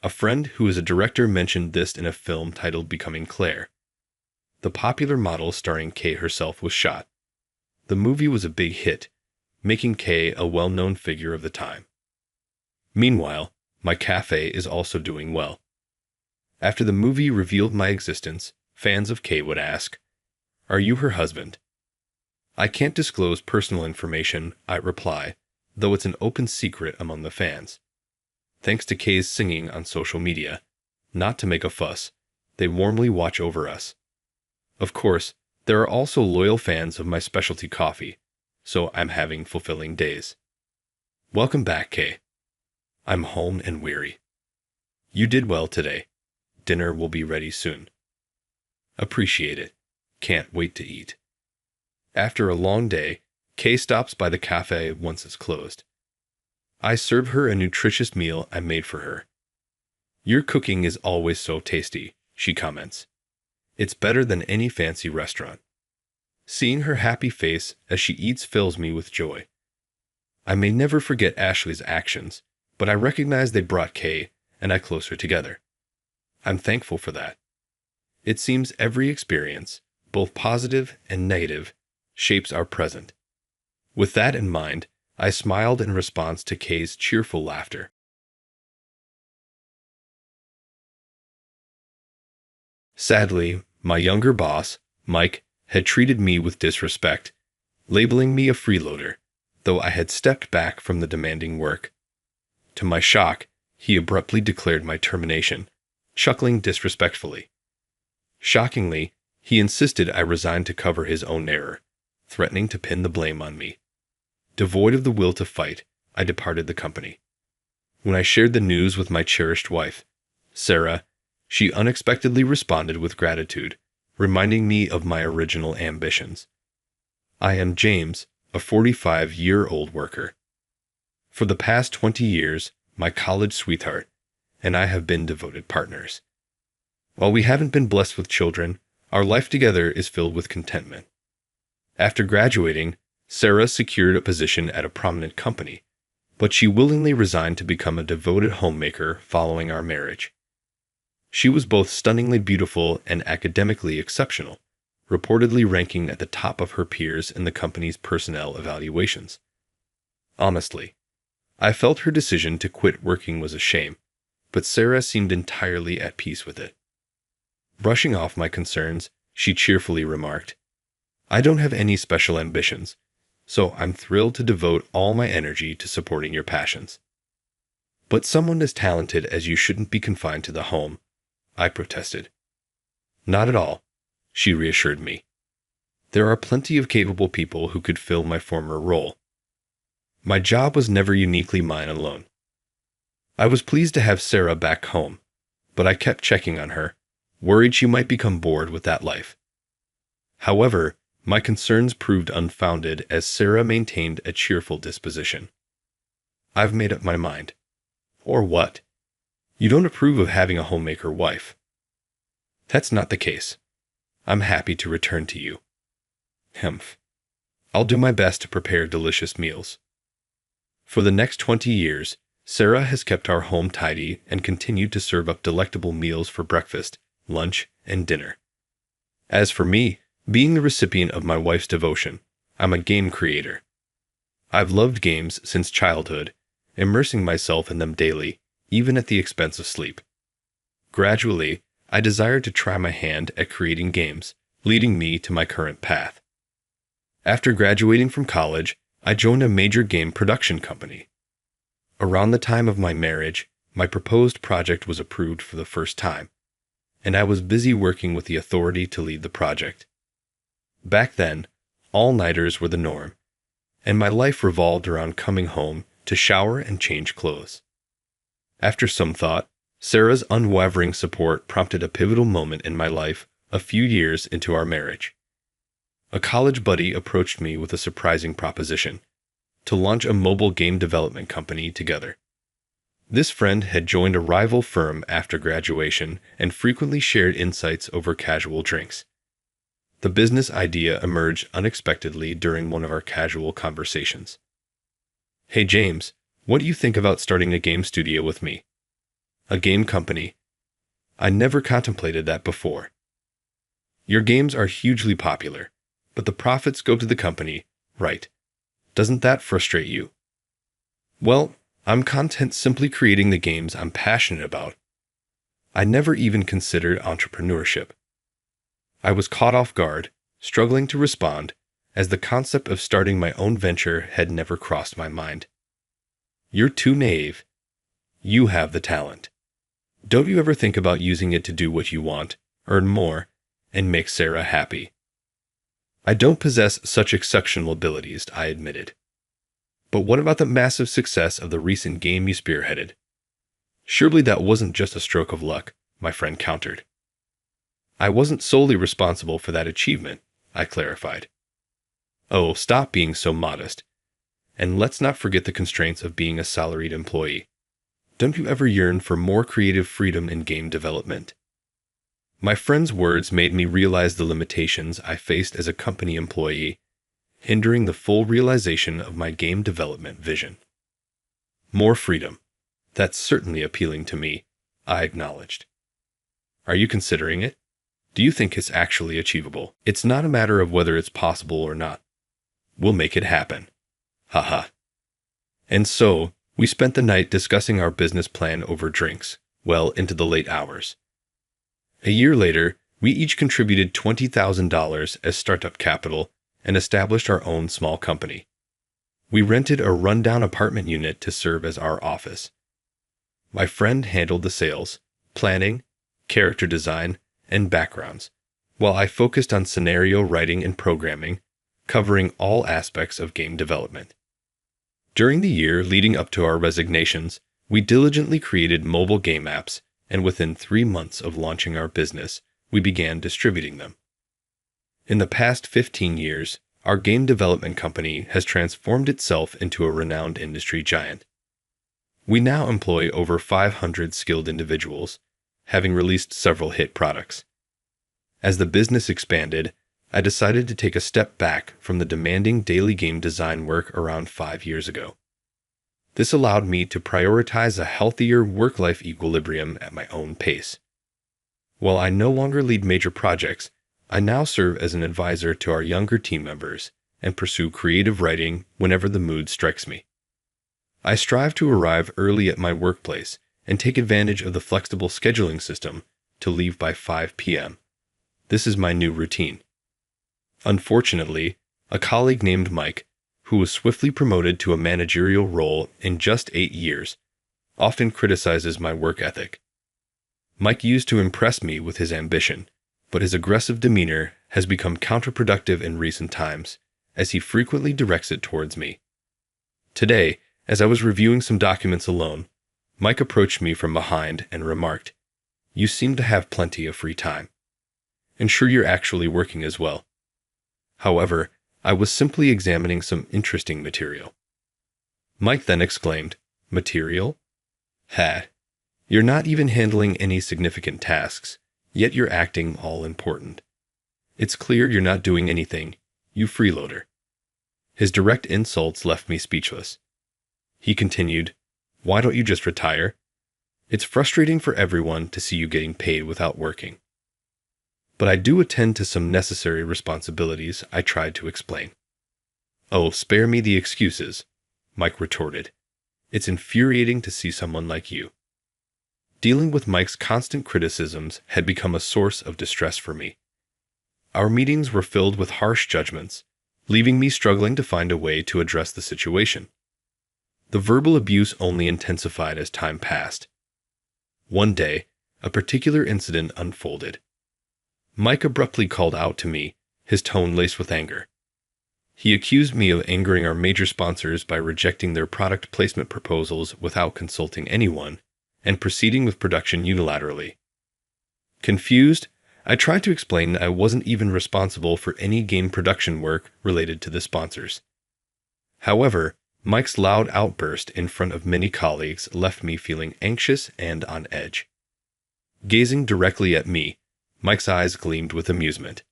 A friend who is a director mentioned this in a film titled Becoming Claire. The popular model starring Kay herself was shot. The movie was a big hit, making Kay a well-known figure of the time. Meanwhile, my cafe is also doing well. After the movie revealed my existence, fans of Kay would ask, "Are you her husband?" I can't disclose personal information, I reply, though it's an open secret among the fans. Thanks to Kay's singing on social media, not to make a fuss, they warmly watch over us. Of course, there are also loyal fans of my specialty coffee, so I'm having fulfilling days. Welcome back, Kay. I'm home and weary. You did well today. Dinner will be ready soon. Appreciate it. Can't wait to eat. After a long day, Kay stops by the cafe once it's closed. I serve her a nutritious meal I made for her. Your cooking is always so tasty, she comments. It's better than any fancy restaurant. Seeing her happy face as she eats fills me with joy. I may never forget Ashley's actions, but I recognize they brought Kay and I closer together. I'm thankful for that. It seems every experience, both positive and negative, shapes our present. With that in mind, I smiled in response to Kay's cheerful laughter. Sadly, my younger boss, Mike, had treated me with disrespect, labeling me a freeloader, though I had stepped back from the demanding work. To my shock, he abruptly declared my termination, chuckling disrespectfully. Shockingly, he insisted I resign to cover his own error, threatening to pin the blame on me. Devoid of the will to fight, I departed the company. When I shared the news with my cherished wife, Sarah, she unexpectedly responded with gratitude, reminding me of my original ambitions. I am James, a 45-year-old worker. For the past 20 years, my college sweetheart, and I have been devoted partners. While we haven't been blessed with children, our life together is filled with contentment. After graduating, Sarah secured a position at a prominent company, but she willingly resigned to become a devoted homemaker following our marriage. She was both stunningly beautiful and academically exceptional, reportedly ranking at the top of her peers in the company's personnel evaluations. Honestly, I felt her decision to quit working was a shame, but Sarah seemed entirely at peace with it. Brushing off my concerns, she cheerfully remarked, "I don't have any special ambitions, so I'm thrilled to devote all my energy to supporting your passions." "But someone as talented as you shouldn't be confined to the home," I protested. "Not at all," she reassured me. "There are plenty of capable people who could fill my former role. My job was never uniquely mine alone." I was pleased to have Sarah back home, but I kept checking on her, worried she might become bored with that life. However, my concerns proved unfounded as Sarah maintained a cheerful disposition. "I've made up my mind." "Or what?" "You don't approve of having a homemaker wife." "That's not the case. I'm happy to return to you." "Humph. I'll do my best to prepare delicious meals." For the next 20 years, Sarah has kept our home tidy and continued to serve up delectable meals for breakfast, lunch, and dinner. As for me, being the recipient of my wife's devotion, I'm a game creator. I've loved games since childhood, immersing myself in them daily, even at the expense of sleep. Gradually, I desired to try my hand at creating games, leading me to my current path. After graduating from college, I joined a major game production company. Around the time of my marriage, my proposed project was approved for the first time, and I was busy working with the authority to lead the project. Back then, all-nighters were the norm, and my life revolved around coming home to shower and change clothes. After some thought, Sarah's unwavering support prompted a pivotal moment in my life a few years into our marriage. A college buddy approached me with a surprising proposition: to launch a mobile game development company together. This friend had joined a rival firm after graduation and frequently shared insights over casual drinks. The business idea emerged unexpectedly during one of our casual conversations. "Hey James, what do you think about starting a game studio with me? A game company. I never contemplated that before. Your games are hugely popular, but the profits go to the company, right? Doesn't that frustrate you?" "Well, I'm content simply creating the games I'm passionate about. I never even considered entrepreneurship." I was caught off guard, struggling to respond, as the concept of starting my own venture had never crossed my mind. "You're too naive. You have the talent. Don't you ever think about using it to do what you want, earn more, and make Sarah happy?" "I don't possess such exceptional abilities," I admitted. "But what about the massive success of the recent game you spearheaded?" "Surely that wasn't just a stroke of luck," my friend countered. "I wasn't solely responsible for that achievement," I clarified. "Oh, stop being so modest. And let's not forget the constraints of being a salaried employee. Don't you ever yearn for more creative freedom in game development?" My friend's words made me realize the limitations I faced as a company employee, hindering the full realization of my game development vision. "More freedom. That's certainly appealing to me," I acknowledged. "Are you considering it? Do you think it's actually achievable?" "It's not a matter of whether it's possible or not. We'll make it happen." Haha. And so, we spent the night discussing our business plan over drinks, well into the late hours. A year later, we each contributed $20,000 as startup capital and established our own small company. We rented a rundown apartment unit to serve as our office. My friend handled the sales, planning, character design, and backgrounds, while I focused on scenario writing and programming, covering all aspects of game development. During the year leading up to our resignations, we diligently created mobile game apps, and within 3 months of launching our business, we began distributing them. In the past 15 years, our game development company has transformed itself into a renowned industry giant. We now employ over 500 skilled individuals, having released several hit products. As the business expanded, I decided to take a step back from the demanding daily game design work around 5 years ago. This allowed me to prioritize a healthier work-life equilibrium at my own pace. While I no longer lead major projects, I now serve as an advisor to our younger team members and pursue creative writing whenever the mood strikes me. I strive to arrive early at my workplace and take advantage of the flexible scheduling system to leave by 5 p.m. This is my new routine. Unfortunately, a colleague named Mike, who was swiftly promoted to a managerial role in just 8 years, often criticizes my work ethic. Mike used to impress me with his ambition, but his aggressive demeanor has become counterproductive in recent times, as he frequently directs it towards me. Today, as I was reviewing some documents alone, Mike approached me from behind and remarked, "You seem to have plenty of free time. And sure you're actually working as well." However, I was simply examining some interesting material. Mike then exclaimed, "Material? Ha! You're not even handling any significant tasks, yet you're acting all important. It's clear you're not doing anything, you freeloader." His direct insults left me speechless. He continued, "Why don't you just retire? It's frustrating for everyone to see you getting paid without working." "But I do attend to some necessary responsibilities," I tried to explain. "Oh, spare me the excuses," Mike retorted. "It's infuriating to see someone like you." Dealing with Mike's constant criticisms had become a source of distress for me. Our meetings were filled with harsh judgments, leaving me struggling to find a way to address the situation. The verbal abuse only intensified as time passed. One day, a particular incident unfolded. Mike abruptly called out to me, his tone laced with anger. He accused me of angering our major sponsors by rejecting their product placement proposals without consulting anyone and proceeding with production unilaterally. Confused, I tried to explain that I wasn't even responsible for any game production work related to the sponsors. However, Mike's loud outburst in front of many colleagues left me feeling anxious and on edge. Gazing directly at me, Mike's eyes gleamed with amusement.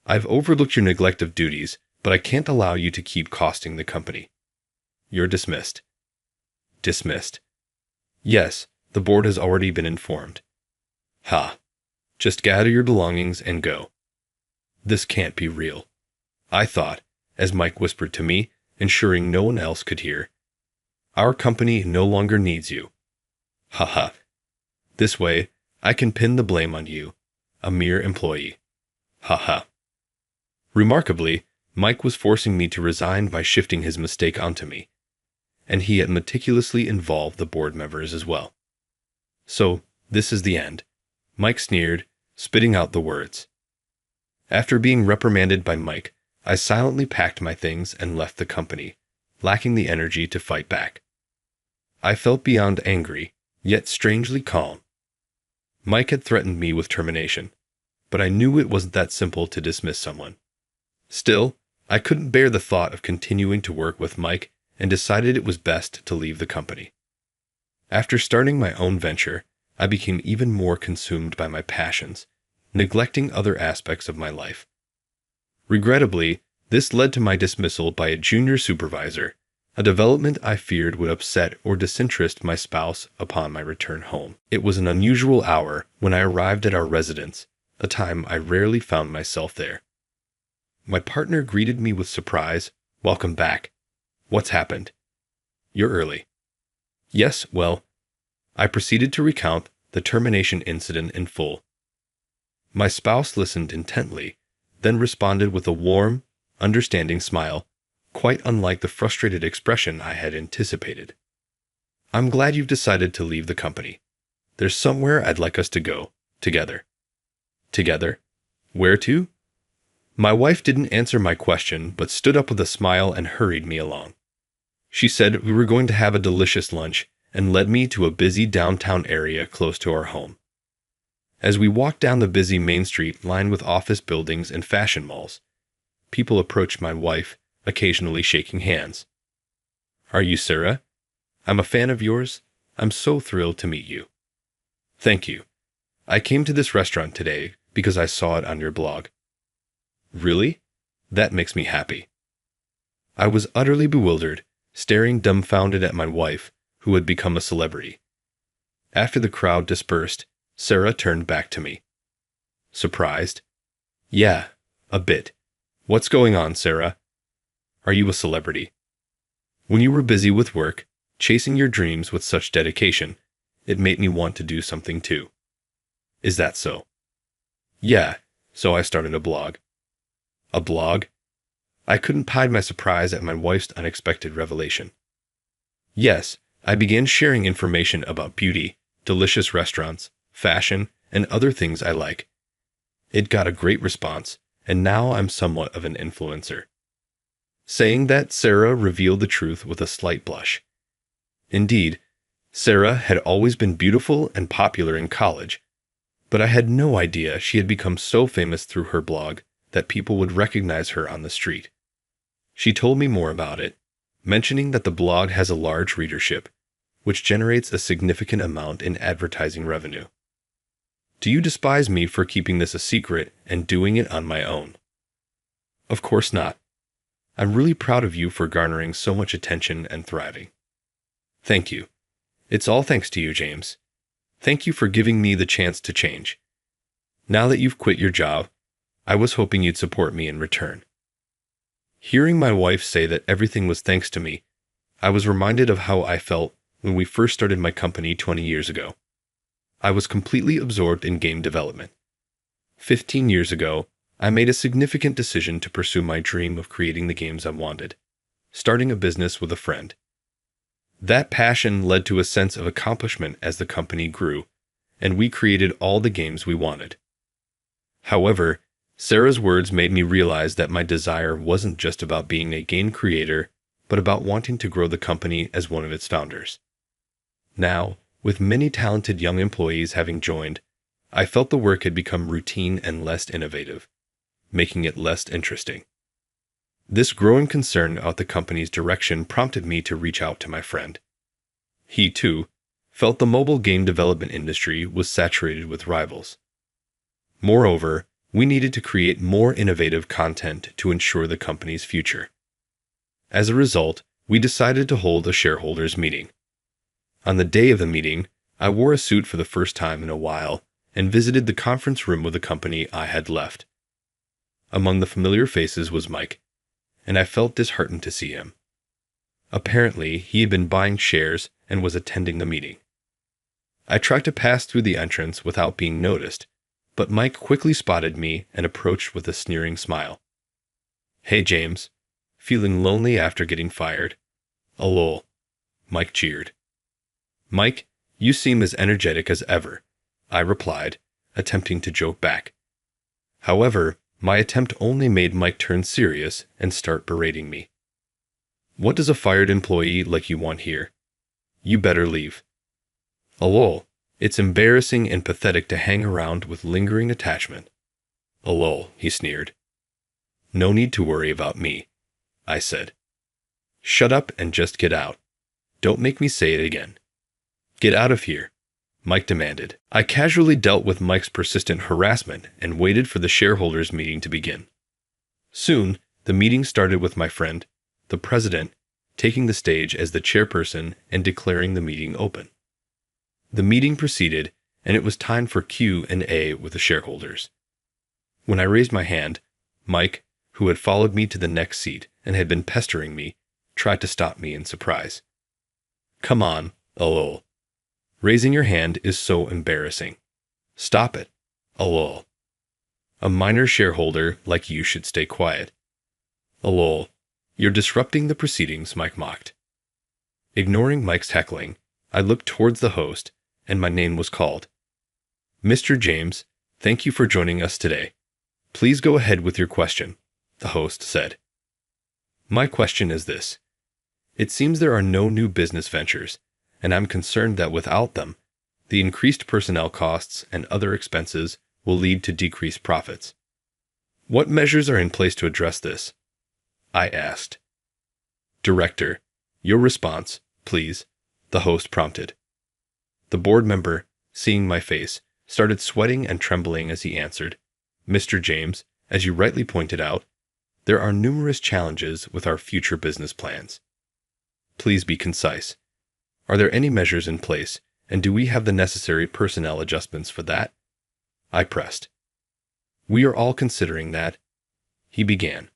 I've overlooked your neglect of duties, but I can't allow you to keep costing the company. You're dismissed. Dismissed. Yes, the board has already been informed. Ha. Just gather your belongings and go. This can't be real, I thought, as Mike whispered to me, ensuring no one else could hear. Our company no longer needs you. Ha ha. This way, I can pin the blame on you, a mere employee. Ha ha. Remarkably, Mike was forcing me to resign by shifting his mistake onto me, and he had meticulously involved the board members as well. So, this is the end, Mike sneered, spitting out the words. After being reprimanded by Mike, I silently packed my things and left the company, lacking the energy to fight back. I felt beyond angry, yet strangely calm. Mike had threatened me with termination, but I knew it wasn't that simple to dismiss someone. Still, I couldn't bear the thought of continuing to work with Mike and decided it was best to leave the company. After starting my own venture, I became even more consumed by my passions, neglecting other aspects of my life. Regrettably, this led to my dismissal by a junior supervisor, a development I feared would upset or disinterest my spouse upon my return home. It was an unusual hour when I arrived at our residence, a time I rarely found myself there. My partner greeted me with surprise. Welcome back. What's happened? You're early. Yes, well, I proceeded to recount the termination incident in full. My spouse listened intently, then responded with a warm, understanding smile, quite unlike the frustrated expression I had anticipated. I'm glad you've decided to leave the company. There's somewhere I'd like us to go, together. Together? Where to? My wife didn't answer my question, but stood up with a smile and hurried me along. She said we were going to have a delicious lunch and led me to a busy downtown area close to our home. As we walked down the busy main street lined with office buildings and fashion malls, people approached my wife, occasionally shaking hands. Are you Sarah? I'm a fan of yours. I'm so thrilled to meet you. Thank you. I came to this restaurant today because I saw it on your blog. Really? That makes me happy. I was utterly bewildered, staring dumbfounded at my wife, who had become a celebrity. After the crowd dispersed, Sarah turned back to me. Surprised? Yeah, a bit. What's going on, Sarah? Are you a celebrity? When you were busy with work, chasing your dreams with such dedication, it made me want to do something too. Is that so? Yeah, so I started a blog. A blog? I couldn't hide my surprise at my wife's unexpected revelation. Yes, I began sharing information about beauty, delicious restaurants, fashion, and other things I like. It got a great response, and now I'm somewhat of an influencer. Saying that, Sarah revealed the truth with a slight blush. Indeed, Sarah had always been beautiful and popular in college, but I had no idea she had become so famous through her blog that people would recognize her on the street. She told me more about it, mentioning that the blog has a large readership, which generates a significant amount in advertising revenue. Do you despise me for keeping this a secret and doing it on my own? Of course not. I'm really proud of you for garnering so much attention and thriving. Thank you. It's all thanks to you, James. Thank you for giving me the chance to change. Now that you've quit your job, I was hoping you'd support me in return. Hearing my wife say that everything was thanks to me, I was reminded of how I felt when we first started my company 20 years ago. I was completely absorbed in game development. 15 years ago, I made a significant decision to pursue my dream of creating the games I wanted, starting a business with a friend. That passion led to a sense of accomplishment as the company grew, and we created all the games we wanted. However, Sarah's words made me realize that my desire wasn't just about being a game creator, but about wanting to grow the company as one of its founders. Now, with many talented young employees having joined, I felt the work had become routine and less innovative, making it less interesting. This growing concern about the company's direction prompted me to reach out to my friend. He, too, felt the mobile game development industry was saturated with rivals. Moreover, we needed to create more innovative content to ensure the company's future. As a result, we decided to hold a shareholders' meeting. On the day of the meeting, I wore a suit for the first time in a while and visited the conference room of the company I had left. Among the familiar faces was Mike, and I felt disheartened to see him. Apparently, he had been buying shares and was attending the meeting. I tried to pass through the entrance without being noticed, but Mike quickly spotted me and approached with a sneering smile. "Hey, James. Feeling lonely after getting fired?" "Lol," Mike jeered. "Mike, you seem as energetic as ever," I replied, attempting to joke back. However, my attempt only made Mike turn serious and start berating me. "What does a fired employee like you want here? You better leave." "Lol, it's embarrassing and pathetic to hang around with lingering attachment." "Lol," he sneered. "No need to worry about me," I said. "Shut up and just get out. Don't make me say it again." "Get out of here," Mike demanded. I casually dealt with Mike's persistent harassment and waited for the shareholders' meeting to begin. Soon, the meeting started with my friend, the president, taking the stage as the chairperson and declaring the meeting open. The meeting proceeded, and it was time for Q&A with the shareholders. When I raised my hand, Mike, who had followed me to the next seat and had been pestering me, tried to stop me in surprise. "Come on, lol. Raising your hand is so embarrassing. Stop it, lol. A minor shareholder like you should stay quiet. Lol. You're disrupting the proceedings," Mike mocked. Ignoring Mike's heckling, I looked towards the host, and my name was called. "Mr. James, thank you for joining us today. Please go ahead with your question," the host said. "My question is this. It seems there are no new business ventures, and I'm concerned that without them, the increased personnel costs and other expenses will lead to decreased profits. What measures are in place to address this?" I asked. "Director, your response, please," the host prompted. The board member, seeing my face, started sweating and trembling as he answered, "Mr. James, as you rightly pointed out, there are numerous challenges with our future business plans. Please be concise. Are there any measures in place, and do we have the necessary personnel adjustments for that?" I pressed. "We are all considering that," he began.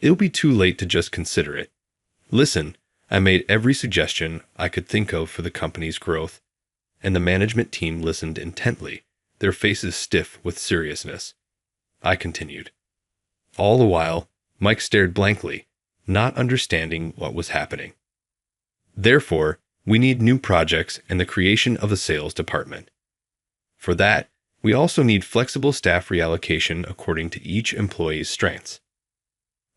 "It'll be too late to just consider it. Listen, I made every suggestion I could think of for the company's growth, and the management team listened intently, their faces stiff with seriousness. I continued. All the while, Mike stared blankly, not understanding what was happening. Therefore, we need new projects and the creation of a sales department. For that, we also need flexible staff reallocation according to each employee's strengths.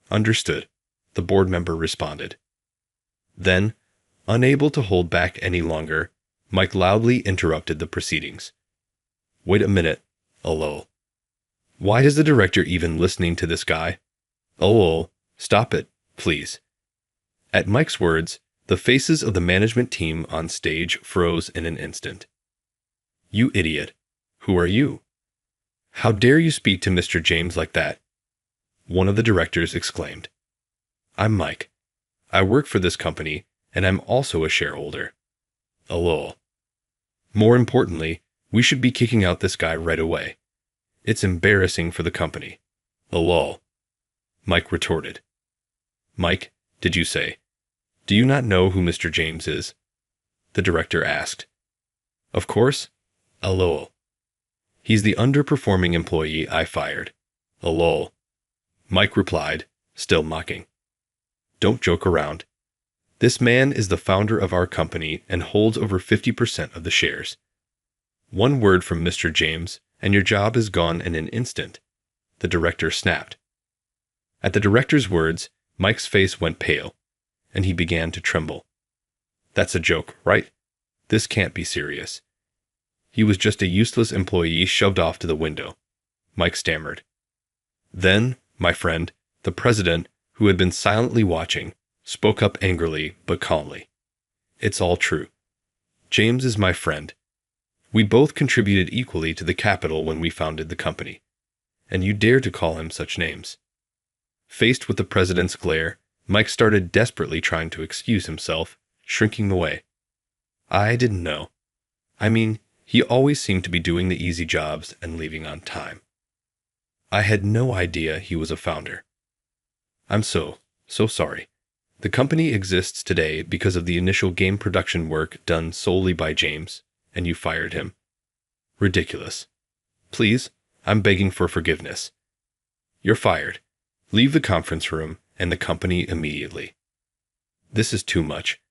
Understood, the board member responded. Then, unable to hold back any longer, Mike loudly interrupted the proceedings. Wait a minute, lol. Why is the director even listening to this guy? Lol, stop it, please. At Mike's words, the faces of the management team on stage froze in an instant. You idiot. Who are you? How dare you speak to Mr. James like that? One of the directors exclaimed. I'm Mike. I work for this company, and I'm also a shareholder. Lol. More importantly, we should be kicking out this guy right away. It's embarrassing for the company. Lol. Mike retorted. Mike, did you say? Do you not know who Mr. James is? The director asked. Of course. Lol. He's the underperforming employee I fired. A lol. Mike replied, still mocking. Don't joke around. This man is the founder of our company and holds over 50% of the shares. One word from Mr. James, and your job is gone in an instant, the director snapped. At the director's words, Mike's face went pale, and he began to tremble. That's a joke, right? This can't be serious. He was just a useless employee shoved off to the window, Mike stammered. Then, my friend, the president, who had been silently watching, spoke up angrily but calmly. It's all true. James is my friend. We both contributed equally to the capital when we founded the company. And you dare to call him such names. Faced with the president's glare, Mike started desperately trying to excuse himself, shrinking away. I didn't know. I mean, he always seemed to be doing the easy jobs and leaving on time. I had no idea he was a founder. I'm so sorry. The company exists today because of the initial game production work done solely by James, and you fired him. Ridiculous. Please, I'm begging for forgiveness. You're fired. Leave the conference room and the company immediately. This is too much.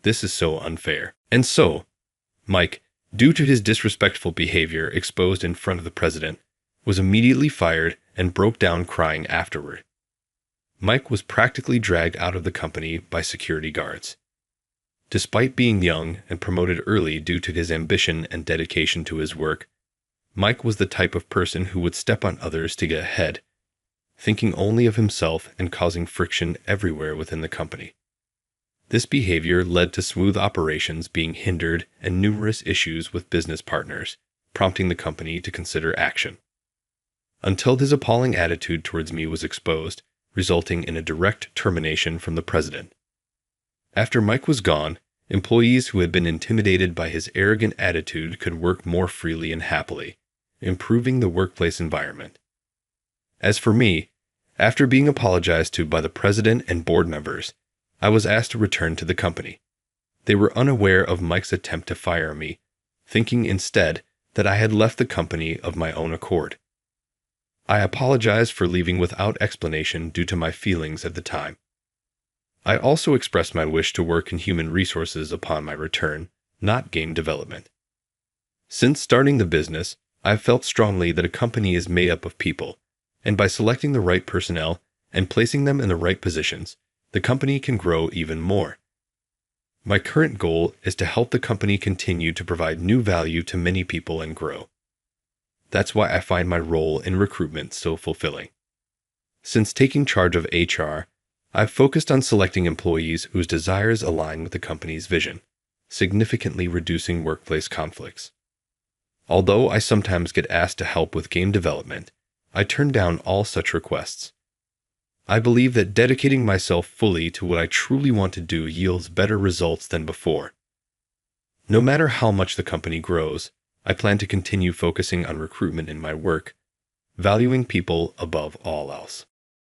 This is so unfair. And so, Mike, due to his disrespectful behavior exposed in front of the president, was immediately fired and broke down crying afterward. Mike was practically dragged out of the company by security guards. Despite being young and promoted early due to his ambition and dedication to his work, Mike was the type of person who would step on others to get ahead, thinking only of himself and causing friction everywhere within the company. This behavior led to smooth operations being hindered and numerous issues with business partners, prompting the company to consider action. Until his appalling attitude towards me was exposed, resulting in a direct termination from the president. After Mike was gone, employees who had been intimidated by his arrogant attitude could work more freely and happily, improving the workplace environment. As for me, after being apologized to by the president and board members, I was asked to return to the company. They were unaware of Mike's attempt to fire me, thinking instead that I had left the company of my own accord. I apologized for leaving without explanation due to my feelings at the time. I also expressed my wish to work in human resources upon my return, not game development. Since starting the business, I've felt strongly that a company is made up of people, and by selecting the right personnel and placing them in the right positions, the company can grow even more. My current goal is to help the company continue to provide new value to many people and grow. That's why I find my role in recruitment so fulfilling. Since taking charge of HR, I've focused on selecting employees whose desires align with the company's vision, significantly reducing workplace conflicts. Although I sometimes get asked to help with game development, I turn down all such requests. I believe that dedicating myself fully to what I truly want to do yields better results than before. No matter how much the company grows, I plan to continue focusing on recruitment in my work, valuing people above all else.